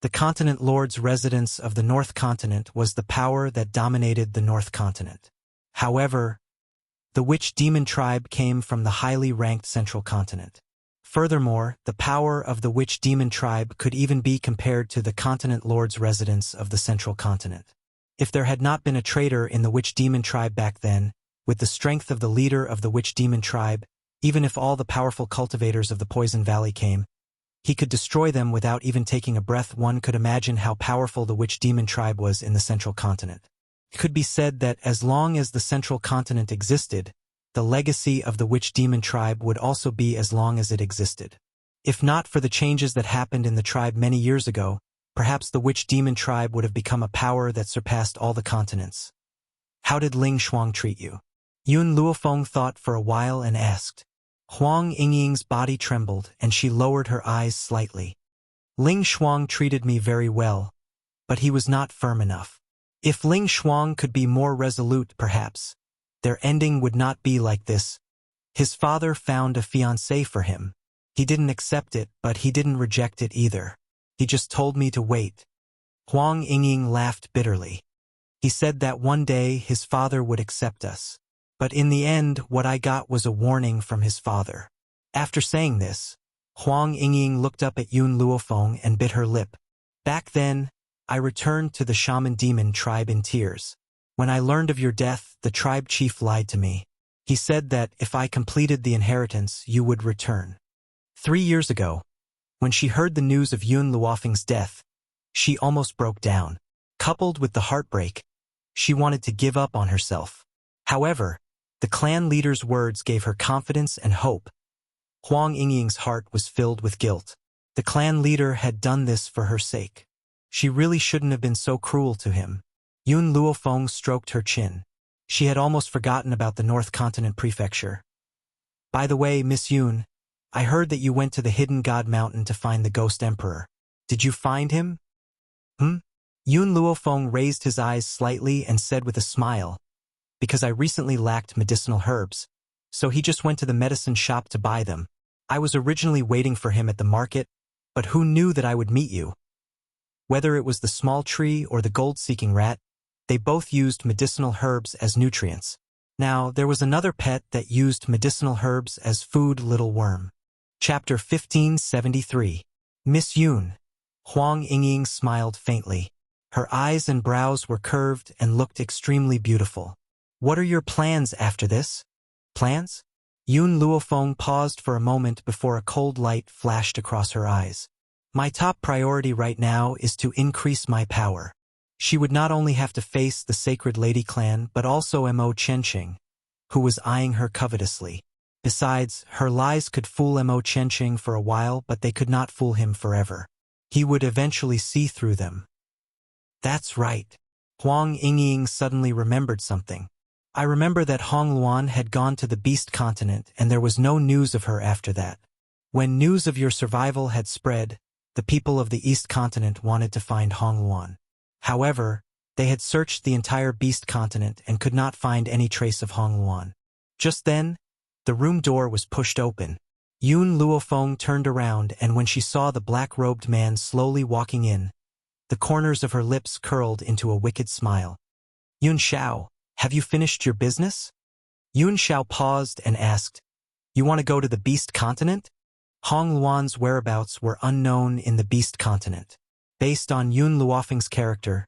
The continent lord's residence of the North Continent was the power that dominated the North Continent. However, the witch demon tribe came from the highly ranked Central Continent. Furthermore, the power of the witch demon tribe could even be compared to the continent lord's residence of the Central Continent. If there had not been a traitor in the witch demon tribe back then, with the strength of the leader of the witch demon tribe, even if all the powerful cultivators of the Poison Valley came, he could destroy them without even taking a breath. One could imagine how powerful the witch demon tribe was in the Central Continent. It could be said that as long as the Central Continent existed, the legacy of the witch demon tribe would also be as long as it existed. If not for the changes that happened in the tribe many years ago, perhaps the witch demon tribe would have become a power that surpassed all the continents. How did Ling Shuang treat you? Yun Luofeng thought for a while and asked. Huang Yingying's body trembled and she lowered her eyes slightly. Ling Shuang treated me very well, but he was not firm enough. If Ling Shuang could be more resolute, perhaps their ending would not be like this. His father found a fiancée for him. He didn't accept it, but he didn't reject it either. He just told me to wait. Huang Yingying laughed bitterly. He said that one day his father would accept us. But in the end, what I got was a warning from his father. After saying this, Huang Yingying looked up at Yun Luofeng and bit her lip. Back then, I returned to the shaman demon tribe in tears. When I learned of your death, the tribe chief lied to me. He said that if I completed the inheritance, you would return. 3 years ago, when she heard the news of Yun Luofeng's death, she almost broke down. Coupled with the heartbreak, she wanted to give up on herself. However, the clan leader's words gave her confidence and hope. Huang Yingying's heart was filled with guilt. The clan leader had done this for her sake. She really shouldn't have been so cruel to him. Yun Luofeng stroked her chin. She had almost forgotten about the North Continent Prefecture. By the way, Miss Yun, I heard that you went to the Hidden God Mountain to find the Ghost Emperor. Did you find him? Yun Luofeng raised his eyes slightly and said with a smile, because I recently lacked medicinal herbs, so he just went to the medicine shop to buy them. I was originally waiting for him at the market, but who knew that I would meet you? Whether it was the small tree or the gold-seeking rat, they both used medicinal herbs as nutrients. Now, there was another pet that used medicinal herbs as food, little worm. Chapter 1573. Miss Yun. Huang Yingying smiled faintly. Her eyes and brows were curved and looked extremely beautiful. What are your plans after this? Plans? Yun Luofeng paused for a moment before a cold light flashed across her eyes. My top priority right now is to increase my power. She would not only have to face the Sacred Lady clan but also Mo Chenqing, who was eyeing her covetously. Besides, her lies could fool Mo Chenqing for a while, but they could not fool him forever. He would eventually see through them. That's right. Huang Yingying suddenly remembered something. I remember that Hong Luan had gone to the Beast Continent and there was no news of her after that. When news of your survival had spread, the people of the East Continent wanted to find Hong Luan. However, they had searched the entire Beast Continent and could not find any trace of Hong Luan. Just then, the room door was pushed open. Yun Luofeng turned around, and when she saw the black-robed man slowly walking in, the corners of her lips curled into a wicked smile. Yun Xiao, have you finished your business? Yun Xiao paused and asked, You want to go to the Beast Continent? Hong Luan's whereabouts were unknown in the Beast Continent. Based on Yun Luofeng's character,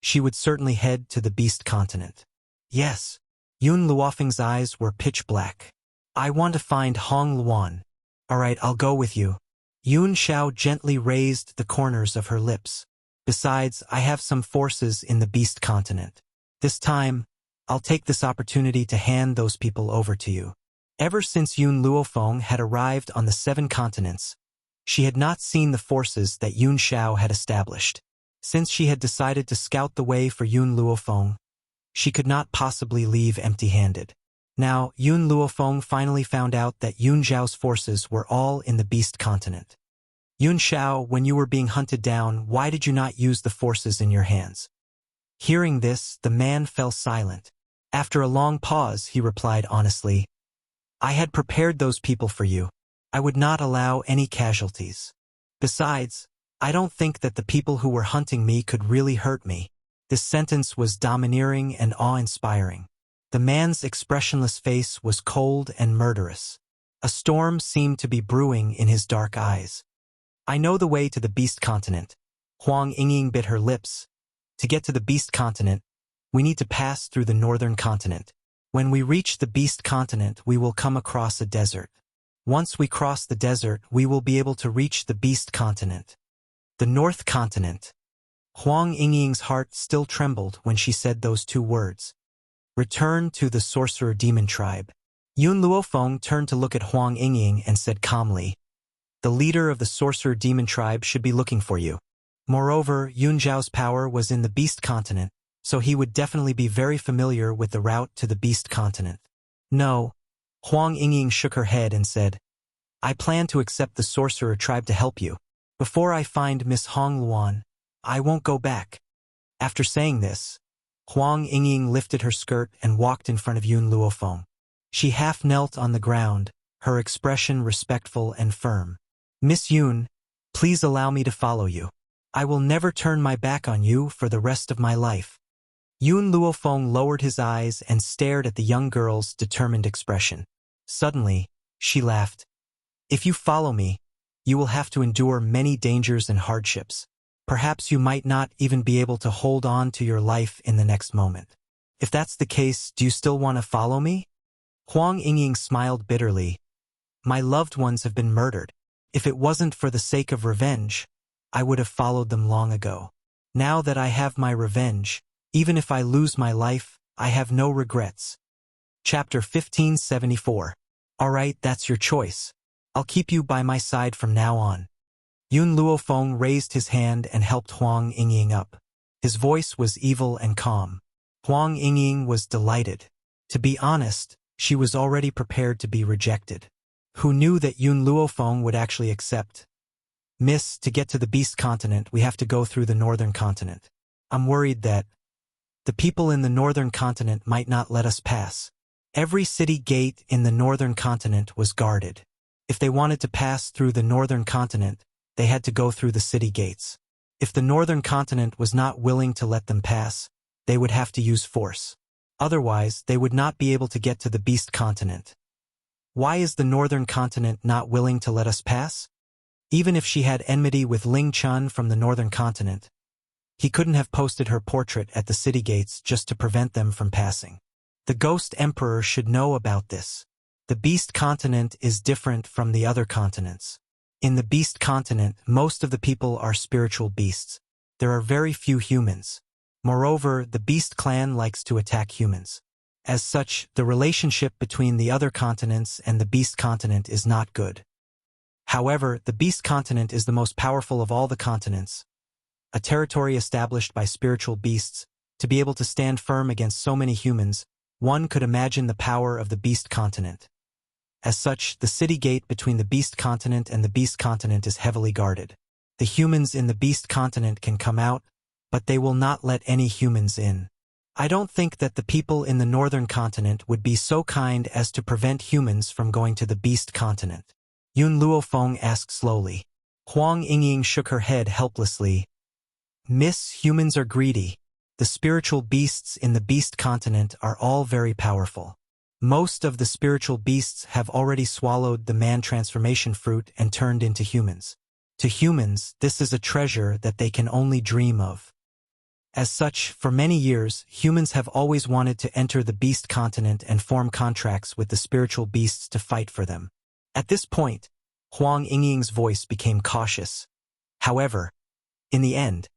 she would certainly head to the Beast Continent. Yes. Yun Luofeng's eyes were pitch black. I want to find Hong Luan. All right, I'll go with you. Yun Xiao gently raised the corners of her lips. Besides, I have some forces in the Beast Continent. This time, I'll take this opportunity to hand those people over to you. Ever since Yun Luofeng had arrived on the 7 continents, she had not seen the forces that Yun Xiao had established. Since she had decided to scout the way for Yun Luofeng, she could not possibly leave empty-handed. Now, Yun Luofeng finally found out that Yun Xiao's forces were all in the Beast Continent. Yun Xiao, when you were being hunted down, why did you not use the forces in your hands? Hearing this, the man fell silent. After a long pause, he replied honestly, I had prepared those people for you. I would not allow any casualties. Besides, I don't think that the people who were hunting me could really hurt me. This sentence was domineering and awe-inspiring. The man's expressionless face was cold and murderous. A storm seemed to be brewing in his dark eyes. I know the way to the Beast Continent. Huang Yingying bit her lips. To get to the Beast Continent, we need to pass through the Northern Continent. When we reach the Beast Continent, we will come across a desert. Once we cross the desert, we will be able to reach the Beast Continent. The North Continent. Huang Yingying's heart still trembled when she said those 2 words. Return to the Sorcerer Demon Tribe. Yun Luofeng turned to look at Huang Yingying and said calmly, The leader of the Sorcerer Demon Tribe should be looking for you. Moreover, Yun Zhao's power was in the Beast Continent, so he would definitely be very familiar with the route to the Beast Continent. No. Huang Yingying shook her head and said, I plan to accept the Sorcerer Tribe to help you. Before I find Miss Hong Luan, I won't go back. After saying this, Huang Yingying lifted her skirt and walked in front of Yun Luofeng. She half knelt on the ground, her expression respectful and firm. Miss Yun, please allow me to follow you. I will never turn my back on you for the rest of my life. Yun Luofeng lowered his eyes and stared at the young girl's determined expression. Suddenly, she laughed. If you follow me, you will have to endure many dangers and hardships. Perhaps you might not even be able to hold on to your life in the next moment. If that's the case, do you still want to follow me? Huang Yingying smiled bitterly. My loved ones have been murdered. If it wasn't for the sake of revenge, I would have followed them long ago. Now that I have my revenge, even if I lose my life, I have no regrets. Chapter 1574. Alright, that's your choice. I'll keep you by my side from now on. Yun Luofeng raised his hand and helped Huang Yingying up. His voice was evil and calm. Huang Yingying was delighted. To be honest, she was already prepared to be rejected. Who knew that Yun Luofeng would actually accept? Miss, to get to the Beast Continent, we have to go through the Northern Continent. I'm worried that the people in the northern continent might not let us pass. Every city gate in the northern continent was guarded. If they wanted to pass through the northern continent, they had to go through the city gates. If the northern continent was not willing to let them pass, they would have to use force. Otherwise, they would not be able to get to the beast continent. Why is the northern continent not willing to let us pass? Even if she had enmity with Ling Chun from the northern continent, he couldn't have posted her portrait at the city gates just to prevent them from passing. The Ghost Emperor should know about this. The beast continent is different from the other continents. In the beast continent, most of the people are spiritual beasts. There are very few humans. Moreover, the beast clan likes to attack humans. As such, the relationship between the other continents and the beast continent is not good. However, the beast continent is the most powerful of all the continents, a territory established by spiritual beasts. To be able to stand firm against so many humans, one could imagine the power of the beast continent. As such, the city gate between the beast continent and the beast continent is heavily guarded. The humans in the beast continent can come out, but they will not let any humans in. I don't think that the people in the northern continent would be so kind as to prevent humans from going to the beast continent. Yun Luofeng asked slowly. Huang Yingying shook her head helplessly. Miss, humans are greedy. The spiritual beasts in the beast continent are all very powerful. Most of the spiritual beasts have already swallowed the man transformation fruit and turned into humans. To humans, this is a treasure that they can only dream of. As such, for many years, humans have always wanted to enter the beast continent and form contracts with the spiritual beasts to fight for them. At this point, Huang Yingying's voice became cautious. However, in the end,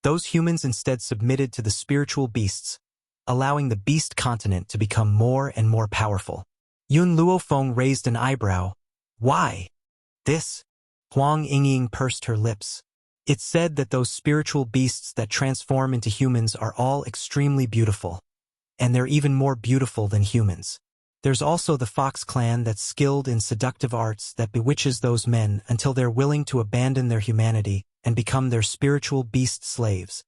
those humans instead submitted to the spiritual beasts, allowing the beast continent to become more and more powerful. Yun Luofeng raised an eyebrow. Why? This? Huang Yingying pursed her lips. It's said that those spiritual beasts that transform into humans are all extremely beautiful. And they're even more beautiful than humans. There's also the Fox clan that's skilled in seductive arts that bewitches those men until they're willing to abandon their humanity and become their spiritual beast slaves.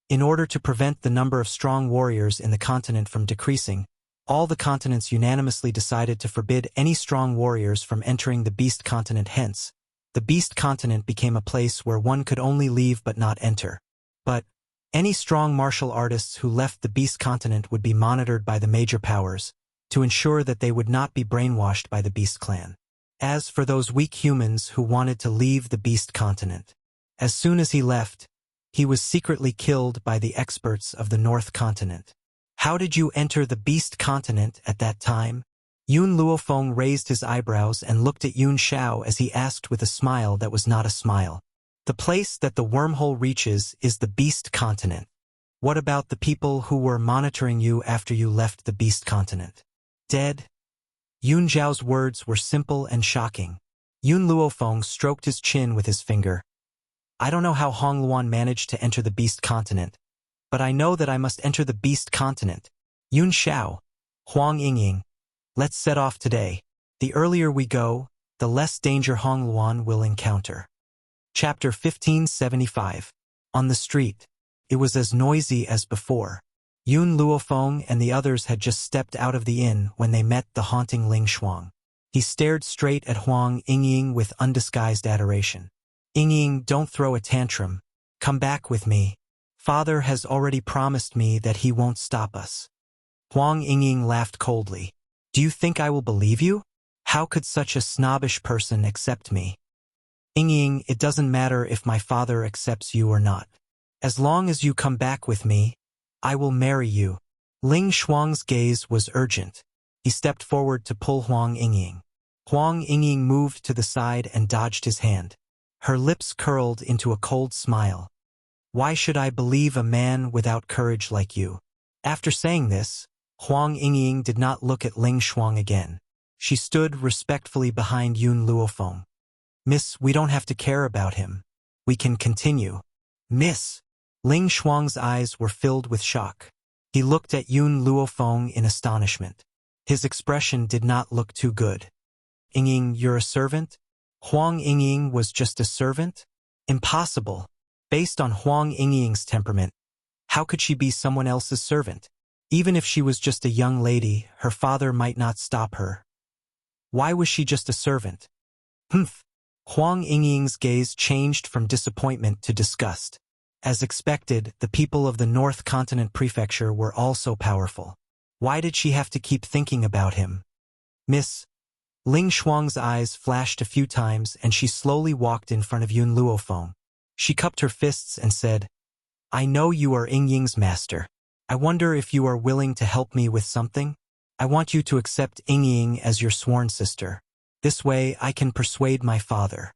In order to prevent the number of strong warriors in the continent from decreasing, all the continents unanimously decided to forbid any strong warriors from entering the beast continent. Hence, the beast continent became a place where one could only leave but not enter. But any strong martial artists who left the beast continent would be monitored by the major powers to ensure that they would not be brainwashed by the beast clan. As for those weak humans who wanted to leave the beast continent, as soon as he left, he was secretly killed by the experts of the North Continent. How did you enter the beast continent at that time? Yun Luofeng raised his eyebrows and looked at Yun Xiao as he asked with a smile that was not a smile. The place that the wormhole reaches is the beast continent. What about the people who were monitoring you after you left the beast continent? Dead? Yun Xiao's words were simple and shocking. Yun Luofeng stroked his chin with his finger. I don't know how Hong Luan managed to enter the beast continent, but I know that I must enter the beast continent. Yun Xiao, Huang Yingying, let's set off today. The earlier we go, the less danger Hong Luan will encounter. Chapter 1575. On the street, it was as noisy as before. Yun Luofeng and the others had just stepped out of the inn when they met the haunting Ling Shuang. He stared straight at Huang Yingying with undisguised adoration. Yingying, don't throw a tantrum. Come back with me. Father has already promised me that he won't stop us. Huang Yingying laughed coldly. Do you think I will believe you? How could such a snobbish person accept me? Yingying, it doesn't matter if my father accepts you or not. As long as you come back with me, I will marry you. Ling Shuang's gaze was urgent. He stepped forward to pull Huang Yingying. Huang Yingying moved to the side and dodged his hand. Her lips curled into a cold smile. Why should I believe a man without courage like you? After saying this, Huang Yingying did not look at Ling Shuang again. She stood respectfully behind Yun Luofeng. Miss, we don't have to care about him. We can continue. Miss! Ling Shuang's eyes were filled with shock. He looked at Yun Luofeng in astonishment. His expression did not look too good. Yingying, you're a servant? Huang Yingying was just a servant? Impossible. Based on Huang Yingying's temperament, How could she be someone else's servant? Even if she was just a young lady, her father might not stop her. Why was she just a servant? Humph. Huang Yingying's gaze changed from disappointment to disgust. As expected, the people of the North Continent Prefecture were also powerful. Why did she have to keep thinking about him? Miss. Ling Shuang's eyes flashed a few times and she slowly walked in front of Yun Luofeng. She cupped her fists and said, I know you are Yingying's master. I wonder if you are willing to help me with something? I want you to accept Yingying as your sworn sister. This way I can persuade my father.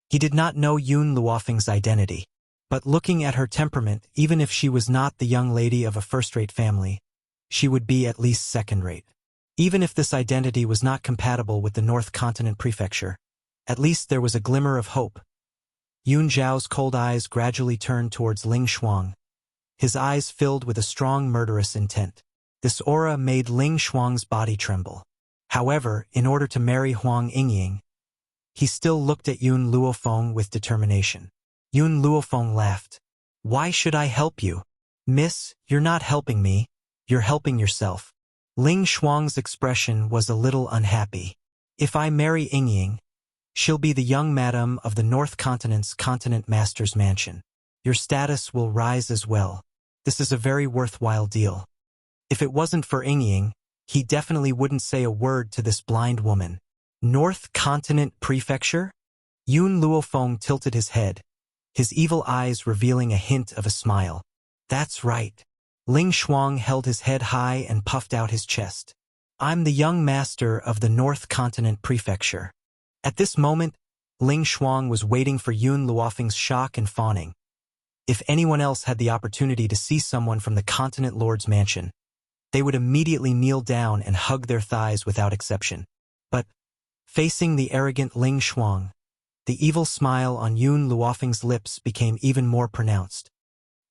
He did not know Yun Luofeng's identity. But looking at her temperament, even if she was not the young lady of a first-rate family, she would be at least second-rate. Even if this identity was not compatible with the North Continent Prefecture, at least there was a glimmer of hope. Yun Zhao's cold eyes gradually turned towards Ling Shuang. His eyes filled with a strong murderous intent. This aura made Ling Shuang's body tremble. However, in order to marry Huang Yingying, he still looked at Yun Luofeng with determination. Yun Luofeng laughed. Why should I help you? Miss, you're not helping me. You're helping yourself. Ling Shuang's expression was a little unhappy. If I marry Yingying, she'll be the young madam of the North Continent's Continent Master's mansion. Your status will rise as well. This is a very worthwhile deal. If it wasn't for Yingying, he definitely wouldn't say a word to this blind woman. North Continent Prefecture? Yun Luofeng tilted his head, his evil eyes revealing a hint of a smile. That's right. Ling Shuang held his head high and puffed out his chest. I'm the young master of the North Continent Prefecture. At this moment, Ling Shuang was waiting for Yun Luofeng's shock and fawning. If anyone else had the opportunity to see someone from the Continent Lord's mansion, they would immediately kneel down and hug their thighs without exception. But, facing the arrogant Ling Shuang, the evil smile on Yun Luofeng's lips became even more pronounced.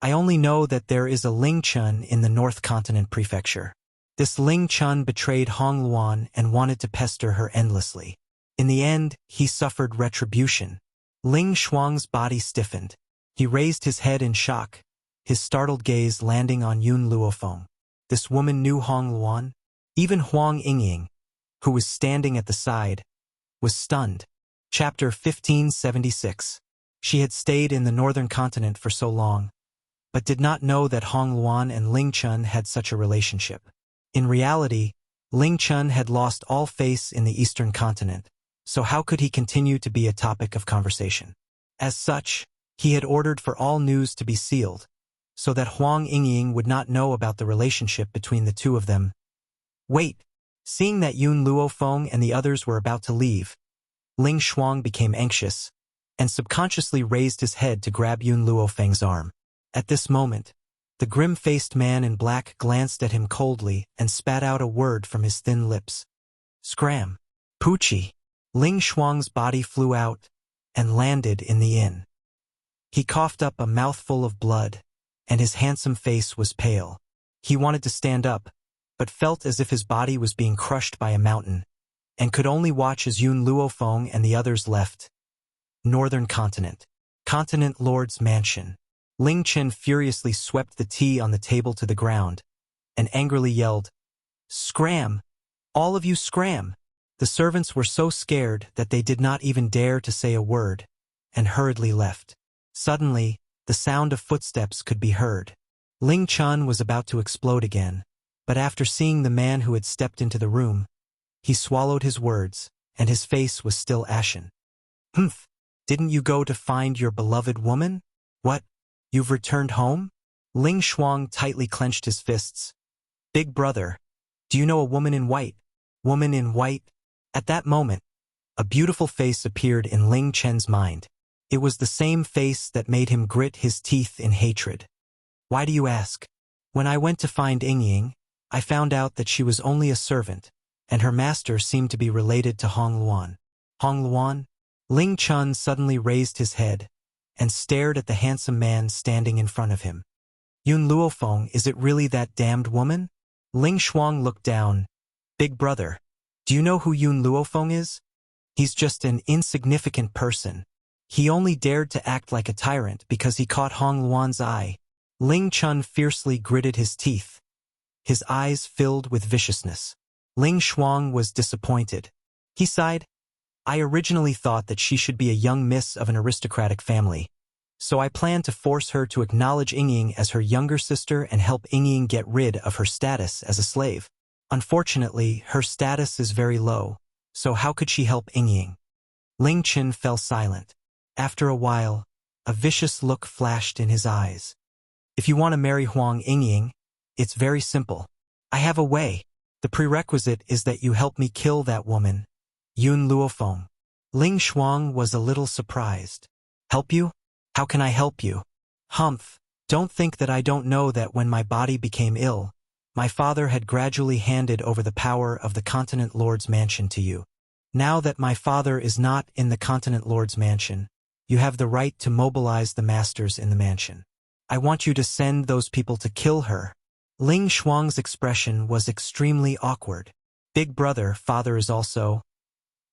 I only know that there is a Ling Chun in the North Continent Prefecture. This Ling Chun betrayed Hong Luan and wanted to pester her endlessly. In the end, he suffered retribution. Ling Shuang's body stiffened. He raised his head in shock, his startled gaze landing on Yun Luofeng. This woman knew Hong Luan? Even Huang Yingying, who was standing at the side, was stunned. Chapter 1576. She had stayed in the Northern Continent for so long, but did not know that Hong Luan and Ling Chun had such a relationship. In reality, Ling Chun had lost all face in the Eastern Continent, so how could he continue to be a topic of conversation? As such, he had ordered for all news to be sealed, so that Huang Yingying would not know about the relationship between the two of them. Wait! Seeing that Yun Luofeng and the others were about to leave, Ling Shuang became anxious, and subconsciously raised his head to grab Yun Luofeng's arm. At this moment, the grim-faced man in black glanced at him coldly and spat out a word from his thin lips. Scram! Poochie! Ling Shuang's body flew out and landed in the inn. He coughed up a mouthful of blood, and his handsome face was pale. He wanted to stand up, but felt as if his body was being crushed by a mountain, and could only watch as Yun Luofeng and the others left. Northern Continent. Continent Lord's mansion. Ling Chen furiously swept the tea on the table to the ground, and angrily yelled, Scram! All of you scram! The servants were so scared that they did not even dare to say a word, and hurriedly left. Suddenly, the sound of footsteps could be heard. Ling Chun was about to explode again, but after seeing the man who had stepped into the room, he swallowed his words, and his face was still ashen. Humph! Didn't you go to find your beloved woman? What? You've returned home? Ling Shuang tightly clenched his fists. Big brother, do you know a woman in white? Woman in white? At that moment, a beautiful face appeared in Ling Chen's mind. It was the same face that made him grit his teeth in hatred. Why do you ask? When I went to find Yingying, I found out that she was only a servant, and her master seemed to be related to Hong Luan. Hong Luan? Ling Chun suddenly raised his head and stared at the handsome man standing in front of him. Yun Luofeng, is it really that damned woman? Ling Shuang looked down. Big brother, do you know who Yun Luofeng is? He's just an insignificant person. He only dared to act like a tyrant because he caught Hong Luan's eye. Ling Chun fiercely gritted his teeth. His eyes filled with viciousness. Ling Shuang was disappointed. He sighed. I originally thought that she should be a young miss of an aristocratic family, so I planned to force her to acknowledge Yingying as her younger sister and help Yingying get rid of her status as a slave. Unfortunately, her status is very low, so how could she help Yingying? Ling Qin fell silent. After a while, a vicious look flashed in his eyes. If you want to marry Huang Yingying, it's very simple. I have a way. The prerequisite is that you help me kill that woman, Yun Luofeng. Ling Shuang was a little surprised. Help you? How can I help you? Humph, don't think that I don't know that when my body became ill, my father had gradually handed over the power of the Continent Lord's mansion to you. Now that my father is not in the Continent Lord's mansion, you have the right to mobilize the masters in the mansion. I want you to send those people to kill her. Ling Shuang's expression was extremely awkward. Big brother, father is also.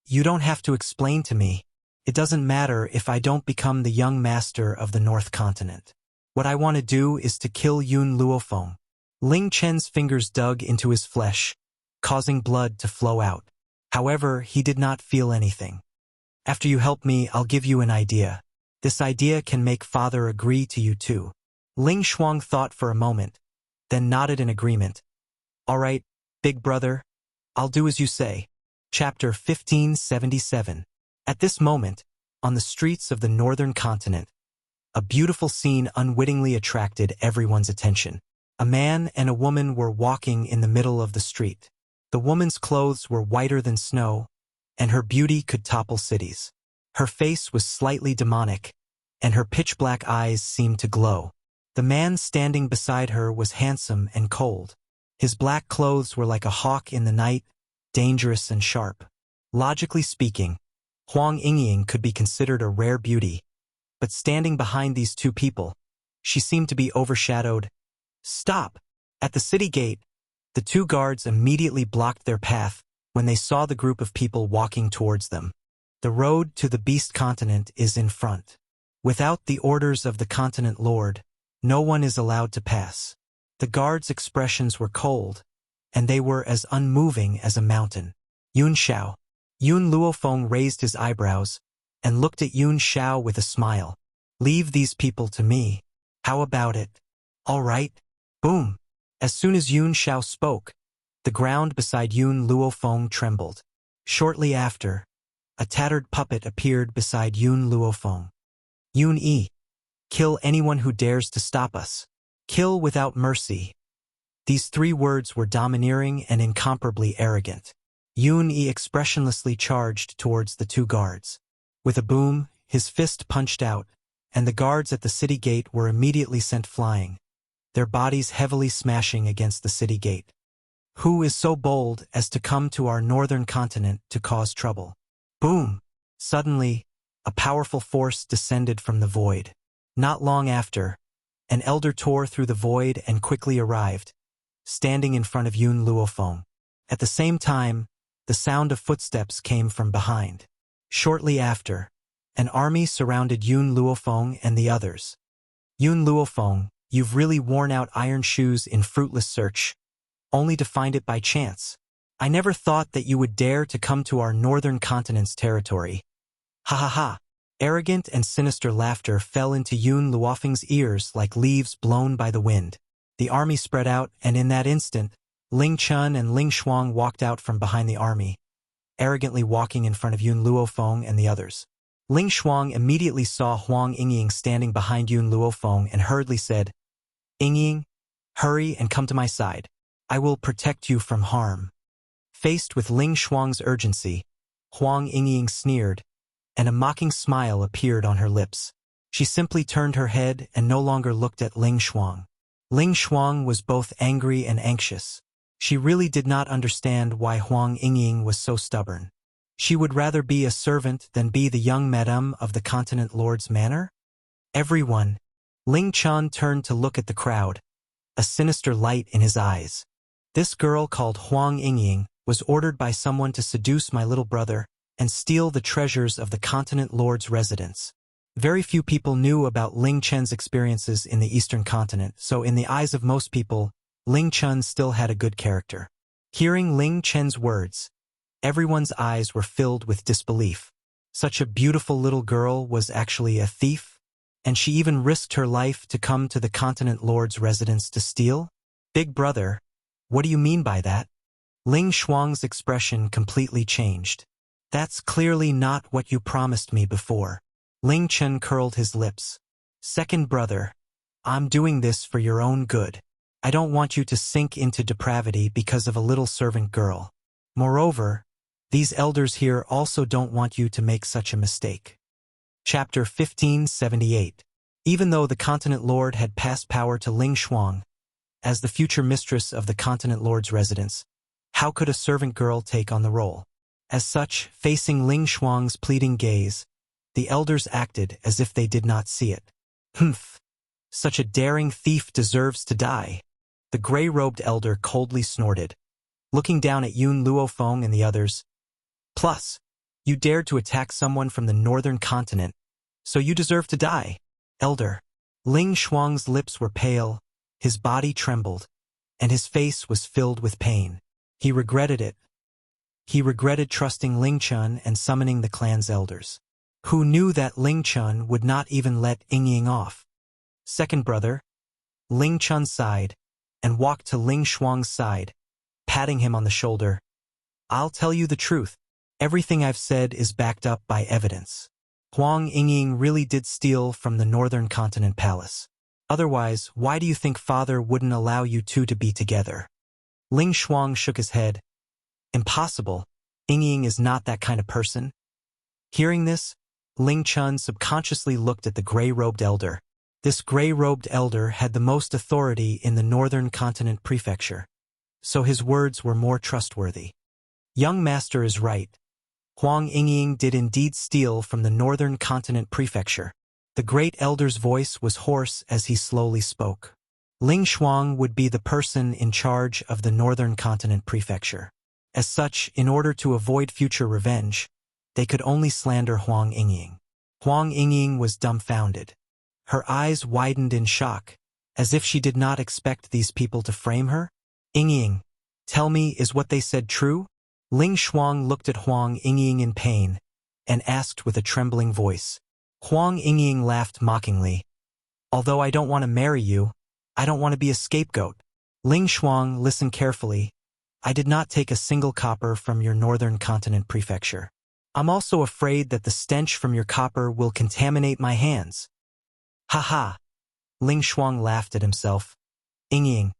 You don't have to explain to me. It doesn't matter if I don't become the young master of the North Continent. What I want to do is to kill Yun Luofeng. Ling Chen's fingers dug into his flesh, causing blood to flow out. However, he did not feel anything. After you help me, I'll give you an idea. This idea can make father agree to you too. Ling Shuang thought for a moment, then nodded in agreement. All right, big brother, I'll do as you say. Chapter 1577. At this moment, on the streets of the northern continent, a beautiful scene unwittingly attracted everyone's attention. A man and a woman were walking in the middle of the street. The woman's clothes were whiter than snow, and her beauty could topple cities. Her face was slightly demonic, and her pitch-black eyes seemed to glow. The man standing beside her was handsome and cold. His black clothes were like a hawk in the night, dangerous and sharp. Logically speaking, Huang Yingying could be considered a rare beauty, but standing behind these two people, she seemed to be overshadowed. Stop! At the city gate, the two guards immediately blocked their path when they saw the group of people walking towards them. The road to the Beast Continent is in front. Without the orders of the Continent Lord, no one is allowed to pass. The guards' expressions were cold, and they were as unmoving as a mountain. Yun Xiao. Yun Luofeng raised his eyebrows and looked at Yun Xiao with a smile. Leave these people to me. How about it? All right. Boom. As soon as Yun Xiao spoke, the ground beside Yun Luofeng trembled. Shortly after, a tattered puppet appeared beside Yun Luofeng. Yun Yi. Kill anyone who dares to stop us. Kill without mercy. These three words were domineering and incomparably arrogant. Yun Yi expressionlessly charged towards the two guards. With a boom, his fist punched out, and the guards at the city gate were immediately sent flying, their bodies heavily smashing against the city gate. Who is so bold as to come to our northern continent to cause trouble? Boom! Suddenly, a powerful force descended from the void. Not long after, an elder tore through the void and quickly arrived, standing in front of Yun Luofeng. At the same time, the sound of footsteps came from behind. Shortly after, an army surrounded Yun Luofeng and the others. Yun Luofeng, you've really worn out iron shoes in fruitless search, only to find it by chance. I never thought that you would dare to come to our northern continent's territory. Ha ha ha. Arrogant and sinister laughter fell into Yun Luofeng's ears like leaves blown by the wind. The army spread out, and in that instant, Ling Chun and Ling Shuang walked out from behind the army, arrogantly walking in front of Yun Luofeng and the others. Ling Shuang immediately saw Huang Yingying standing behind Yun Luofeng and hurriedly said, Yingying, hurry and come to my side. I will protect you from harm. Faced with Ling Shuang's urgency, Huang Yingying sneered, and a mocking smile appeared on her lips. She simply turned her head and no longer looked at Ling Shuang. Ling Shuang was both angry and anxious. She really did not understand why Huang Yingying was so stubborn. She would rather be a servant than be the young madame of the Continent Lord's manor? Everyone. Ling Chun turned to look at the crowd, a sinister light in his eyes. This girl called Huang Yingying was ordered by someone to seduce my little brother and steal the treasures of the Continent Lord's residence. Very few people knew about Ling Chen's experiences in the Eastern continent, so in the eyes of most people, Ling Chen still had a good character. Hearing Ling Chen's words, everyone's eyes were filled with disbelief. Such a beautiful little girl was actually a thief, and she even risked her life to come to the continent lord's residence to steal? Big brother, what do you mean by that? Ling Shuang's expression completely changed. That's clearly not what you promised me before. Ling Chen curled his lips. Second brother, I'm doing this for your own good. I don't want you to sink into depravity because of a little servant girl. Moreover, these elders here also don't want you to make such a mistake. Chapter 1578. Even though the continent lord had passed power to Ling Shuang, as the future mistress of the continent lord's residence, how could a servant girl take on the role? As such, facing Ling Shuang's pleading gaze, the elders acted as if they did not see it. Humph! Such a daring thief deserves to die. The gray-robed elder coldly snorted, looking down at Yun Luofeng and the others. Plus, you dared to attack someone from the northern continent, so you deserve to die. Elder. Ling Shuang's lips were pale, his body trembled, and his face was filled with pain. He regretted it. He regretted trusting Ling Chen and summoning the clan's elders. Who knew that Ling Chen would not even let Yingying off? Second brother. Ling Chen sighed and walked to Ling Shuang's side, patting him on the shoulder. I'll tell you the truth. Everything I've said is backed up by evidence. Huang Yingying really did steal from the Northern Continent Palace. Otherwise, why do you think father wouldn't allow you two to be together? Ling Shuang shook his head. Impossible. Yingying is not that kind of person. Hearing this, Ling Chen subconsciously looked at the gray-robed elder. This gray-robed elder had the most authority in the Northern Continent Prefecture, so his words were more trustworthy. Young master is right. Huang Yingying did indeed steal from the Northern Continent Prefecture. The great elder's voice was hoarse as he slowly spoke. Ling Shuang would be the person in charge of the Northern Continent Prefecture. As such, in order to avoid future revenge, they could only slander Huang Yingying. Huang Yingying was dumbfounded. Her eyes widened in shock, as if she did not expect these people to frame her. Yingying, tell me, is what they said true? Ling Shuang looked at Huang Yingying in pain and asked with a trembling voice. Huang Yingying laughed mockingly. Although I don't want to marry you, I don't want to be a scapegoat. Ling Shuang, listen carefully. I did not take a single copper from your Northern Continent Prefecture. I'm also afraid that the stench from your copper will contaminate my hands. Ha ha! Ling Shuang laughed at himself. Yingying,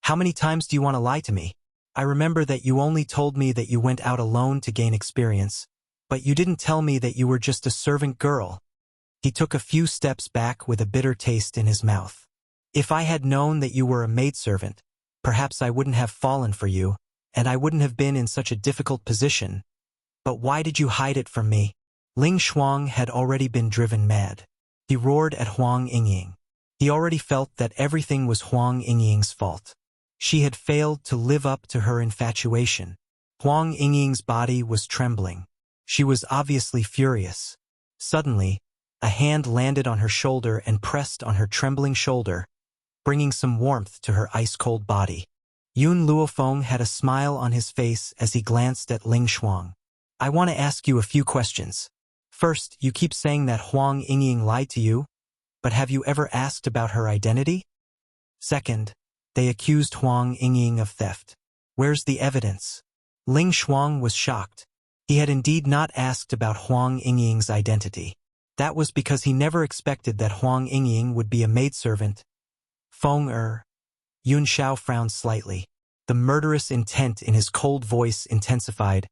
how many times do you want to lie to me? I remember that you only told me that you went out alone to gain experience, but you didn't tell me that you were just a servant girl. He took a few steps back with a bitter taste in his mouth. If I had known that you were a maidservant, perhaps I wouldn't have fallen for you, and I wouldn't have been in such a difficult position. But why did you hide it from me? Ling Shuang had already been driven mad. He roared at Huang Yingying. He already felt that everything was Huang Yingying's fault. She had failed to live up to her infatuation. Huang Yingying's body was trembling. She was obviously furious. Suddenly, a hand landed on her shoulder and pressed on her trembling shoulder, bringing some warmth to her ice-cold body. Yun Luofeng had a smile on his face as he glanced at Ling Shuang. I want to ask you a few questions. First, you keep saying that Huang Yingying lied to you, but have you ever asked about her identity? Second, they accused Huang Yingying of theft. Where's the evidence? Ling Shuang was shocked. He had indeed not asked about Huang Yingying's identity. That was because he never expected that Huang Yingying would be a maidservant. Feng Yun Xiao frowned slightly. The murderous intent in his cold voice intensified.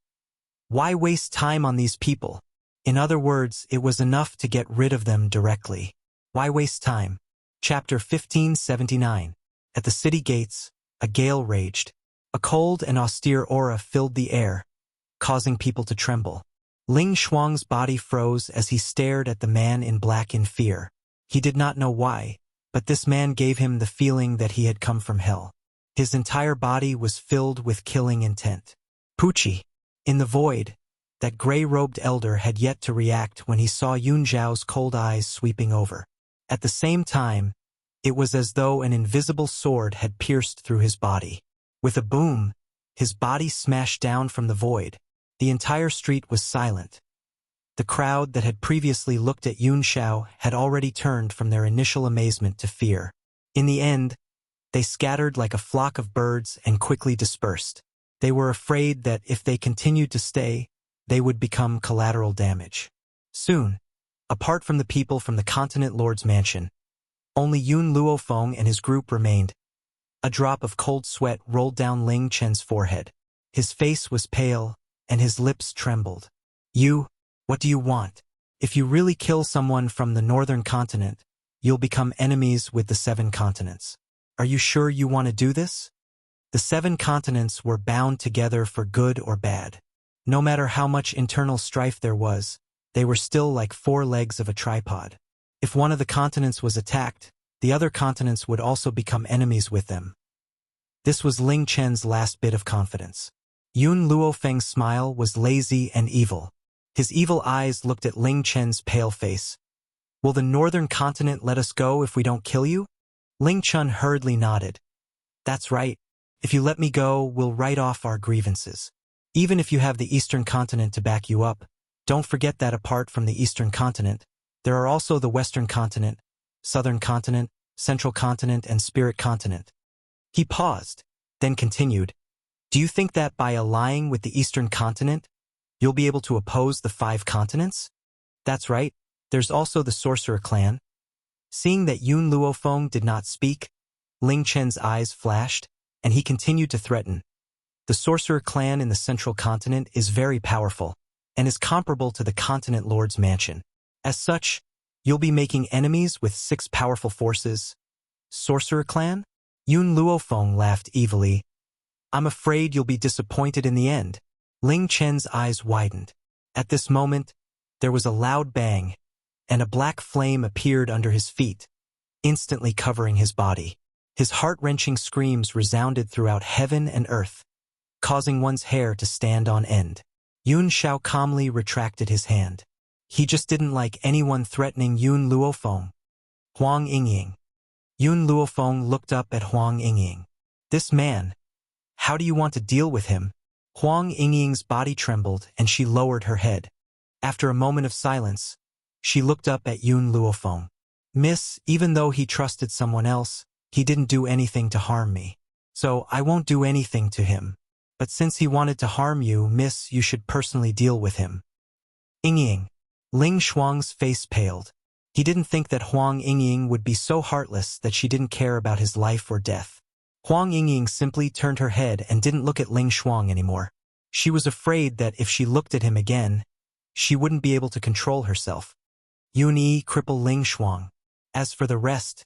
Why waste time on these people? In other words, it was enough to get rid of them directly. Why waste time? Chapter 1579. At the city gates, a gale raged. A cold and austere aura filled the air, causing people to tremble. Ling Shuang's body froze as he stared at the man in black in fear. He did not know why, but this man gave him the feeling that he had come from hell. His entire body was filled with killing intent. Pucci. In the void, That gray-robed elder had yet to react when he saw Yun Zhao's cold eyes sweeping over. At the same time, it was as though an invisible sword had pierced through his body. With a boom, his body smashed down from the void. The entire street was silent. The crowd that had previously looked at Yun Zhao had already turned from their initial amazement to fear. In the end, they scattered like a flock of birds and quickly dispersed. They were afraid that if they continued to stay, they would become collateral damage. Soon, apart from the people from the Continent Lord's mansion, only Yun Luofeng and his group remained. A drop of cold sweat rolled down Ling Chen's forehead. His face was pale, and his lips trembled. What do you want? If you really kill someone from the northern continent, you'll become enemies with the 7 continents. Are you sure you want to do this? The 7 continents were bound together for good or bad. No matter how much internal strife there was, they were still like 4 legs of a tripod. If one of the continents was attacked, the other continents would also become enemies with them. This was Ling Chen's last bit of confidence. Yun Luofeng's smile was lazy and evil. His evil eyes looked at Ling Chen's pale face. Will the northern continent let us go if we don't kill you? Ling Chen hurriedly nodded. That's right. If you let me go, we'll write off our grievances. Even if you have the eastern continent to back you up, don't forget that apart from the eastern continent, there are also the western continent, southern continent, central continent, and spirit continent. He paused, then continued. Do you think that by allying with the eastern continent, you'll be able to oppose the 5 continents? That's right. There's also the sorcerer clan. Seeing that Yun Luofeng did not speak, Ling Chen's eyes flashed, and he continued to threaten. The sorcerer clan in the central continent is very powerful, and is comparable to the Continent Lord's mansion. As such, you'll be making enemies with 6 powerful forces. Sorcerer clan? Yun Luofeng laughed evilly. I'm afraid you'll be disappointed in the end. Ling Chen's eyes widened. At this moment, there was a loud bang, and a black flame appeared under his feet, instantly covering his body. His heart-wrenching screams resounded throughout heaven and earth, causing one's hair to stand on end. Yun Zhao calmly retracted his hand. He just didn't like anyone threatening Yun Luofeng. Huang Yingying. Yun Luofeng looked up at Huang Yingying. This man. How do you want to deal with him? Huang Yingying's body trembled and she lowered her head. After a moment of silence, she looked up at Yun Luofeng. Miss, even though he trusted someone else, he didn't do anything to harm me. So I won't do anything to him. But since he wanted to harm you, miss, you should personally deal with him. Yingying. Ling Shuang's face paled. He didn't think that Huang Yingying would be so heartless that she didn't care about his life or death. Huang Yingying simply turned her head and didn't look at Ling Shuang anymore. She was afraid that if she looked at him again, she wouldn't be able to control herself. Yun Yi, cripple Ling Shuang. As for the rest,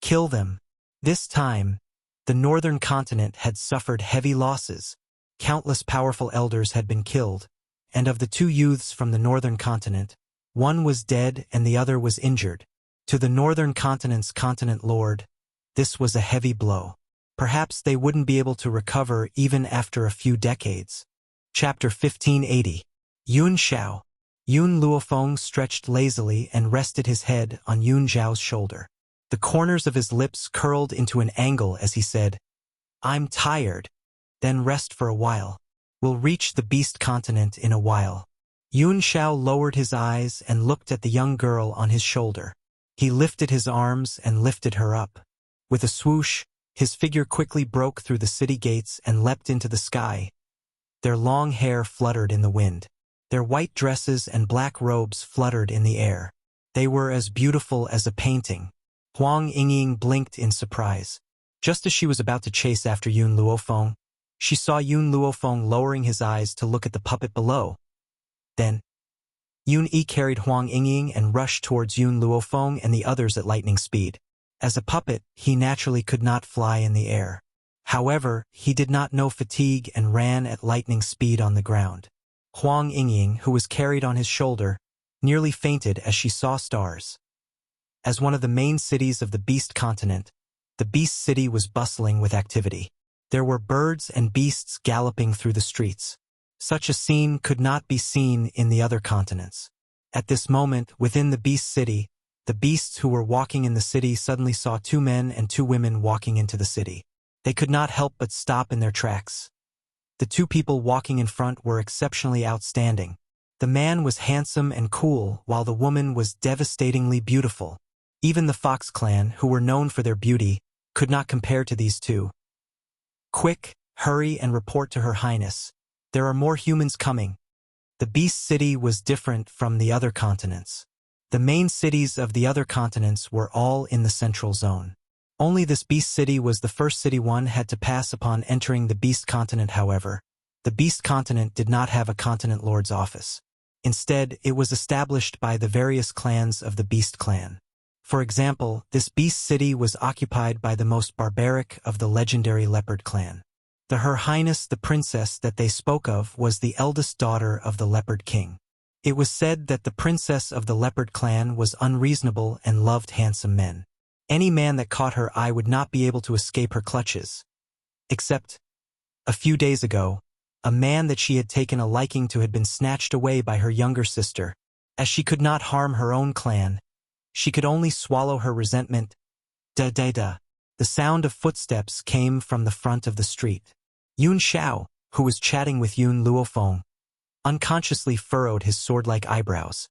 kill them. This time, the northern continent had suffered heavy losses. Countless powerful elders had been killed, and of the 2 youths from the northern continent, one was dead and the other was injured. To the northern continent's continent lord, this was a heavy blow. Perhaps they wouldn't be able to recover even after a few decades. Chapter 1580. Yun Zhao. Yun Luofeng stretched lazily and rested his head on Yun Zhao's shoulder. The corners of his lips curled into an angle as he said, I'm tired. Then rest for a while. We'll reach the beast continent in a while. Yun Zhao lowered his eyes and looked at the young girl on his shoulder. He lifted his arms and lifted her up. With a swoosh, his figure quickly broke through the city gates and leapt into the sky. Their long hair fluttered in the wind. Their white dresses and black robes fluttered in the air. They were as beautiful as a painting. Huang Yingying blinked in surprise. Just as she was about to chase after Yun Luofeng, she saw Yun Luofeng lowering his eyes to look at the puppet below. Then, Yun Yi carried Huang Yingying and rushed towards Yun Luofeng and the others at lightning speed. As a puppet, he naturally could not fly in the air. However, he did not know fatigue and ran at lightning speed on the ground. Huang Yingying, who was carried on his shoulder, nearly fainted as she saw stars. As one of the main cities of the Beast continent, the Beast City was bustling with activity. There were birds and beasts galloping through the streets. Such a scene could not be seen in the other continents. At this moment, within the beast city, the beasts who were walking in the city suddenly saw two men and two women walking into the city. They could not help but stop in their tracks. The two people walking in front were exceptionally outstanding. The man was handsome and cool, while the woman was devastatingly beautiful. Even the Fox clan, who were known for their beauty, could not compare to these two. Quick, hurry and report to Her Highness. There are more humans coming. The beast city was different from the other continents. The main cities of the other continents were all in the central zone. Only this beast city was the first city one had to pass upon entering the beast continent. However, the beast continent did not have a continent lord's office. Instead, it was established by the various clans of the beast clan. For example, this beast city was occupied by the most barbaric of the legendary leopard clan. The Her Highness the princess that they spoke of was the eldest daughter of the leopard king. It was said that the princess of the leopard clan was unreasonable and loved handsome men. Any man that caught her eye would not be able to escape her clutches. Except, a few days ago, a man that she had taken a liking to had been snatched away by her younger sister. As she could not harm her own clan, she could only swallow her resentment. Da-da-da. The sound of footsteps came from the front of the street. Yun Xiao, who was chatting with Yun Luofeng, unconsciously furrowed his sword-like eyebrows.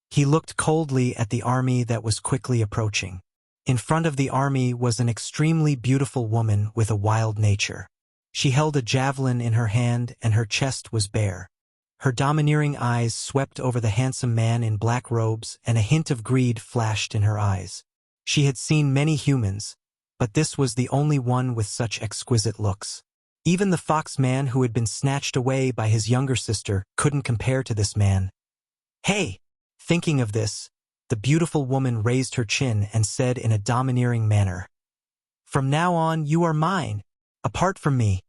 He looked coldly at the army that was quickly approaching. In front of the army was an extremely beautiful woman with a wild nature. She held a javelin in her hand and her chest was bare. Her domineering eyes swept over the handsome man in black robes and a hint of greed flashed in her eyes. She had seen many humans, but this was the only one with such exquisite looks. Even the fox man who had been snatched away by his younger sister couldn't compare to this man. Hey! Thinking of this, the beautiful woman raised her chin and said in a domineering manner, "From now on, you are mine. Apart from me,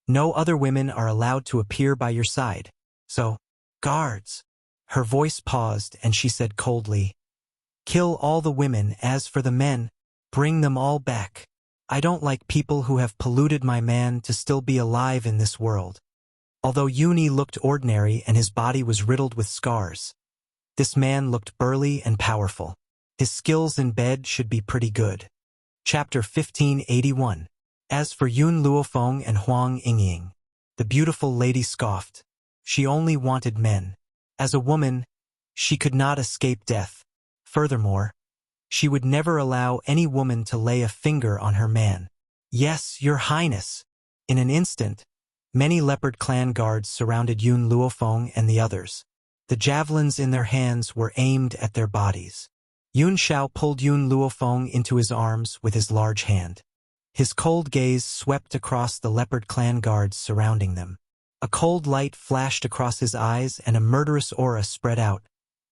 no other women are allowed to appear by your side. So, guards." Her voice paused and she said coldly, "Kill all the women. As for the men, bring them all back. I don't like people who have polluted my man to still be alive in this world." Although Yuni looked ordinary and his body was riddled with scars, this man looked burly and powerful. His skills in bed should be pretty good. Chapter 1581. As for Yun Luofeng and Huang Yingying, the beautiful lady scoffed. She only wanted men. As a woman, she could not escape death. Furthermore, she would never allow any woman to lay a finger on her man. "Yes, your highness." In an instant, many leopard clan guards surrounded Yun Luofeng and the others. The javelins in their hands were aimed at their bodies. Yun Xiao pulled Yun Luofeng into his arms with his large hand. His cold gaze swept across the leopard clan guards surrounding them. A cold light flashed across his eyes and a murderous aura spread out,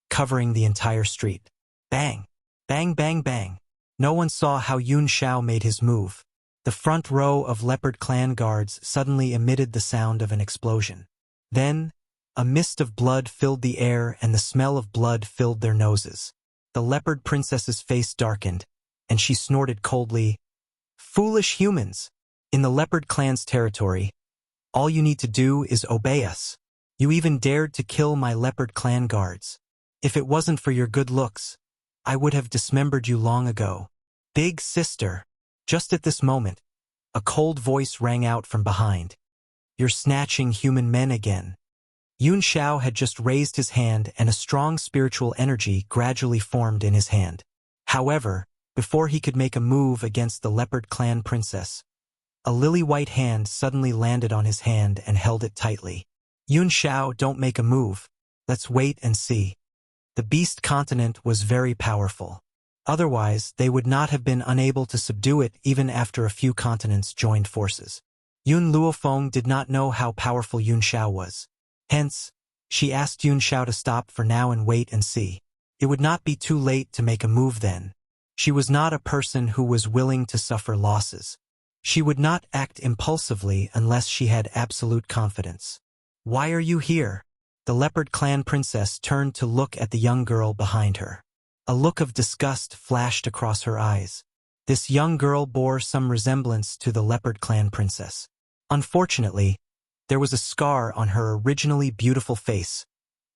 covering the entire street. Bang! Bang bang bang! No one saw how Yun Xiao made his move. The front row of leopard clan guards suddenly emitted the sound of an explosion. Then, a mist of blood filled the air and the smell of blood filled their noses. The leopard princess's face darkened, and she snorted coldly, "Foolish humans! In the leopard clan's territory, all you need to do is obey us. You even dared to kill my leopard clan guards. If it wasn't for your good looks, I would have dismembered you long ago." "Big sister." Just at this moment, a cold voice rang out from behind. "You're snatching human men again." Yun Xiao had just raised his hand and a strong spiritual energy gradually formed in his hand. However, before he could make a move against the leopard clan princess, a lily-white hand suddenly landed on his hand and held it tightly. "Yun Xiao, don't make a move. Let's wait and see." The beast continent was very powerful. Otherwise, they would not have been unable to subdue it even after a few continents joined forces. Yun Luofeng did not know how powerful Yun Xiao was. Hence, she asked Yun Xiao to stop for now and wait and see. It would not be too late to make a move then. She was not a person who was willing to suffer losses. She would not act impulsively unless she had absolute confidence. "Why are you here?" The leopard clan princess turned to look at the young girl behind her. A look of disgust flashed across her eyes. This young girl bore some resemblance to the leopard clan princess. Unfortunately, There was a scar on her originally beautiful face,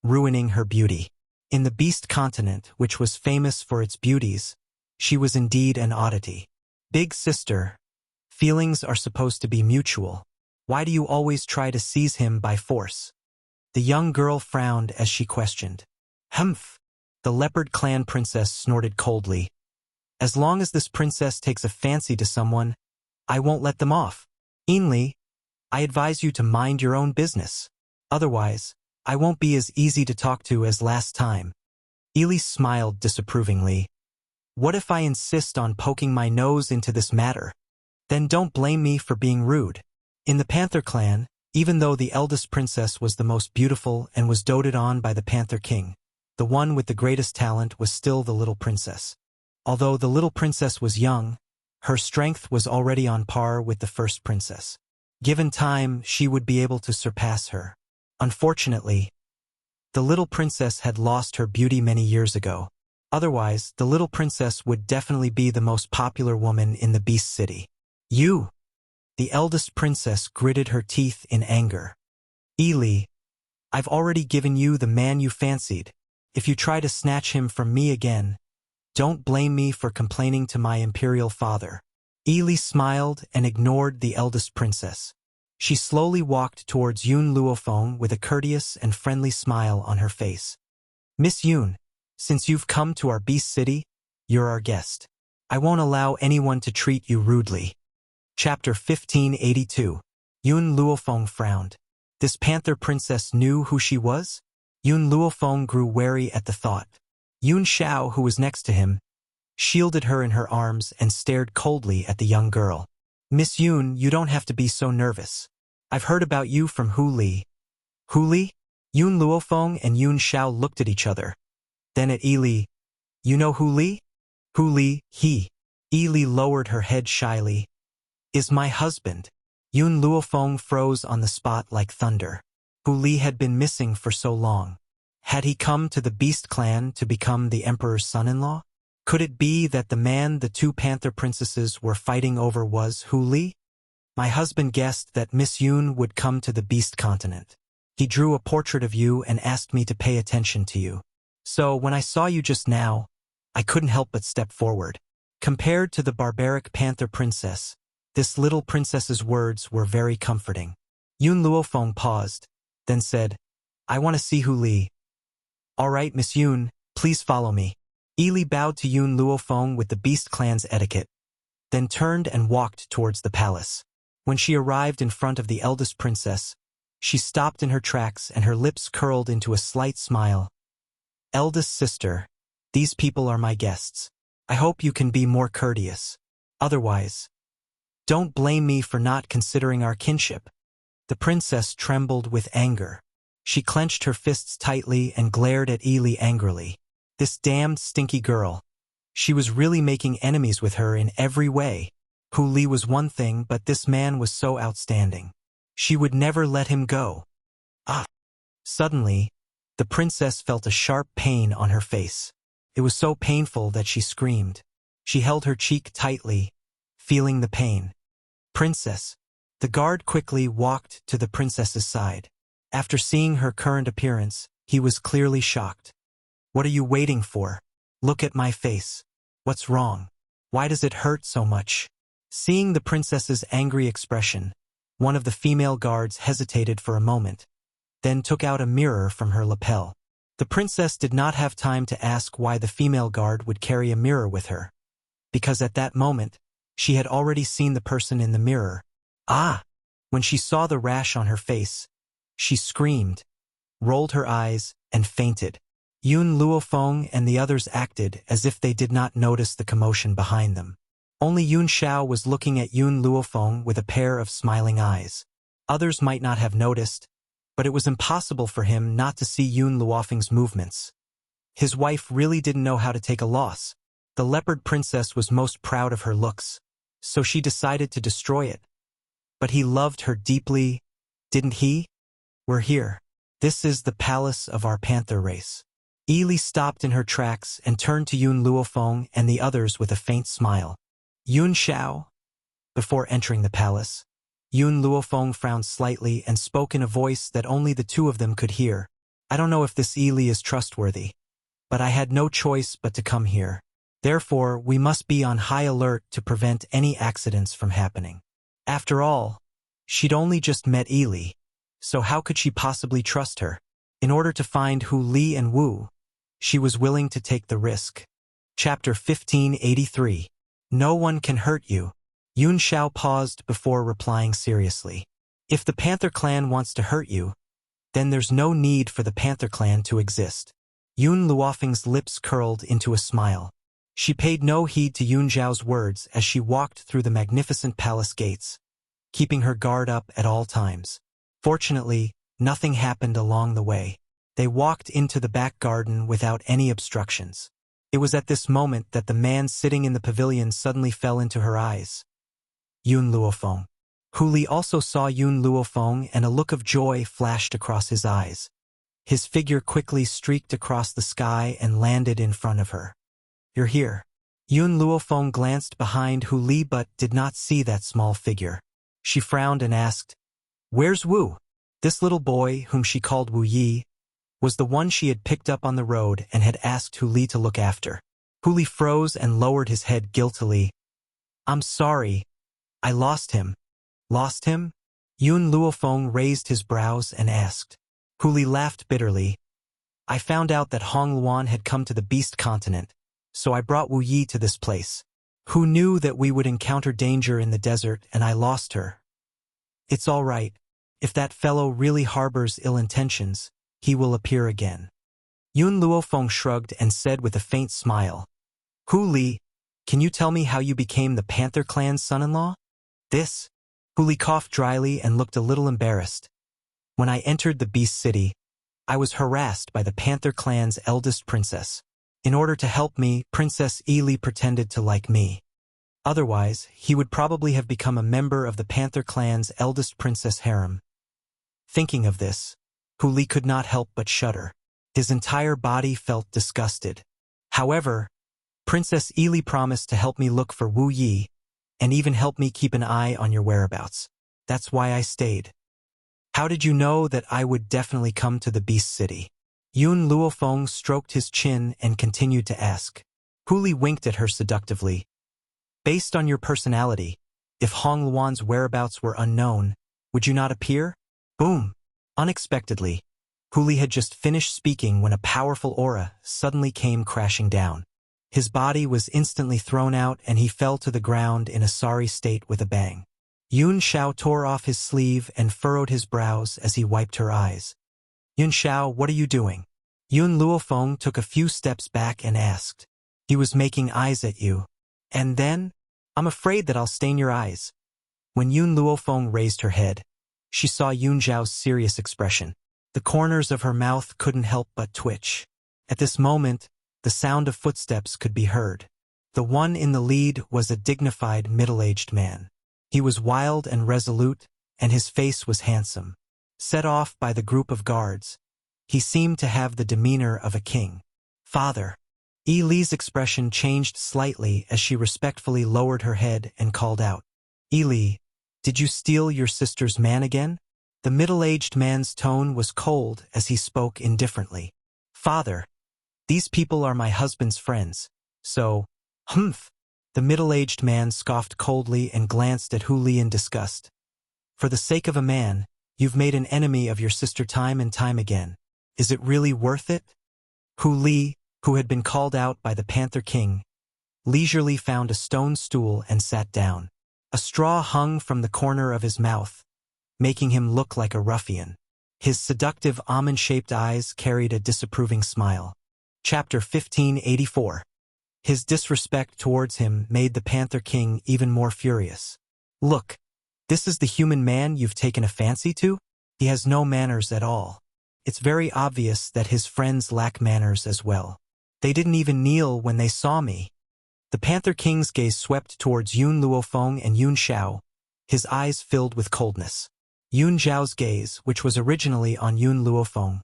ruining her beauty. In the Beast continent, which was famous for its beauties, she was indeed an oddity. Big sister, feelings are supposed to be mutual. Why do you always try to seize him by force? The young girl frowned as she questioned. Humph! The leopard clan princess snorted coldly. As long as this princess takes a fancy to someone, I won't let them off. Ainley, I advise you to mind your own business. Otherwise, I won't be as easy to talk to as last time. Ely smiled disapprovingly. What if I insist on poking my nose into this matter? Then don't blame me for being rude. In the Panther clan, even though the eldest princess was the most beautiful and was doted on by the Panther king, the one with the greatest talent was still the little princess. Although the little princess was young, her strength was already on par with the first princess. Given time, she would be able to surpass her. Unfortunately, the little princess had lost her beauty many years ago. Otherwise, the little princess would definitely be the most popular woman in the Beast City. You! The eldest princess gritted her teeth in anger. Ely, I've already given you the man you fancied. If you try to snatch him from me again, don't blame me for complaining to my imperial father. Ely smiled and ignored the eldest princess. She slowly walked towards Yun Luofeng with a courteous and friendly smile on her face. Miss Yun, since you've come to our Beast City, you're our guest. I won't allow anyone to treat you rudely. Chapter 1582. Yun Luofeng frowned. This panther princess knew who she was? Yun Luofeng grew wary at the thought. Yun Xiao, who was next to him, shielded her in her arms and stared coldly at the young girl. Miss Yun, you don't have to be so nervous. I've heard about you from Hu Li. Hu Li? Yun Luofeng and Yun Xiao looked at each other. Then at Ely. You know Hu Li? Hu Li, he. Ely lowered her head shyly. Is my husband. Yun Luofeng froze on the spot like thunder. Hu Li had been missing for so long. Had he come to the Beast clan to become the emperor's son-in-law? Could it be that the man the two panther princesses were fighting over was Hu Li? My husband guessed that Miss Yun would come to the Beast continent. He drew a portrait of you and asked me to pay attention to you. So when I saw you just now, I couldn't help but step forward. Compared to the barbaric panther princess, this little princess's words were very comforting. Yun Luofeng paused, then said, I want to see Hu Li. All right, Miss Yun, please follow me. Ely bowed to Yun Luofeng with the Beast clan's etiquette, then turned and walked towards the palace. When she arrived in front of the eldest princess, she stopped in her tracks and her lips curled into a slight smile. Eldest sister, these people are my guests. I hope you can be more courteous. Otherwise, don't blame me for not considering our kinship. The princess trembled with anger. She clenched her fists tightly and glared at Ely angrily. This damned stinky girl. She was really making enemies with her in every way. Hu Li was one thing, but this man was so outstanding. She would never let him go. Ah! Suddenly, the princess felt a sharp pain on her face. It was so painful that she screamed. She held her cheek tightly, feeling the pain. Princess. The guard quickly walked to the princess's side. After seeing her current appearance, he was clearly shocked. What are you waiting for? Look at my face. What's wrong? Why does it hurt so much? Seeing the princess's angry expression, one of the female guards hesitated for a moment, then took out a mirror from her lapel. The princess did not have time to ask why the female guard would carry a mirror with her, because at that moment, she had already seen the person in the mirror. Ah! When she saw the rash on her face, she screamed, rolled her eyes, and fainted. Yun Luofeng and the others acted as if they did not notice the commotion behind them. Only Yun Xiao was looking at Yun Luofeng with a pair of smiling eyes. Others might not have noticed, but it was impossible for him not to see Yun Luofeng's movements. His wife really didn't know how to take a loss. The leopard princess was most proud of her looks, so she decided to destroy it. But he loved her deeply, didn't he? We're here. This is the palace of our panther race. Ely stopped in her tracks and turned to Yun Luofeng and the others with a faint smile. Yun Xiao, before entering the palace, Yun Luofeng frowned slightly and spoke in a voice that only the two of them could hear. I don't know if this Li is trustworthy, but I had no choice but to come here. Therefore, we must be on high alert to prevent any accidents from happening. After all, she'd only just met Li, so how could she possibly trust her? In order to find Hu Li and Wu, she was willing to take the risk. Chapter 1583. No one can hurt you. Yun Xiao paused before replying seriously. If the Panther clan wants to hurt you, then there's no need for the Panther clan to exist. Yun Luofeng's lips curled into a smile. She paid no heed to Yun Zhao's words as she walked through the magnificent palace gates, keeping her guard up at all times. Fortunately, nothing happened along the way. They walked into the back garden without any obstructions. It was at this moment that the man sitting in the pavilion suddenly fell into her eyes. Yun Luofeng. Hu Li also saw Yun Luofeng, and a look of joy flashed across his eyes. His figure quickly streaked across the sky and landed in front of her. You're here. Yun Luofeng glanced behind Hu Li but did not see that small figure. She frowned and asked, "Where's Wu?" This little boy, whom she called Wu Yi, was the one she had picked up on the road and had asked Hu Li to look after. Hu Li froze and lowered his head guiltily. "I'm sorry. I lost him." "Lost him?" Yun Luofeng raised his brows and asked. Hu Li laughed bitterly. "I found out that Hong Luan had come to the Beast Continent, so I brought Wu Yi to this place. Who knew that we would encounter danger in the desert, and I lost her. It's all right. If that fellow really harbors ill intentions, he will appear again." Yun Luofeng shrugged and said with a faint smile, "Hu Li, can you tell me how you became the Panther clan's son-in-law?" "This?" Hu Li coughed dryly and looked a little embarrassed. "When I entered the Beast City, I was harassed by the Panther clan's eldest princess. In order to help me, Princess Li pretended to like me. Otherwise, he would probably have become a member of the Panther clan's eldest princess harem." Thinking of this, Hu Li could not help but shudder. His entire body felt disgusted. However, Princess Li promised to help me look for Wu Yi, and even help me keep an eye on your whereabouts. That's why I stayed. How did you know that I would definitely come to the Beast City? Yun Luofeng stroked his chin and continued to ask. Hu Li winked at her seductively. Based on your personality, if Hong Luan's whereabouts were unknown, would you not appear? Boom! Unexpectedly, Hu Li had just finished speaking when a powerful aura suddenly came crashing down. His body was instantly thrown out and he fell to the ground in a sorry state with a bang. Yun Xiao tore off his sleeve and furrowed his brows as he wiped her eyes. "Yun Xiao, what are you doing?" Yun Luofeng took a few steps back and asked. "He was making eyes at you. And then? I'm afraid that I'll stain your eyes." When Yun Luofeng raised her head, she saw Yun Zhao's serious expression. The corners of her mouth couldn't help but twitch. At this moment, the sound of footsteps could be heard. The one in the lead was a dignified middle-aged man. He was wild and resolute, and his face was handsome. Set off by the group of guards, he seemed to have the demeanor of a king. "Father." Li's expression changed slightly as she respectfully lowered her head and called out, "Li, did you steal your sister's man again?" The middle-aged man's tone was cold as he spoke indifferently. "Father, these people are my husband's friends, so, humph." The middle-aged man scoffed coldly and glanced at Hu Li in disgust. "For the sake of a man, you've made an enemy of your sister time and time again. Is it really worth it?" Hu Li, who had been called out by the Panther King, leisurely found a stone stool and sat down. A straw hung from the corner of his mouth, making him look like a ruffian. His seductive almond-shaped eyes carried a disapproving smile. Chapter 1584. His disrespect towards him made the Panther King even more furious. "Look, this is the human man you've taken a fancy to? He has no manners at all. It's very obvious that his friends lack manners as well. They didn't even kneel when they saw me." The Panther King's gaze swept towards Yun Luofeng and Yun Xiao, his eyes filled with coldness. Yun Zhao's gaze, which was originally on Yun Luofeng,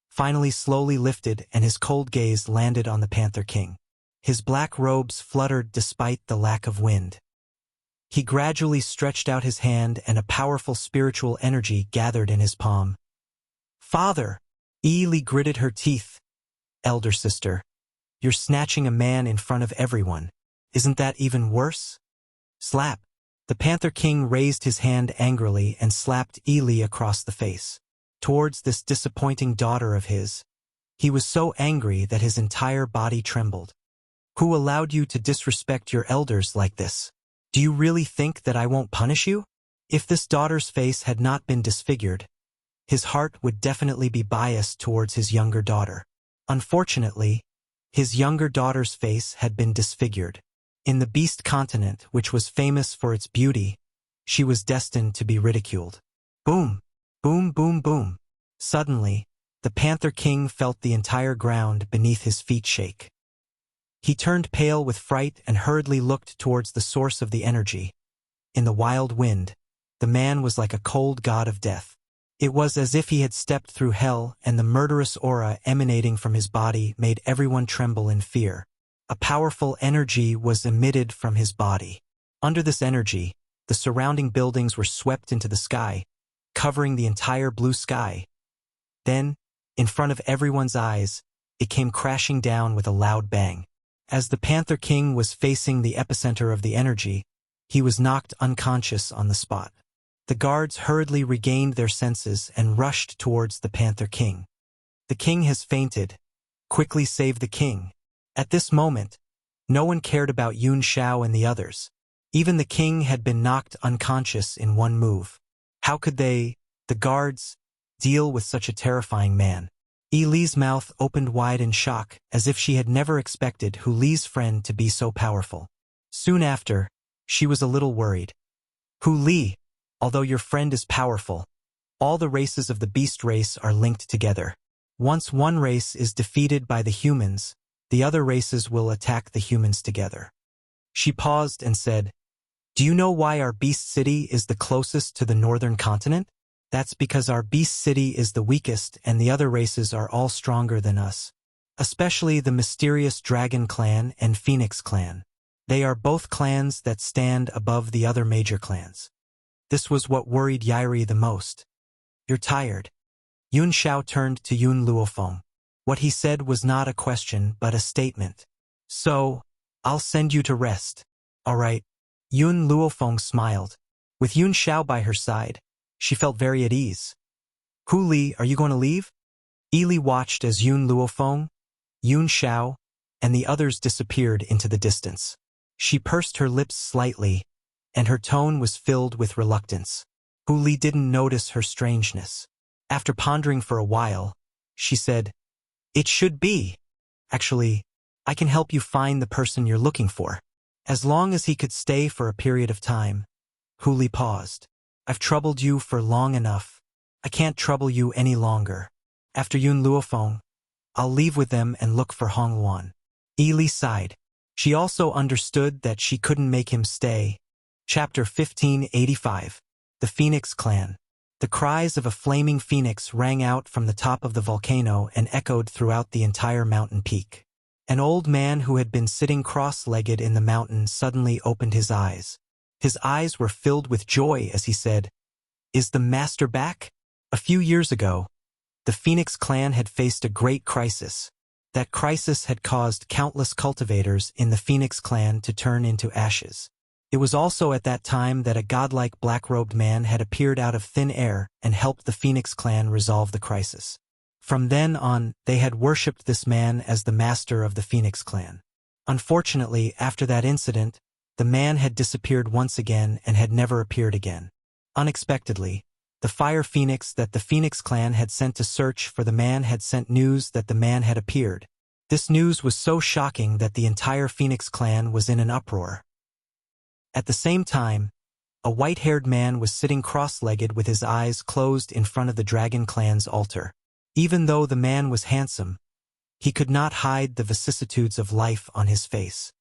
finally slowly lifted and his cold gaze landed on the Panther King. His black robes fluttered despite the lack of wind. He gradually stretched out his hand and a powerful spiritual energy gathered in his palm. "Father!" Ely gritted her teeth. "Elder sister, you're snatching a man in front of everyone. Isn't that even worse?" Slap! The Panther King raised his hand angrily and slapped Ely across the face. Towards this disappointing daughter of his. He was so angry that his entire body trembled. "Who allowed you to disrespect your elders like this? Do you really think that I won't punish you?" If this daughter's face had not been disfigured, his heart would definitely be biased towards his younger daughter. Unfortunately, his younger daughter's face had been disfigured. In the Beast continent, which was famous for its beauty, she was destined to be ridiculed. Boom! Boom, boom, boom. Suddenly, the Panther King felt the entire ground beneath his feet shake. He turned pale with fright and hurriedly looked towards the source of the energy. In the wild wind, the man was like a cold god of death. It was as if he had stepped through hell, and the murderous aura emanating from his body made everyone tremble in fear. A powerful energy was emitted from his body. Under this energy, the surrounding buildings were swept into the sky, covering the entire blue sky. Then, in front of everyone's eyes, it came crashing down with a loud bang. As the Panther King was facing the epicenter of the energy, he was knocked unconscious on the spot. The guards hurriedly regained their senses and rushed towards the Panther King. "The king has fainted. Quickly save the king." At this moment, no one cared about Yun Xiao and the others. Even the king had been knocked unconscious in one move. How could they, the guards, deal with such a terrifying man? Li's mouth opened wide in shock, as if she had never expected Hu Li's friend to be so powerful. Soon after, she was a little worried. "Hu Li, although your friend is powerful, all the races of the beast race are linked together. Once one race is defeated by the humans, the other races will attack the humans together." She paused and said, "Do you know why our beast city is the closest to the northern continent? That's because our beast city is the weakest and the other races are all stronger than us. Especially the mysterious Dragon Clan and Phoenix Clan. They are both clans that stand above the other major clans." This was what worried Yairi the most. "You're tired." Yun Xiao turned to Yun Luofeng. What he said was not a question but a statement. "So, I'll send you to rest. All right." Yun Luofeng smiled. With Yun Xiao by her side, she felt very at ease. "Hu Li, are you going to leave?" Ely watched as Yun Luofeng, Yun Xiao, and the others disappeared into the distance. She pursed her lips slightly, and her tone was filled with reluctance. Hu Li didn't notice her strangeness. After pondering for a while, she said, "It should be. Actually, I can help you find the person you're looking for. As long as he could stay for a period of time." Hu Li paused. "I've troubled you for long enough. I can't trouble you any longer. After Yun Luofeng, I'll leave with them and look for Hong Luan." Ely sighed. She also understood that she couldn't make him stay. Chapter 1585. The Phoenix Clan. The cries of a flaming phoenix rang out from the top of the volcano and echoed throughout the entire mountain peak. An old man who had been sitting cross-legged in the mountain suddenly opened his eyes. His eyes were filled with joy as he said, "Is the master back?" A few years ago, the Phoenix Clan had faced a great crisis. That crisis had caused countless cultivators in the Phoenix Clan to turn into ashes. It was also at that time that a godlike black-robed man had appeared out of thin air and helped the Phoenix Clan resolve the crisis. From then on, they had worshipped this man as the master of the Phoenix Clan. Unfortunately, after that incident, the man had disappeared once again and had never appeared again. Unexpectedly, the Fire Phoenix that the Phoenix Clan had sent to search for the man had sent news that the man had appeared. This news was so shocking that the entire Phoenix Clan was in an uproar. At the same time, a white-haired man was sitting cross-legged with his eyes closed in front of the Dragon Clan's altar. Even though the man was handsome, he could not hide the vicissitudes of life on his face.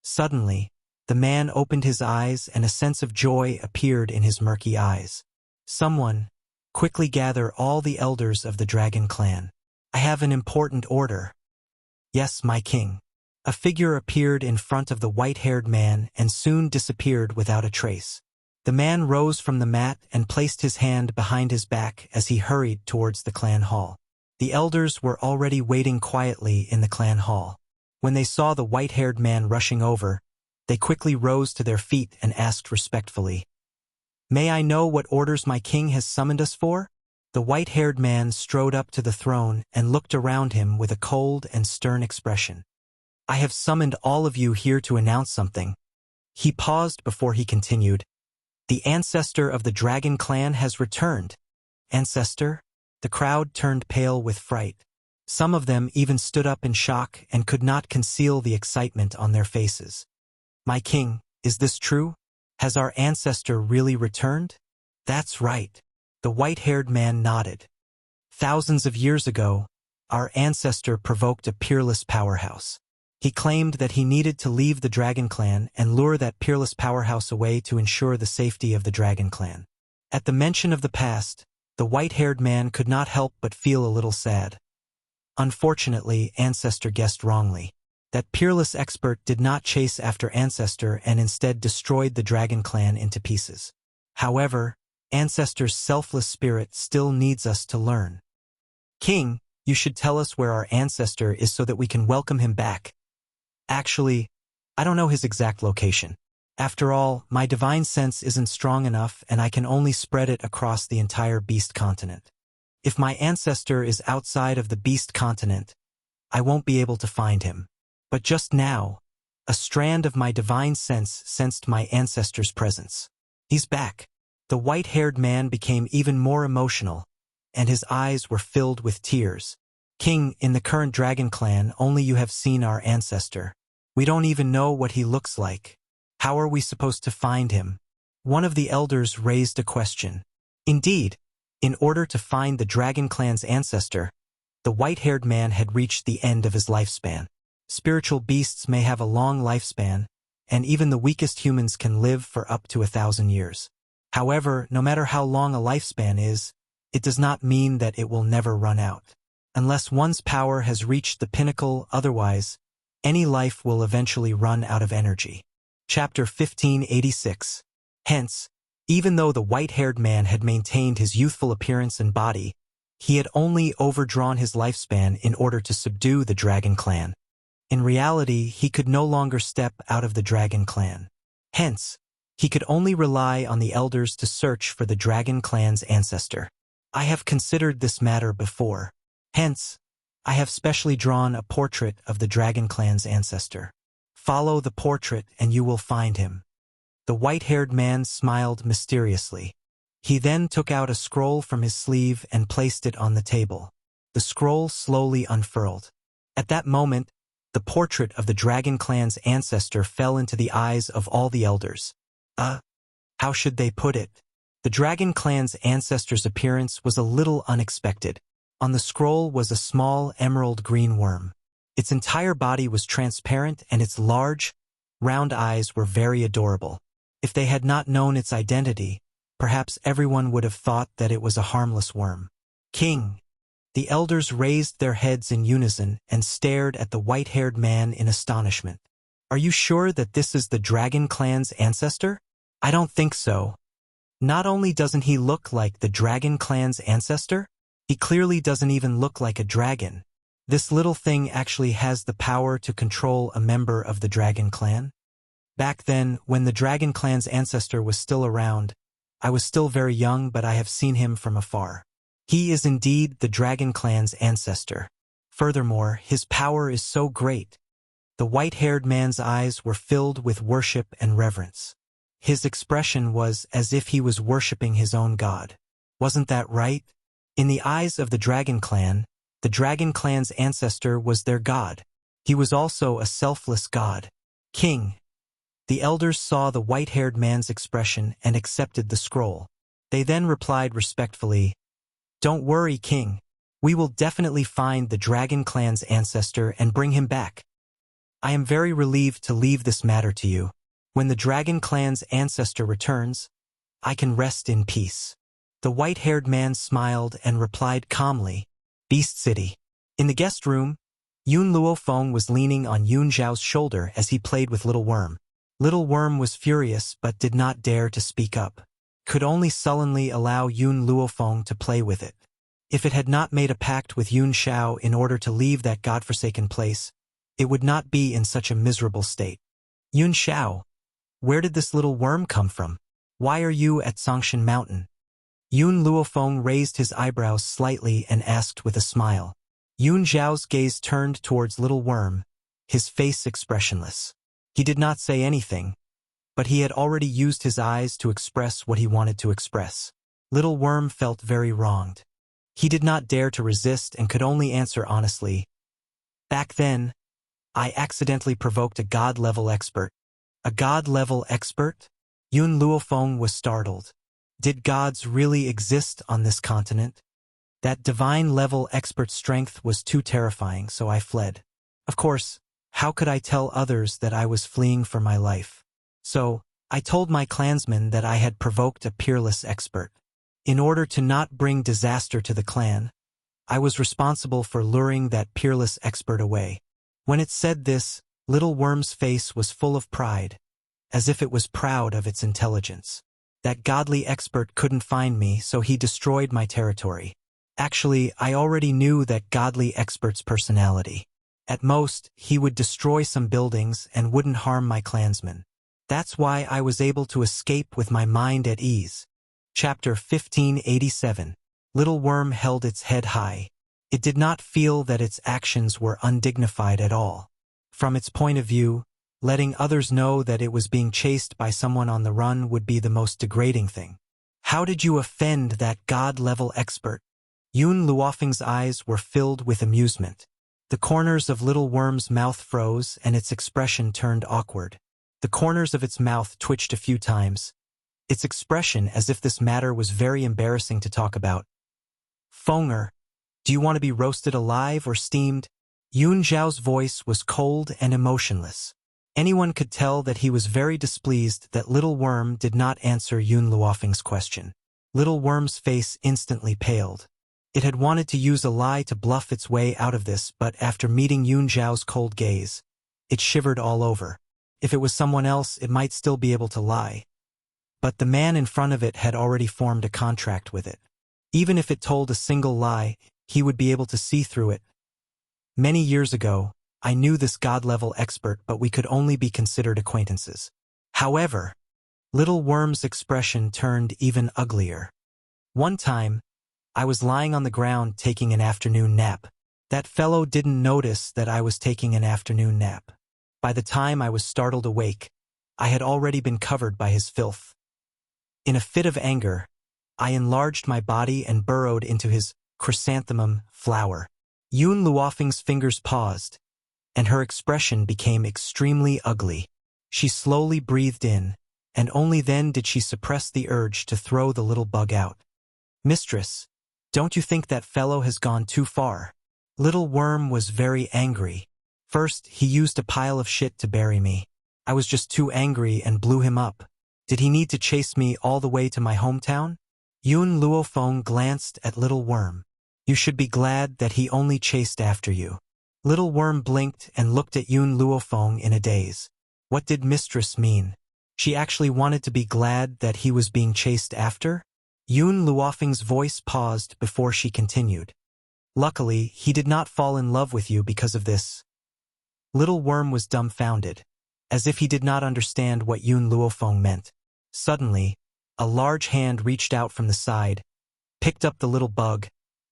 Suddenly, the man opened his eyes and a sense of joy appeared in his murky eyes. "Someone, quickly gather all the elders of the Dragon Clan. I have an important order." "Yes, my king." A figure appeared in front of the white-haired man and soon disappeared without a trace. The man rose from the mat and placed his hand behind his back as he hurried towards the clan hall. The elders were already waiting quietly in the clan hall. When they saw the white-haired man rushing over, they quickly rose to their feet and asked respectfully, "May I know what orders my king has summoned us for?" The white-haired man strode up to the throne and looked around him with a cold and stern expression. "I have summoned all of you here to announce something." He paused before he continued. "The ancestor of the dragon clan has returned." "Ancestor?" The crowd turned pale with fright. Some of them even stood up in shock and could not conceal the excitement on their faces. "My king, is this true? Has our ancestor really returned?" "That's right." The white-haired man nodded. "Thousands of years ago, our ancestor provoked a peerless powerhouse. He claimed that he needed to leave the Dragon Clan and lure that peerless powerhouse away to ensure the safety of the Dragon Clan." At the mention of the past, the white-haired man could not help but feel a little sad. Unfortunately, Ancestor guessed wrongly. That peerless expert did not chase after Ancestor and instead destroyed the Dragon Clan into pieces. However, Ancestor's selfless spirit still needs us to learn. "King, you should tell us where our ancestor is so that we can welcome him back." "Actually, I don't know his exact location. After all, my divine sense isn't strong enough and I can only spread it across the entire Beast Continent. If my ancestor is outside of the Beast Continent, I won't be able to find him. But just now, a strand of my divine sense sensed my ancestor's presence. He's back." The white-haired man became even more emotional, and his eyes were filled with tears. "King, in the current Dragon Clan, only you have seen our ancestor. We don't even know what he looks like. How are we supposed to find him?" One of the elders raised a question. Indeed, in order to find the Dragon Clan's ancestor, the white-haired man had reached the end of his lifespan. Spiritual beasts may have a long lifespan, and even the weakest humans can live for up to 1,000 years. However, no matter how long a lifespan is, it does not mean that it will never run out. Unless one's power has reached the pinnacle, otherwise, any life will eventually run out of energy. Chapter 1586. Hence, even though the white-haired man had maintained his youthful appearance and body, he had only overdrawn his lifespan in order to subdue the Dragon Clan. In reality, he could no longer step out of the Dragon Clan. Hence, he could only rely on the elders to search for the Dragon Clan's ancestor. I have considered this matter before. Hence, I have specially drawn a portrait of the Dragon Clan's ancestor. Follow the portrait and you will find him." The white-haired man smiled mysteriously. He then took out a scroll from his sleeve and placed it on the table. The scroll slowly unfurled. At that moment, the portrait of the Dragon Clan's ancestor fell into the eyes of all the elders. How should they put it? The Dragon Clan's ancestor's appearance was a little unexpected. On the scroll was a small emerald green worm. Its entire body was transparent and its large, round eyes were very adorable. If they had not known its identity, perhaps everyone would have thought that it was a harmless worm. "King!" The elders raised their heads in unison and stared at the white-haired man in astonishment. "Are you sure that this is the Dragon Clan's ancestor?" "I don't think so. Not only doesn't he look like the Dragon Clan's ancestor, he clearly doesn't even look like a dragon. This little thing actually has the power to control a member of the Dragon Clan." Back then, when the Dragon Clan's ancestor was still around, I was still very young, but I have seen him from afar. He is indeed the Dragon Clan's ancestor. Furthermore, his power is so great. The white-haired man's eyes were filled with worship and reverence. His expression was as if he was worshipping his own god. Wasn't that right? In the eyes of the Dragon Clan, the Dragon Clan's ancestor was their god. He was also a selfless god. "King." The elders saw the white-haired man's expression and accepted the scroll. They then replied respectfully, "Don't worry, King. We will definitely find the Dragon Clan's ancestor and bring him back. I am very relieved to leave this matter to you. When the Dragon Clan's ancestor returns, I can rest in peace." The white-haired man smiled and replied calmly, "Beast City." In the guest room, Yun Luofeng was leaning on Yun Zhao's shoulder as he played with Little Worm. Little Worm was furious but did not dare to speak up. Could only sullenly allow Yun Luofeng to play with it. If it had not made a pact with Yun Xiao in order to leave that godforsaken place, it would not be in such a miserable state. Yun Xiao, where did this little worm come from? Why are you at Songshan Mountain? Yun Luofeng raised his eyebrows slightly and asked with a smile. Yun Zhao's gaze turned towards Little Worm, his face expressionless. He did not say anything, but he had already used his eyes to express what he wanted to express. Little Worm felt very wronged. He did not dare to resist and could only answer honestly. Back then, I accidentally provoked a god-level expert. A god-level expert? Yun Luofeng was startled. Did gods really exist on this continent? That divine-level expert strength was too terrifying, so I fled. Of course, how could I tell others that I was fleeing for my life? So, I told my clansmen that I had provoked a peerless expert. In order to not bring disaster to the clan, I was responsible for luring that peerless expert away. When it said this, Little Worm's face was full of pride, as if it was proud of its intelligence. That godly expert couldn't find me, so he destroyed my territory. Actually, I already knew that godly expert's personality. At most, he would destroy some buildings and wouldn't harm my clansmen. That's why I was able to escape with my mind at ease. Chapter 1587. Little Worm held its head high. It did not feel that its actions were undignified at all. From its point of view, letting others know that it was being chased by someone on the run would be the most degrading thing. How did you offend that god-level expert? Yun Luofeng's eyes were filled with amusement. The corners of Little Worm's mouth froze and its expression turned awkward. The corners of its mouth twitched a few times, its expression as if this matter was very embarrassing to talk about. Fenger, do you want to be roasted alive or steamed? Yun Zhao's voice was cold and emotionless. Anyone could tell that he was very displeased that Little Worm did not answer Yun Luofeng's question. Little Worm's face instantly paled. It had wanted to use a lie to bluff its way out of this, but after meeting Yun Zhao's cold gaze, it shivered all over. If it was someone else, it might still be able to lie. But the man in front of it had already formed a contract with it. Even if it told a single lie, he would be able to see through it. Many years ago, I knew this god-level expert, but we could only be considered acquaintances. However, Little Worm's expression turned even uglier. One time, I was lying on the ground taking an afternoon nap. That fellow didn't notice that I was taking an afternoon nap. By the time I was startled awake, I had already been covered by his filth. In a fit of anger, I enlarged my body and burrowed into his chrysanthemum flower. Yun Luofeng's fingers paused, and her expression became extremely ugly. She slowly breathed in, and only then did she suppress the urge to throw the little bug out. Mistress, don't you think that fellow has gone too far? Little Worm was very angry. First, he used a pile of shit to bury me. I was just too angry and blew him up. Did he need to chase me all the way to my hometown? Yun Luofeng glanced at Little Worm. You should be glad that he only chased after you. Little Worm blinked and looked at Yun Luofeng in a daze. What did mistress mean? She actually wanted to be glad that he was being chased after? Yun Luofeng's voice paused before she continued. Luckily, he did not fall in love with you because of this. Little Worm was dumbfounded, as if he did not understand what Yun Luofeng meant. Suddenly, a large hand reached out from the side, picked up the little bug,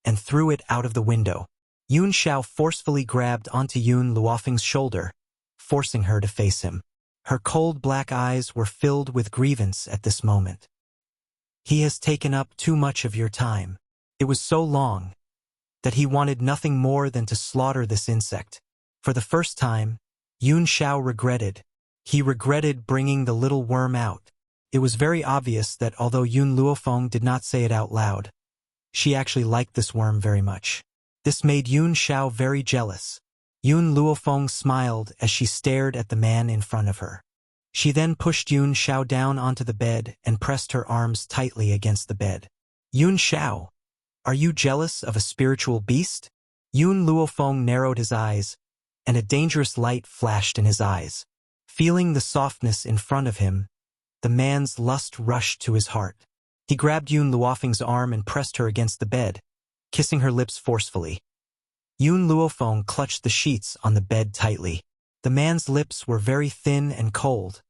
and threw it out of the window. Yun Xiao forcefully grabbed onto Yun Luofeng's shoulder, forcing her to face him. Her cold black eyes were filled with grievance at this moment. He has taken up too much of your time. It was so long that he wanted nothing more than to slaughter this insect. For the first time, Yun Xiao regretted. He regretted bringing the little worm out. It was very obvious that although Yun Luofeng did not say it out loud, she actually liked this worm very much. This made Yun Xiao very jealous. Yun Luofeng smiled as she stared at the man in front of her. She then pushed Yun Xiao down onto the bed and pressed her arms tightly against the bed. Yun Xiao, are you jealous of a spiritual beast? Yun Luofeng narrowed his eyes, and a dangerous light flashed in his eyes. Feeling the softness in front of him, the man's lust rushed to his heart. He grabbed Yun Luofeng's arm and pressed her against the bed, kissing her lips forcefully. Yun Luofeng clutched the sheets on the bed tightly. The man's lips were very thin and cold,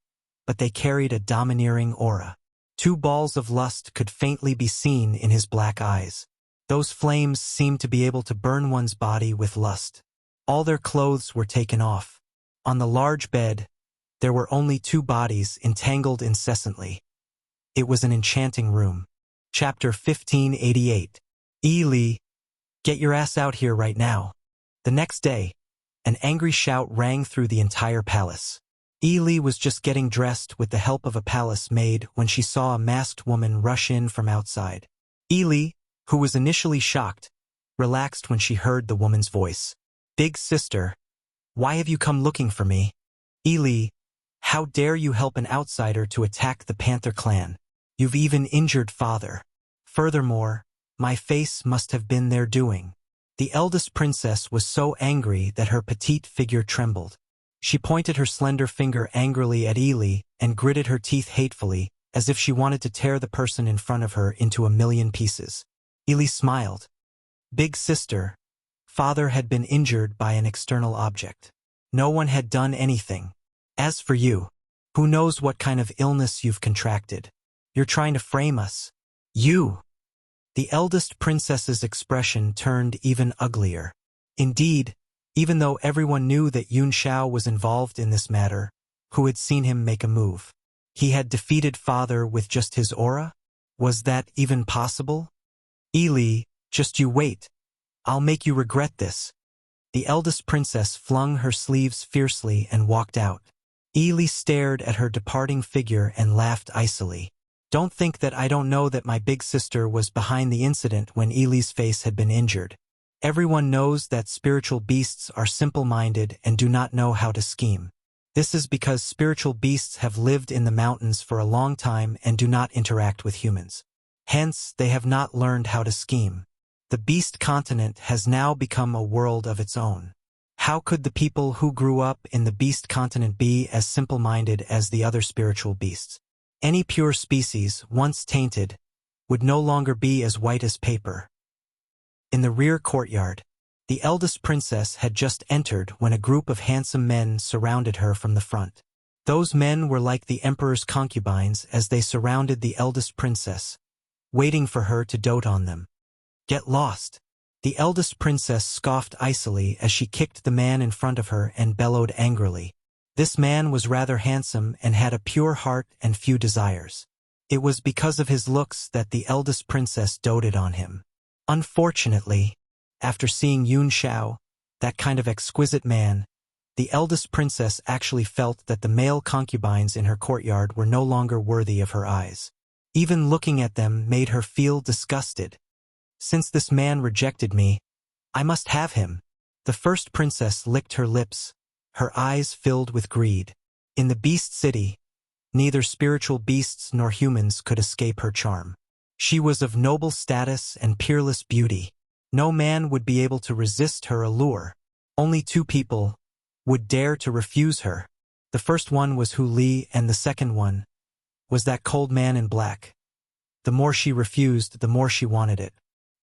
but they carried a domineering aura. 2 balls of lust could faintly be seen in his black eyes. Those flames seemed to be able to burn one's body with lust. All their clothes were taken off. On the large bed, there were only 2 bodies entangled incessantly. It was an enchanting room. Chapter 1588. Li, get your ass out here right now. The next day, an angry shout rang through the entire palace. Li was just getting dressed with the help of a palace maid when she saw a masked woman rush in from outside. Li, who was initially shocked, relaxed when she heard the woman's voice. Big sister, why have you come looking for me? Li, how dare you help an outsider to attack the Panther clan? You've even injured father. Furthermore, my face must have been their doing. The eldest princess was so angry that her petite figure trembled. She pointed her slender finger angrily at Li and gritted her teeth hatefully, as if she wanted to tear the person in front of her into a million pieces. Li smiled. Big sister, father had been injured by an external object. No one had done anything. As for you, who knows what kind of illness you've contracted? You're trying to frame us. You! The eldest princess's expression turned even uglier. Indeed, even though everyone knew that Yun Xiao was involved in this matter, who had seen him make a move? He had defeated father with just his aura? Was that even possible? Li, just you wait. I'll make you regret this. The eldest princess flung her sleeves fiercely and walked out. Li stared at her departing figure and laughed icily. Don't think that I don't know that my big sister was behind the incident when Li's face had been injured. Everyone knows that spiritual beasts are simple-minded and do not know how to scheme. This is because spiritual beasts have lived in the mountains for a long time and do not interact with humans. Hence, they have not learned how to scheme. The beast continent has now become a world of its own. How could the people who grew up in the beast continent be as simple-minded as the other spiritual beasts? Any pure species, once tainted, would no longer be as white as paper. In the rear courtyard, the eldest princess had just entered when a group of handsome men surrounded her from the front. Those men were like the emperor's concubines as they surrounded the eldest princess, waiting for her to dote on them. Get lost! The eldest princess scoffed icily as she kicked the man in front of her and bellowed angrily. This man was rather handsome and had a pure heart and few desires. It was because of his looks that the eldest princess doted on him. Unfortunately, after seeing Yun Xiao, that kind of exquisite man, the eldest princess actually felt that the male concubines in her courtyard were no longer worthy of her eyes. Even looking at them made her feel disgusted. Since this man rejected me, I must have him. The first princess licked her lips, her eyes filled with greed. In the beast city, neither spiritual beasts nor humans could escape her charm. She was of noble status and peerless beauty. No man would be able to resist her allure. Only 2 people would dare to refuse her. The first one was Hu Li and the second one was that cold man in black. The more she refused, the more she wanted it.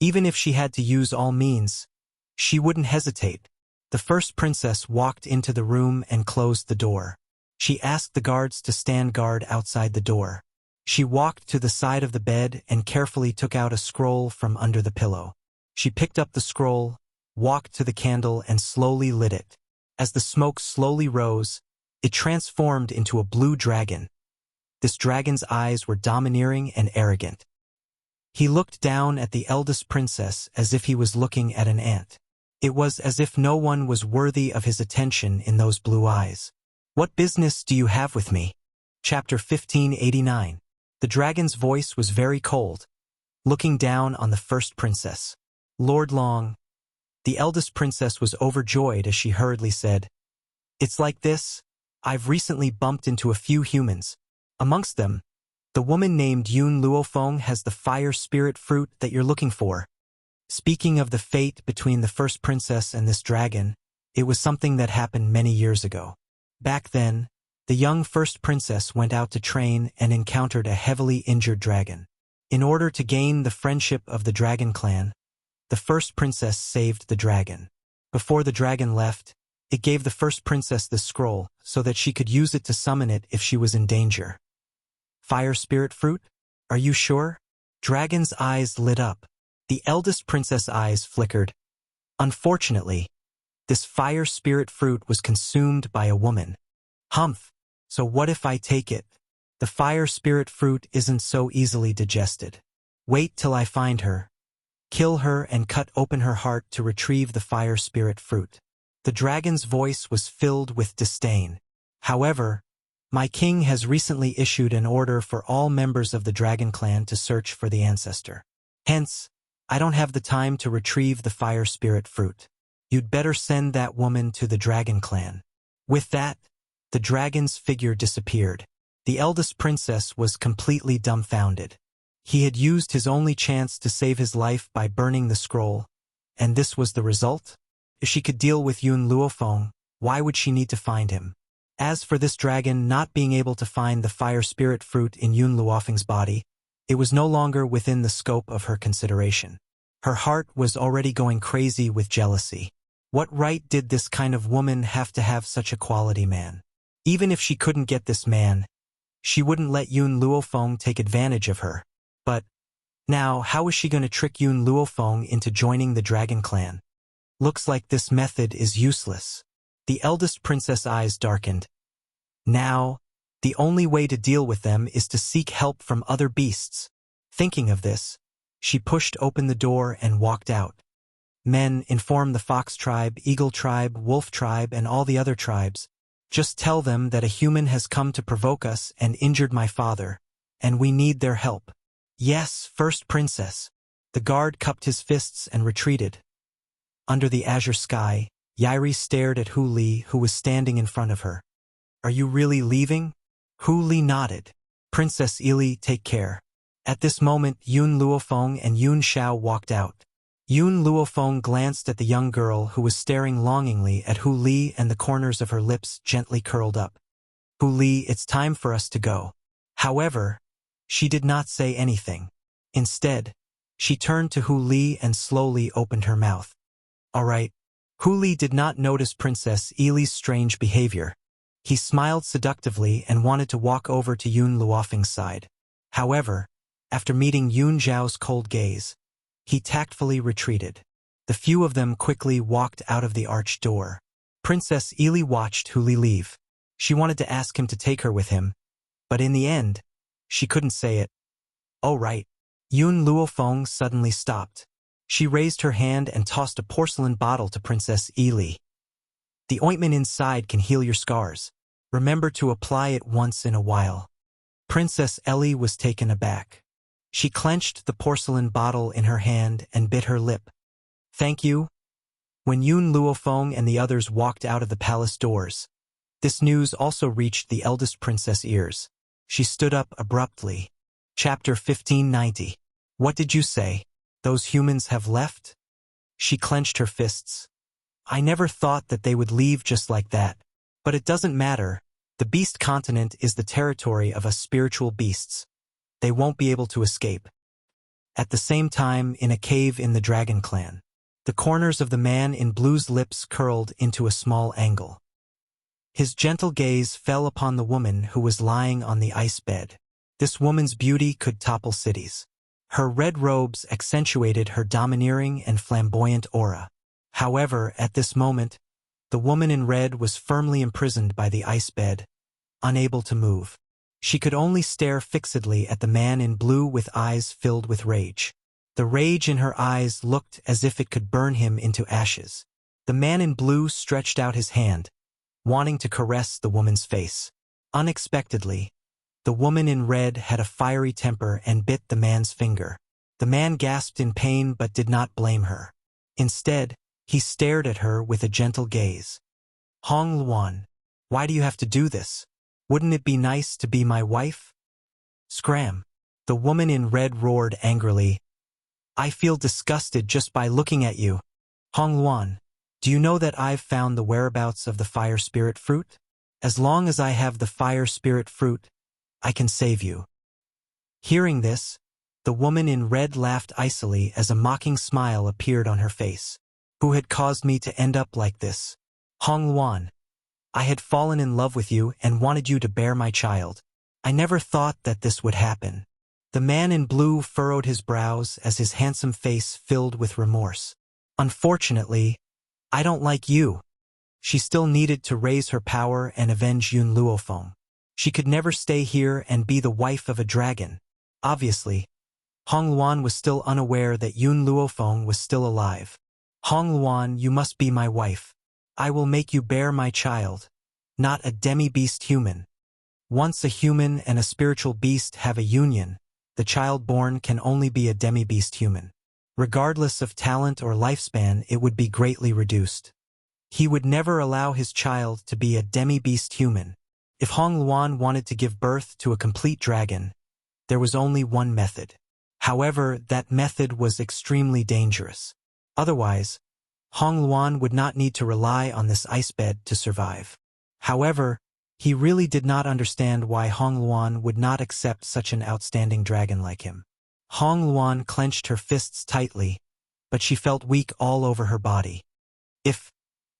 Even if she had to use all means, she wouldn't hesitate. The first princess walked into the room and closed the door. She asked the guards to stand guard outside the door. She walked to the side of the bed and carefully took out a scroll from under the pillow. She picked up the scroll, walked to the candle and slowly lit it. As the smoke slowly rose, it transformed into a blue dragon. This dragon's eyes were domineering and arrogant. He looked down at the eldest princess as if he was looking at an ant. It was as if no one was worthy of his attention in those blue eyes. What business do you have with me? Chapter 1589. The dragon's voice was very cold, looking down on the first princess. Lord Long. The eldest princess was overjoyed as she hurriedly said, "It's like this. I've recently bumped into a few humans. Amongst them, the woman named Yun Luofeng has the fire spirit fruit that you're looking for." Speaking of the fate between the first princess and this dragon, It was something that happened many years ago. Back then, the young first princess went out to train and encountered a heavily injured dragon. In order to gain the friendship of the dragon clan, the first princess saved the dragon. Before the dragon left, it gave the first princess the scroll so that she could use it to summon it if she was in danger. Fire spirit fruit? Are you sure? Dragon's eyes lit up. The eldest princess' eyes flickered. Unfortunately, this fire spirit fruit was consumed by a woman. Humph, so what if I take it? The fire spirit fruit isn't so easily digested. Wait till I find her. Kill her and cut open her heart to retrieve the fire spirit fruit. The dragon's voice was filled with disdain. However, my king has recently issued an order for all members of the dragon clan to search for the ancestor. Hence, I don't have the time to retrieve the fire spirit fruit. You'd better send that woman to the dragon clan. With that, the dragon's figure disappeared. The eldest princess was completely dumbfounded. He had used his only chance to save his life by burning the scroll, and this was the result? If she could deal with Yun Luofeng, why would she need to find him? As for this dragon not being able to find the fire spirit fruit in Yun Luofeng's body, it was no longer within the scope of her consideration. Her heart was already going crazy with jealousy. What right did this kind of woman have to have such a quality man? Even if she couldn't get this man, she wouldn't let Yun Luofeng take advantage of her. But now, how is she going to trick Yun Luofeng into joining the dragon clan? Looks like this method is useless. The eldest princess' eyes darkened. Now, the only way to deal with them is to seek help from other beasts. Thinking of this, she pushed open the door and walked out. Men, inform the fox tribe, eagle tribe, wolf tribe, and all the other tribes. Just tell them that a human has come to provoke us and injured my father, and we need their help. Yes, first princess. The guard cupped his fists and retreated. Under the azure sky, Yairi stared at Hu Li, who was standing in front of her. Are you really leaving? Hu Li nodded. Princess Ili, take care. At this moment, Yun Luofeng and Yun Xiao walked out. Yun Luofeng glanced at the young girl who was staring longingly at Hu Li, and the corners of her lips gently curled up. Hu Li, it's time for us to go. However, she did not say anything. Instead, she turned to Hu Li and slowly opened her mouth. All right. Hu Li did not notice Princess Ili's strange behavior. He smiled seductively and wanted to walk over to Yun Luofeng's side. However, after meeting Yun Zhao's cold gaze, he tactfully retreated. The few of them quickly walked out of the arched door. Princess Ili watched Hu Li leave. She wanted to ask him to take her with him, but in the end, she couldn't say it. Oh right. Yun Luofeng suddenly stopped. She raised her hand and tossed a porcelain bottle to Princess Ili. The ointment inside can heal your scars. Remember to apply it once in a while. Princess Eli was taken aback. She clenched the porcelain bottle in her hand and bit her lip. Thank you. When Yun Luofeng and the others walked out of the palace doors, this news also reached the eldest princess' ears. She stood up abruptly. Chapter 1590. What did you say? Those humans have left? She clenched her fists. I never thought that they would leave just like that. But it doesn't matter. The beast continent is the territory of us spiritual beasts. They won't be able to escape. At the same time, in a cave in the dragon clan, the corners of the man in blue's lips curled into a small angle. His gentle gaze fell upon the woman who was lying on the ice bed. This woman's beauty could topple cities. Her red robes accentuated her domineering and flamboyant aura. However, at this moment, the woman in red was firmly imprisoned by the ice bed, unable to move. She could only stare fixedly at the man in blue with eyes filled with rage. The rage in her eyes looked as if it could burn him into ashes. The man in blue stretched out his hand, wanting to caress the woman's face. Unexpectedly, the woman in red had a fiery temper and bit the man's finger. The man gasped in pain but did not blame her. Instead, he stared at her with a gentle gaze. Hong Luan, why do you have to do this? Wouldn't it be nice to be my wife? Scram. The woman in red roared angrily. I feel disgusted just by looking at you. Hong Luan, Do you know that I've found the whereabouts of the fire spirit fruit? As long as I have the fire spirit fruit, I can save you. Hearing this, the woman in red laughed icily as a mocking smile appeared on her face. Who had caused me to end up like this? Hong Luan. I had fallen in love with you and wanted you to bear my child. I never thought that this would happen. The man in blue furrowed his brows as his handsome face filled with remorse. Unfortunately, I don't like you. She still needed to raise her power and avenge Yun Luofeng. She could never stay here and be the wife of a dragon. Obviously, Hong Luan was still unaware that Yun Luofeng was still alive. Hong Luan, you must be my wife. I will make you bear my child, not a demi-beast human. Once a human and a spiritual beast have a union, the child born can only be a demi-beast human. Regardless of talent or lifespan, it would be greatly reduced. He would never allow his child to be a demi-beast human. If Hong Luan wanted to give birth to a complete dragon, there was only one method. However, that method was extremely dangerous. Otherwise, Hong Luan would not need to rely on this ice bed to survive. However, he really did not understand why Hong Luan would not accept such an outstanding dragon like him. Hong Luan clenched her fists tightly, but she felt weak all over her body. If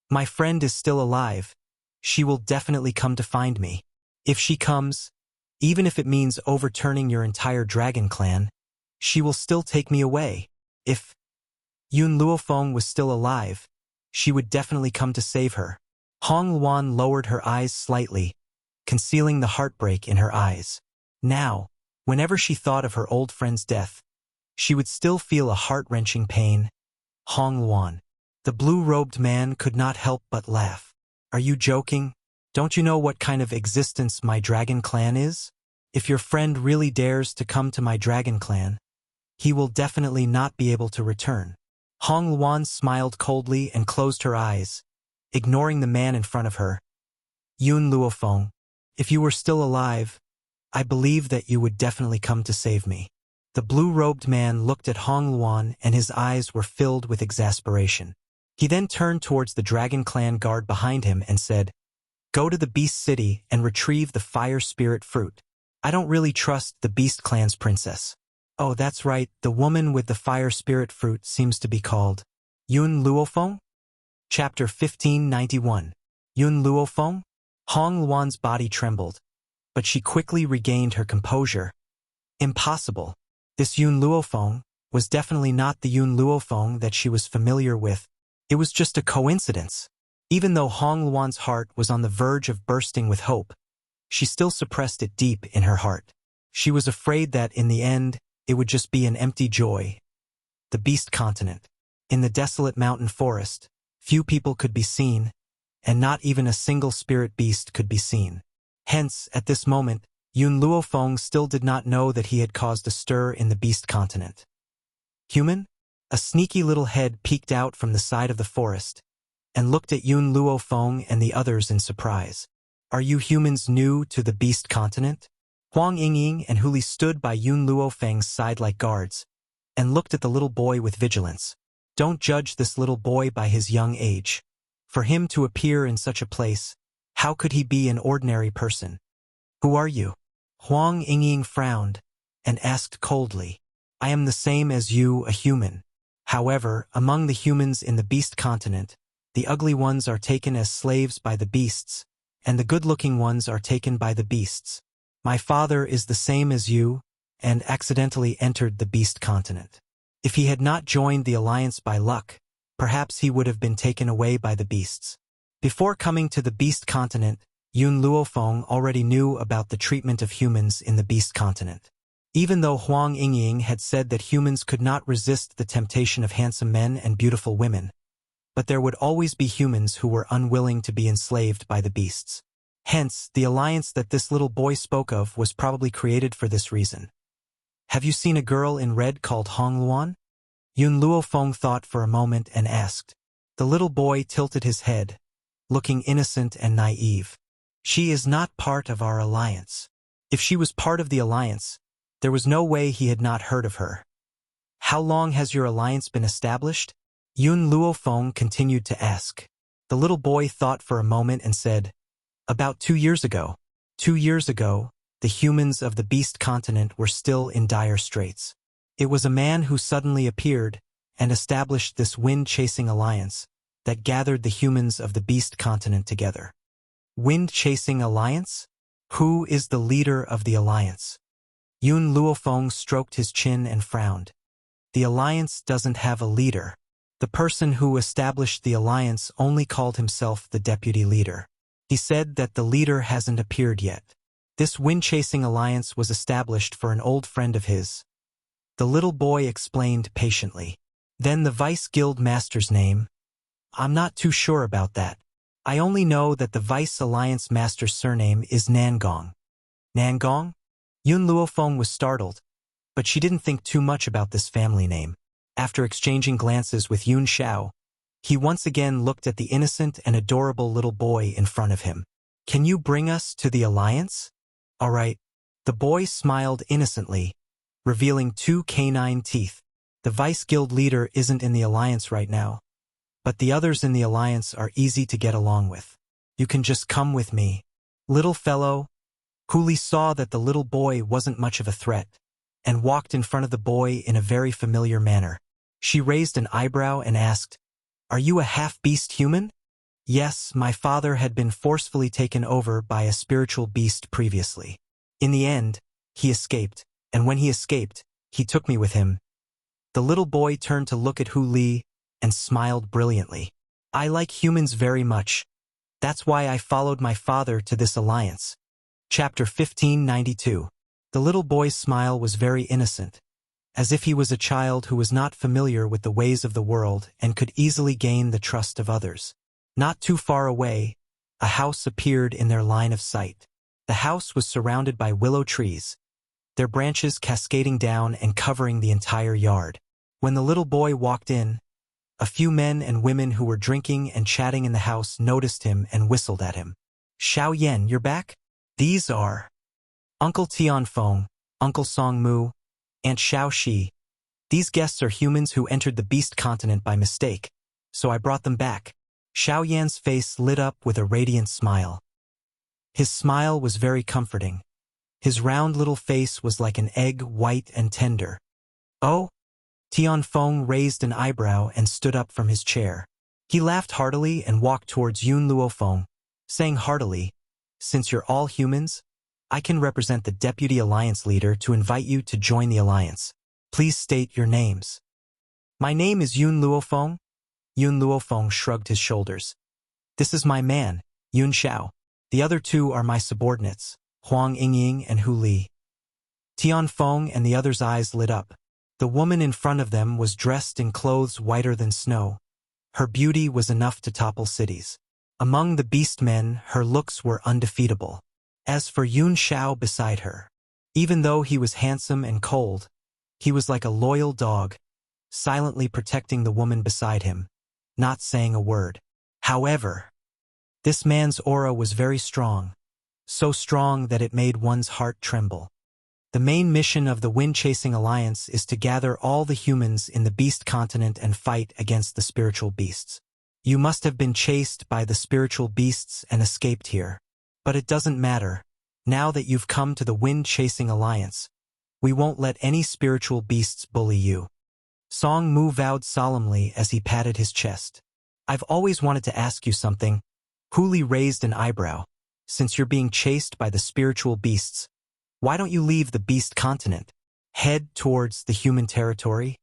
my friend is still alive, she will definitely come to find me. If she comes, even if it means overturning your entire dragon clan, she will still take me away. If Yun Luofeng was still alive, she would definitely come to save her. Hong Luan lowered her eyes slightly, concealing the heartbreak in her eyes. Now, whenever she thought of her old friend's death, she would still feel a heart-wrenching pain. Hong Luan. The blue-robed man could not help but laugh. Are you joking? Don't you know what kind of existence my dragon clan is? If your friend really dares to come to my dragon clan, he will definitely not be able to return. Hong Luan smiled coldly and closed her eyes, ignoring the man in front of her. Yun Luofeng, if you were still alive, I believe that you would definitely come to save me. The blue-robed man looked at Hong Luan and his eyes were filled with exasperation. He then turned towards the Dragon Clan guard behind him and said, Go to the Beast City and retrieve the Fire Spirit Fruit. I don't really trust the Beast Clan's princess. Oh, that's right, the woman with the Fire Spirit Fruit seems to be called Yun Luofeng? Chapter 1591. Yun Luofeng? Hong Luan's body trembled, but she quickly regained her composure. Impossible. This Yun Luofeng was definitely not the Yun Luofeng that she was familiar with. It was just a coincidence. Even though Hong Luan's heart was on the verge of bursting with hope, she still suppressed it deep in her heart. She was afraid that, in the end, it would just be an empty joy. The Beast Continent. In the desolate mountain forest, few people could be seen, and not even a single spirit beast could be seen. Hence, at this moment, Yun Luofeng still did not know that he had caused a stir in the Beast Continent. Human? A sneaky little head peeked out from the side of the forest, and looked at Yun Luofeng and the others in surprise. Are you humans new to the Beast Continent? Huang Yingying and Huli stood by Yun Luofeng's side like guards, and looked at the little boy with vigilance. Don't judge this little boy by his young age. For him to appear in such a place, how could he be an ordinary person? Who are you? Huang Yingying frowned, and asked coldly. I am the same as you, a human. However, among the humans in the Beast Continent, the ugly ones are taken as slaves by the beasts, and the good-looking ones are taken by the beasts. My father is the same as you, and accidentally entered the Beast Continent. If he had not joined the alliance by luck, perhaps he would have been taken away by the beasts. Before coming to the Beast Continent, Yun Luofeng already knew about the treatment of humans in the Beast Continent. Even though Huang Yingying had said that humans could not resist the temptation of handsome men and beautiful women, but there would always be humans who were unwilling to be enslaved by the beasts. Hence, the alliance that this little boy spoke of was probably created for this reason. Have you seen a girl in red called Hong Luan? Yun Luofeng thought for a moment and asked. The little boy tilted his head, looking innocent and naive. She is not part of our alliance. If she was part of the alliance, there was no way he had not heard of her. How long has your alliance been established? Yun Luofeng continued to ask. The little boy thought for a moment and said, "About 2 years ago. 2 years ago, the humans of the Beast Continent were still in dire straits. It was a man who suddenly appeared and established this wind-chasing alliance that gathered the humans of the Beast Continent together." Wind-chasing alliance? Who is the leader of the alliance? Yun Luofeng stroked his chin and frowned. The alliance doesn't have a leader. The person who established the alliance only called himself the deputy leader. He said that the leader hasn't appeared yet. This wind-chasing alliance was established for an old friend of his. The little boy explained patiently. Then the Vice Guild Master's name? I'm not too sure about that. I only know that the Vice Alliance Master's surname is Nangong. Nangong? Yun Luofeng was startled, but she didn't think too much about this family name. After exchanging glances with Yun Xiao, he once again looked at the innocent and adorable little boy in front of him. Can you bring us to the alliance? All right. The boy smiled innocently, revealing 2 canine teeth. The Vice Guild leader isn't in the alliance right now, but the others in the alliance are easy to get along with. You can just come with me. Little fellow. Huli saw that the little boy wasn't much of a threat, and walked in front of the boy in a very familiar manner. She raised an eyebrow and asked, "Are you a half-beast human?" Yes, my father had been forcefully taken over by a spiritual beast previously. In the end, he escaped, and when he escaped, he took me with him. The little boy turned to look at Hu Li and smiled brilliantly. I like humans very much. That's why I followed my father to this alliance. Chapter 1592. The little boy's smile was very innocent, as if he was a child who was not familiar with the ways of the world and could easily gain the trust of others. Not too far away, a house appeared in their line of sight. The house was surrounded by willow trees, their branches cascading down and covering the entire yard. When the little boy walked in, a few men and women who were drinking and chatting in the house noticed him and whistled at him. Xiao Yan, you're back? These are Uncle Tianfeng, Uncle Song Mu, Aunt Xiao Shi. These guests are humans who entered the Beast Continent by mistake, so I brought them back. Xiao Yan's face lit up with a radiant smile. His smile was very comforting. His round little face was like an egg, white and tender. Oh? Tianfeng raised an eyebrow and stood up from his chair. He laughed heartily and walked towards Yun Luofeng, saying heartily, "Since you're all humans, I can represent the Deputy Alliance Leader to invite you to join the alliance. Please state your names." My name is Yun Luofeng. Yun Luofeng shrugged his shoulders. This is my man, Yun Xiao. The other 2 are my subordinates, Huang Yingying and Hu Li. Tianfeng and the others' eyes lit up. The woman in front of them was dressed in clothes whiter than snow. Her beauty was enough to topple cities. Among the beast men, her looks were undefeatable. As for Yun Xiao beside her, even though he was handsome and cold, he was like a loyal dog, silently protecting the woman beside him, not saying a word. However, this man's aura was very strong, so strong that it made one's heart tremble. The main mission of the Wind-Chasing Alliance is to gather all the humans in the Beast Continent and fight against the spiritual beasts. You must have been chased by the spiritual beasts and escaped here. But it doesn't matter. Now that you've come to the Wind-Chasing Alliance, we won't let any spiritual beasts bully you. Song Mu vowed solemnly as he patted his chest. I've always wanted to ask you something. Huli raised an eyebrow. Since you're being chased by the spiritual beasts, why don't you leave the Beast Continent? Head towards the human territory?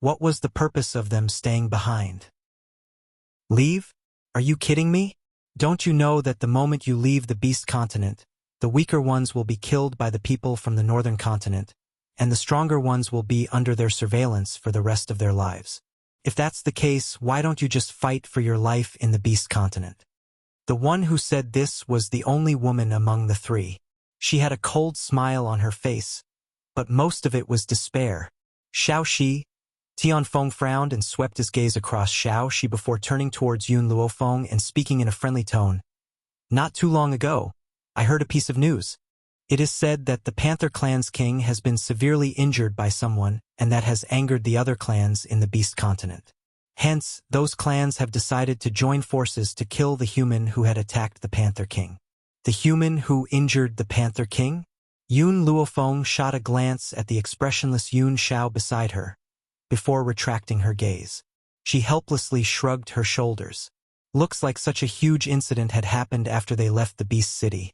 What was the purpose of them staying behind? Leave? Are you kidding me? Don't you know that the moment you leave the Beast Continent, the weaker ones will be killed by the people from the Northern Continent, and the stronger ones will be under their surveillance for the rest of their lives? If that's the case, why don't you just fight for your life in the Beast Continent? The one who said this was the only woman among the 3. She had a cold smile on her face, but most of it was despair. Xiao Shi. Tianfeng frowned and swept his gaze across Xiao Shi before turning towards Yun Luofeng and speaking in a friendly tone. Not too long ago, I heard a piece of news. It is said that the Panther clan's king has been severely injured by someone, and that has angered the other clans in the Beast Continent. Hence, those clans have decided to join forces to kill the human who had attacked the Panther King. The human who injured the Panther King? Yun Luofeng shot a glance at the expressionless Yun Xiao beside her, before retracting her gaze. She helplessly shrugged her shoulders. Looks like such a huge incident had happened after they left the Beast City.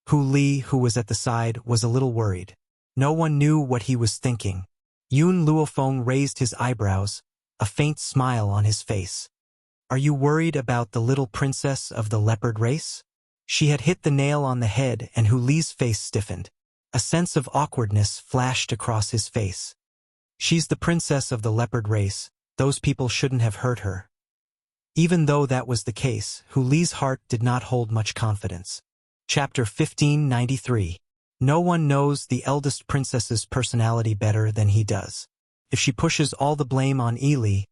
Hu Li, who was at the side, was a little worried. No one knew what he was thinking. Yun Luofeng raised his eyebrows, a faint smile on his face. Are you worried about the little princess of the leopard race? She had hit the nail on the head, and Hu Li's face stiffened. A sense of awkwardness flashed across his face. She's the princess of the leopard race. Those people shouldn't have hurt her. Even though that was the case, Hu Li's heart did not hold much confidence. Chapter 1593. No one knows the eldest princess's personality better than he does. If she pushes all the blame on Ili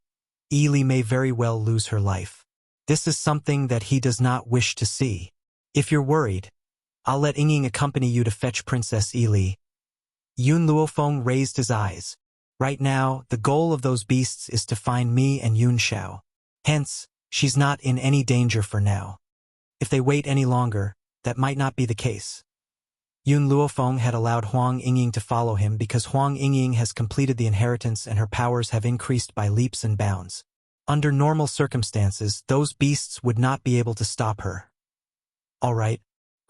may very well lose her life. This is something that he does not wish to see. If you're worried, I'll let Ying accompany you to fetch Princess Ili. Yun Luofeng raised his eyes. Right now, the goal of those beasts is to find me and Yun Xiao. Hence, she's not in any danger for now. If they wait any longer, that might not be the case. Yun Luofeng had allowed Huang Yingying to follow him because Huang Yingying has completed the inheritance and her powers have increased by leaps and bounds. Under normal circumstances, those beasts would not be able to stop her. All right.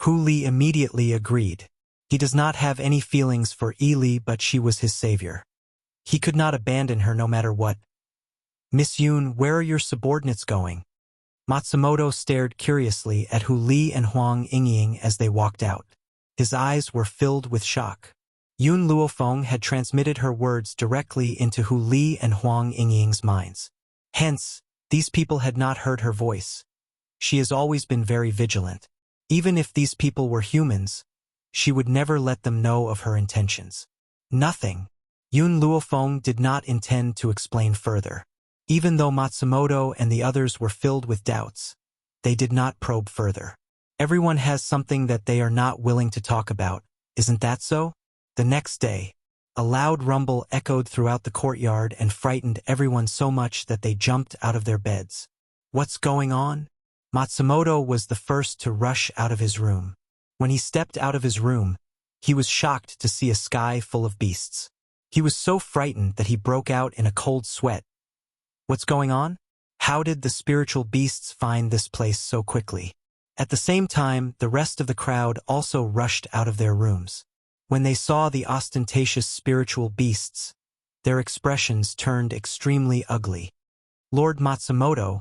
Hu Li immediately agreed. He does not have any feelings for Ili, but she was his savior. He could not abandon her no matter what. Miss Yun, where are your subordinates going? Matsumoto stared curiously at Hu Li and Huang Yingying as they walked out. His eyes were filled with shock. Yun Luofeng had transmitted her words directly into Hu Li and Huang Yingying's minds. Hence, these people had not heard her voice. She has always been very vigilant. Even if these people were humans, she would never let them know of her intentions. Nothing. Yun Luofeng did not intend to explain further. Even though Matsumoto and the others were filled with doubts, they did not probe further. Everyone has something that they are not willing to talk about, isn't that so? The next day, a loud rumble echoed throughout the courtyard and frightened everyone so much that they jumped out of their beds. What's going on? Matsumoto was the first to rush out of his room. When he stepped out of his room, he was shocked to see a sky full of beasts. He was so frightened that he broke out in a cold sweat. What's going on? How did the spiritual beasts find this place so quickly? At the same time, the rest of the crowd also rushed out of their rooms. When they saw the ostentatious spiritual beasts, their expressions turned extremely ugly. Lord Matsumoto,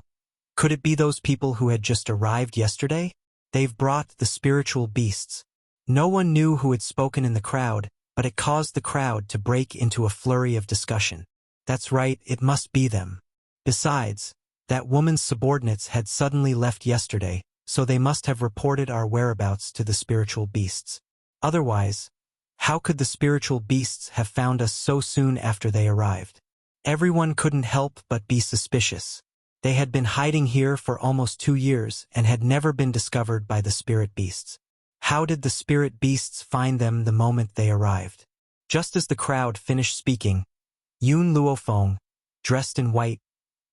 could it be those people who had just arrived yesterday? They've brought the spiritual beasts. No one knew who had spoken in the crowd, but it caused the crowd to break into a flurry of discussion. That's right, it must be them. Besides, that woman's subordinates had suddenly left yesterday, so they must have reported our whereabouts to the spiritual beasts. Otherwise, how could the spiritual beasts have found us so soon after they arrived? Everyone couldn't help but be suspicious. They had been hiding here for almost 2 years and had never been discovered by the spirit beasts. How did the spirit beasts find them the moment they arrived? Just as the crowd finished speaking, Yun Luofeng, dressed in white,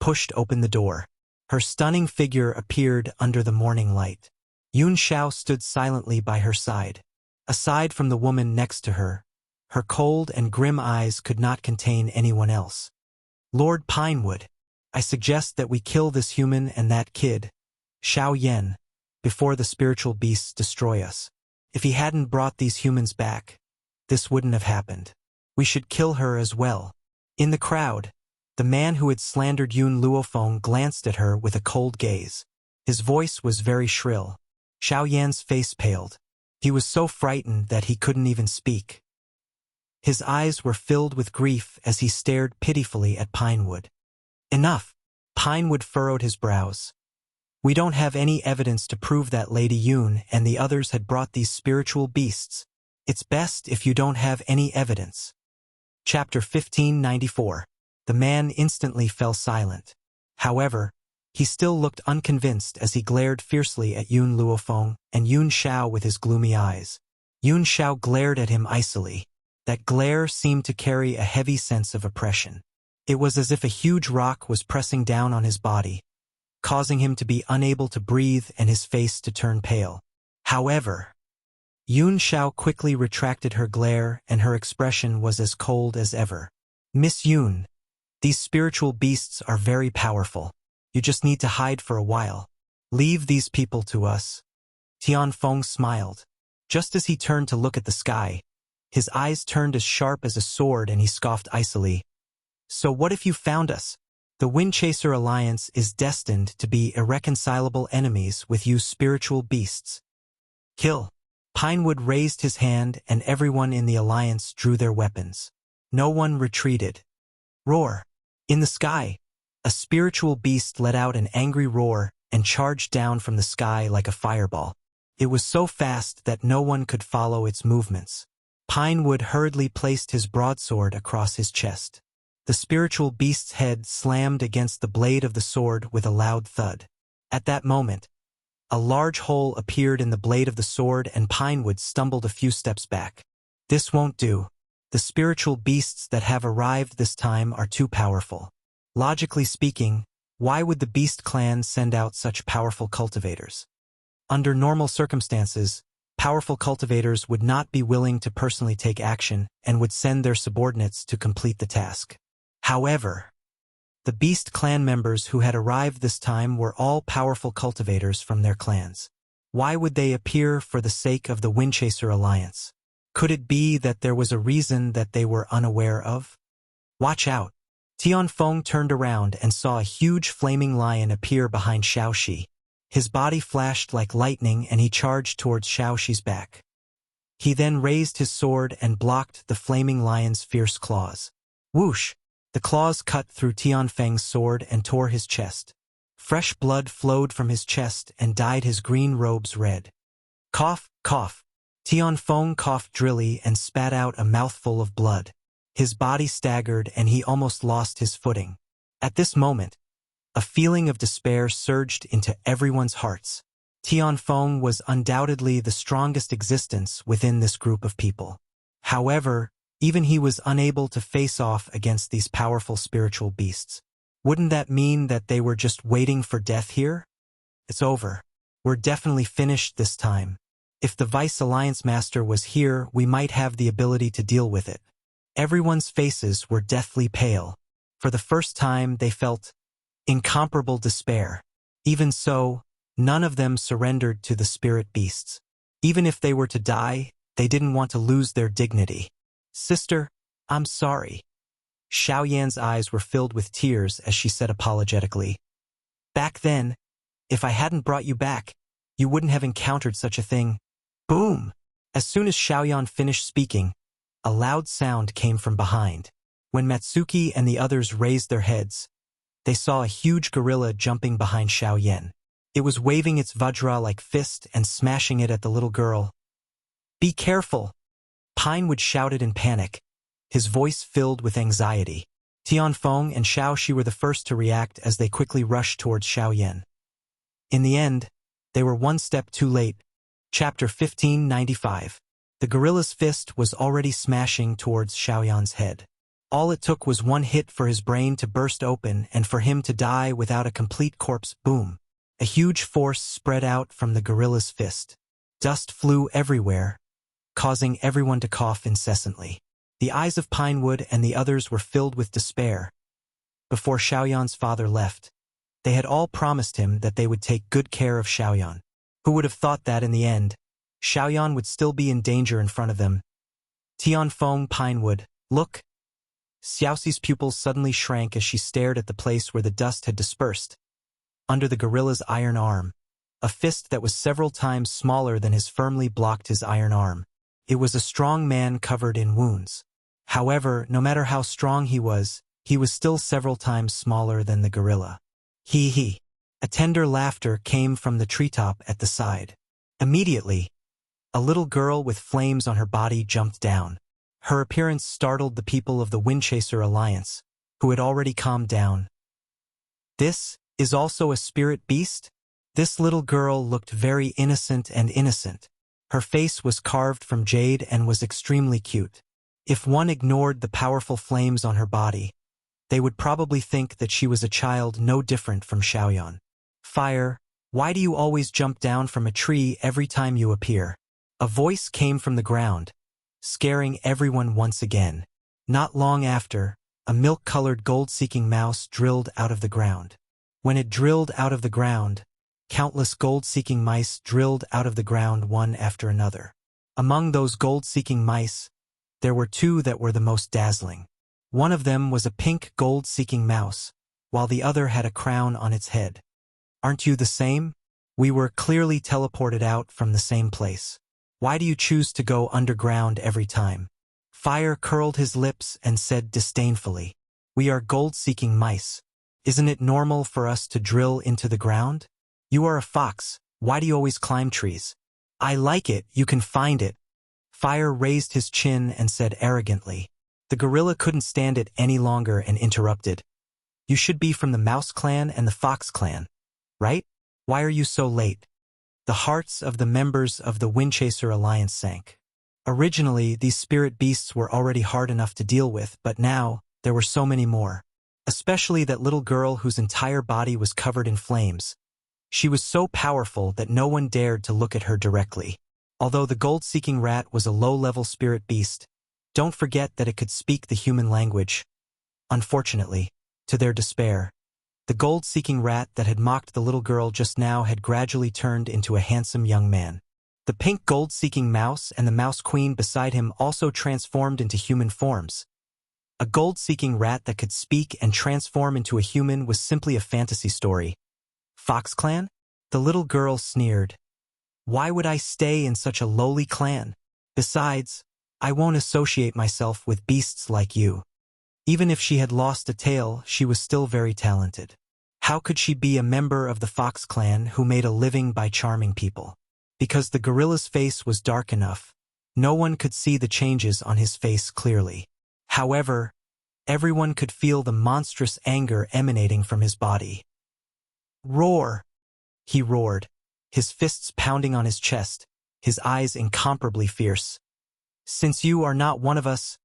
pushed open the door. Her stunning figure appeared under the morning light. Yun Xiao stood silently by her side. Aside from the woman next to her, her cold and grim eyes could not contain anyone else. Lord Pinewood, I suggest that we kill this human and that kid, Xiao Yan, before the spiritual beasts destroy us. If he hadn't brought these humans back, this wouldn't have happened. We should kill her as well. In the crowd, the man who had slandered Yun Luofeng glanced at her with a cold gaze. His voice was very shrill. Xiao Yan's face paled. He was so frightened that he couldn't even speak. His eyes were filled with grief as he stared pitifully at Pinewood. Enough! Pinewood furrowed his brows. We don't have any evidence to prove that Lady Yun and the others had brought these spiritual beasts. It's best if you don't have any evidence. Chapter 1594. The man instantly fell silent. However, he still looked unconvinced as he glared fiercely at Yun Luofeng and Yun Xiao with his gloomy eyes. Yun Xiao glared at him icily. That glare seemed to carry a heavy sense of oppression. It was as if a huge rock was pressing down on his body, causing him to be unable to breathe and his face to turn pale. However, Yun Xiao quickly retracted her glare and her expression was as cold as ever. Miss Yun, these spiritual beasts are very powerful. You just need to hide for a while. Leave these people to us. Tianfeng smiled. Just as he turned to look at the sky, his eyes turned as sharp as a sword and he scoffed icily. So what if you found us? The Windchaser Alliance is destined to be irreconcilable enemies with you spiritual beasts. Kill. Pinewood raised his hand and everyone in the alliance drew their weapons. No one retreated. Roar. In the sky, a spiritual beast let out an angry roar and charged down from the sky like a fireball. It was so fast that no one could follow its movements. Pinewood hurriedly placed his broadsword across his chest. The spiritual beast's head slammed against the blade of the sword with a loud thud. At that moment, a large hole appeared in the blade of the sword and Pinewood stumbled a few steps back. This won't do. The spiritual beasts that have arrived this time are too powerful. Logically speaking, why would the Beast Clan send out such powerful cultivators? Under normal circumstances, powerful cultivators would not be willing to personally take action and would send their subordinates to complete the task. However, the Beast Clan members who had arrived this time were all powerful cultivators from their clans. Why would they appear for the sake of the Windchaser Alliance? Could it be that there was a reason that they were unaware of? Watch out! Tianfeng turned around and saw a huge flaming lion appear behind Xiaoxi. His body flashed like lightning and he charged towards Xiaoxi's back. He then raised his sword and blocked the flaming lion's fierce claws. Whoosh! The claws cut through Tianfeng's sword and tore his chest. Fresh blood flowed from his chest and dyed his green robes red. Cough, cough. Tianfeng coughed drily and spat out a mouthful of blood. His body staggered and he almost lost his footing. At this moment, a feeling of despair surged into everyone's hearts. Tianfeng was undoubtedly the strongest existence within this group of people. However, even he was unable to face off against these powerful spiritual beasts. Wouldn't that mean that they were just waiting for death here? It's over. We're definitely finished this time. If the Vice Alliance Master was here, we might have the ability to deal with it. Everyone's faces were deathly pale. For the first time, they felt incomparable despair. Even so, none of them surrendered to the spirit beasts. Even if they were to die, they didn't want to lose their dignity. Sister, I'm sorry. Xiaoyan's eyes were filled with tears as she said apologetically. Back then, if I hadn't brought you back, you wouldn't have encountered such a thing. Boom! As soon as Xiaoyan finished speaking, a loud sound came from behind. When Matsuki and the others raised their heads, they saw a huge gorilla jumping behind Xiaoyan. It was waving its vajra-like fist and smashing it at the little girl. Be careful! Pinewood shouted in panic, his voice filled with anxiety. Tianfeng and Xiaoxi were the first to react as they quickly rushed towards Xiaoyan. In the end, they were one step too late. Chapter 1595. The gorilla's fist was already smashing towards Xiaoyan's head. All it took was one hit for his brain to burst open and for him to die without a complete corpse. Boom! A huge force spread out from the gorilla's fist. Dust flew everywhere, causing everyone to cough incessantly. The eyes of Pinewood and the others were filled with despair. Before Xiaoyan's father left, they had all promised him that they would take good care of Xiaoyan. Who would have thought that in the end, Xiaoyan would still be in danger in front of them? Tianfeng, Pinewood, look! Xiaoxi's pupils suddenly shrank as she stared at the place where the dust had dispersed. Under the gorilla's iron arm, a fist that was several times smaller than his firmly blocked his iron arm. It was a strong man covered in wounds. However, no matter how strong he was still several times smaller than the gorilla. Hee. A tender laughter came from the treetop at the side. Immediately, a little girl with flames on her body jumped down. Her appearance startled the people of the Windchaser Alliance, who had already calmed down. This is also a spirit beast? This little girl looked very innocent. Her face was carved from jade and was extremely cute. If one ignored the powerful flames on her body, They would probably think that she was a child no different from Xiaoyan. Fire, why do you always jump down from a tree every time you appear? A voice came from the ground, scaring everyone once again. Not long after, a milk-colored gold-seeking mouse drilled out of the ground. When it drilled out of the ground, countless gold-seeking mice drilled out of the ground one after another. Among those gold-seeking mice, there were two that were the most dazzling. One of them was a pink gold-seeking mouse, while the other had a crown on its head. Aren't you the same? We were clearly teleported out from the same place. Why do you choose to go underground every time? Fire curled his lips and said disdainfully, we are gold-seeking mice. Isn't it normal for us to drill into the ground? You are a fox, why do you always climb trees? I like it, you can find it. Fire raised his chin and said arrogantly. The gorilla couldn't stand it any longer and interrupted. You should be from the Mouse Clan and the Fox Clan, right? Why are you so late? The hearts of the members of the Windchaser Alliance sank. Originally, these spirit beasts were already hard enough to deal with, but now, there were so many more. Especially that little girl whose entire body was covered in flames. She was so powerful that no one dared to look at her directly. Although the gold-seeking rat was a low-level spirit beast, don't forget that it could speak the human language. Unfortunately, to their despair, the gold-seeking rat that had mocked the little girl just now had gradually turned into a handsome young man. The pink gold-seeking mouse and the mouse queen beside him also transformed into human forms. A gold-seeking rat that could speak and transform into a human was simply a fantasy story. Fox Clan? The little girl sneered. Why would I stay in such a lowly clan? Besides, I won't associate myself with beasts like you. Even if she had lost a tail, she was still very talented. How could she be a member of the Fox Clan who made a living by charming people? Because the gorilla's face was dark enough, no one could see the changes on his face clearly. However, everyone could feel the monstrous anger emanating from his body. Roar! He roared, his fists pounding on his chest, his eyes incomparably fierce. Since you are not one of us,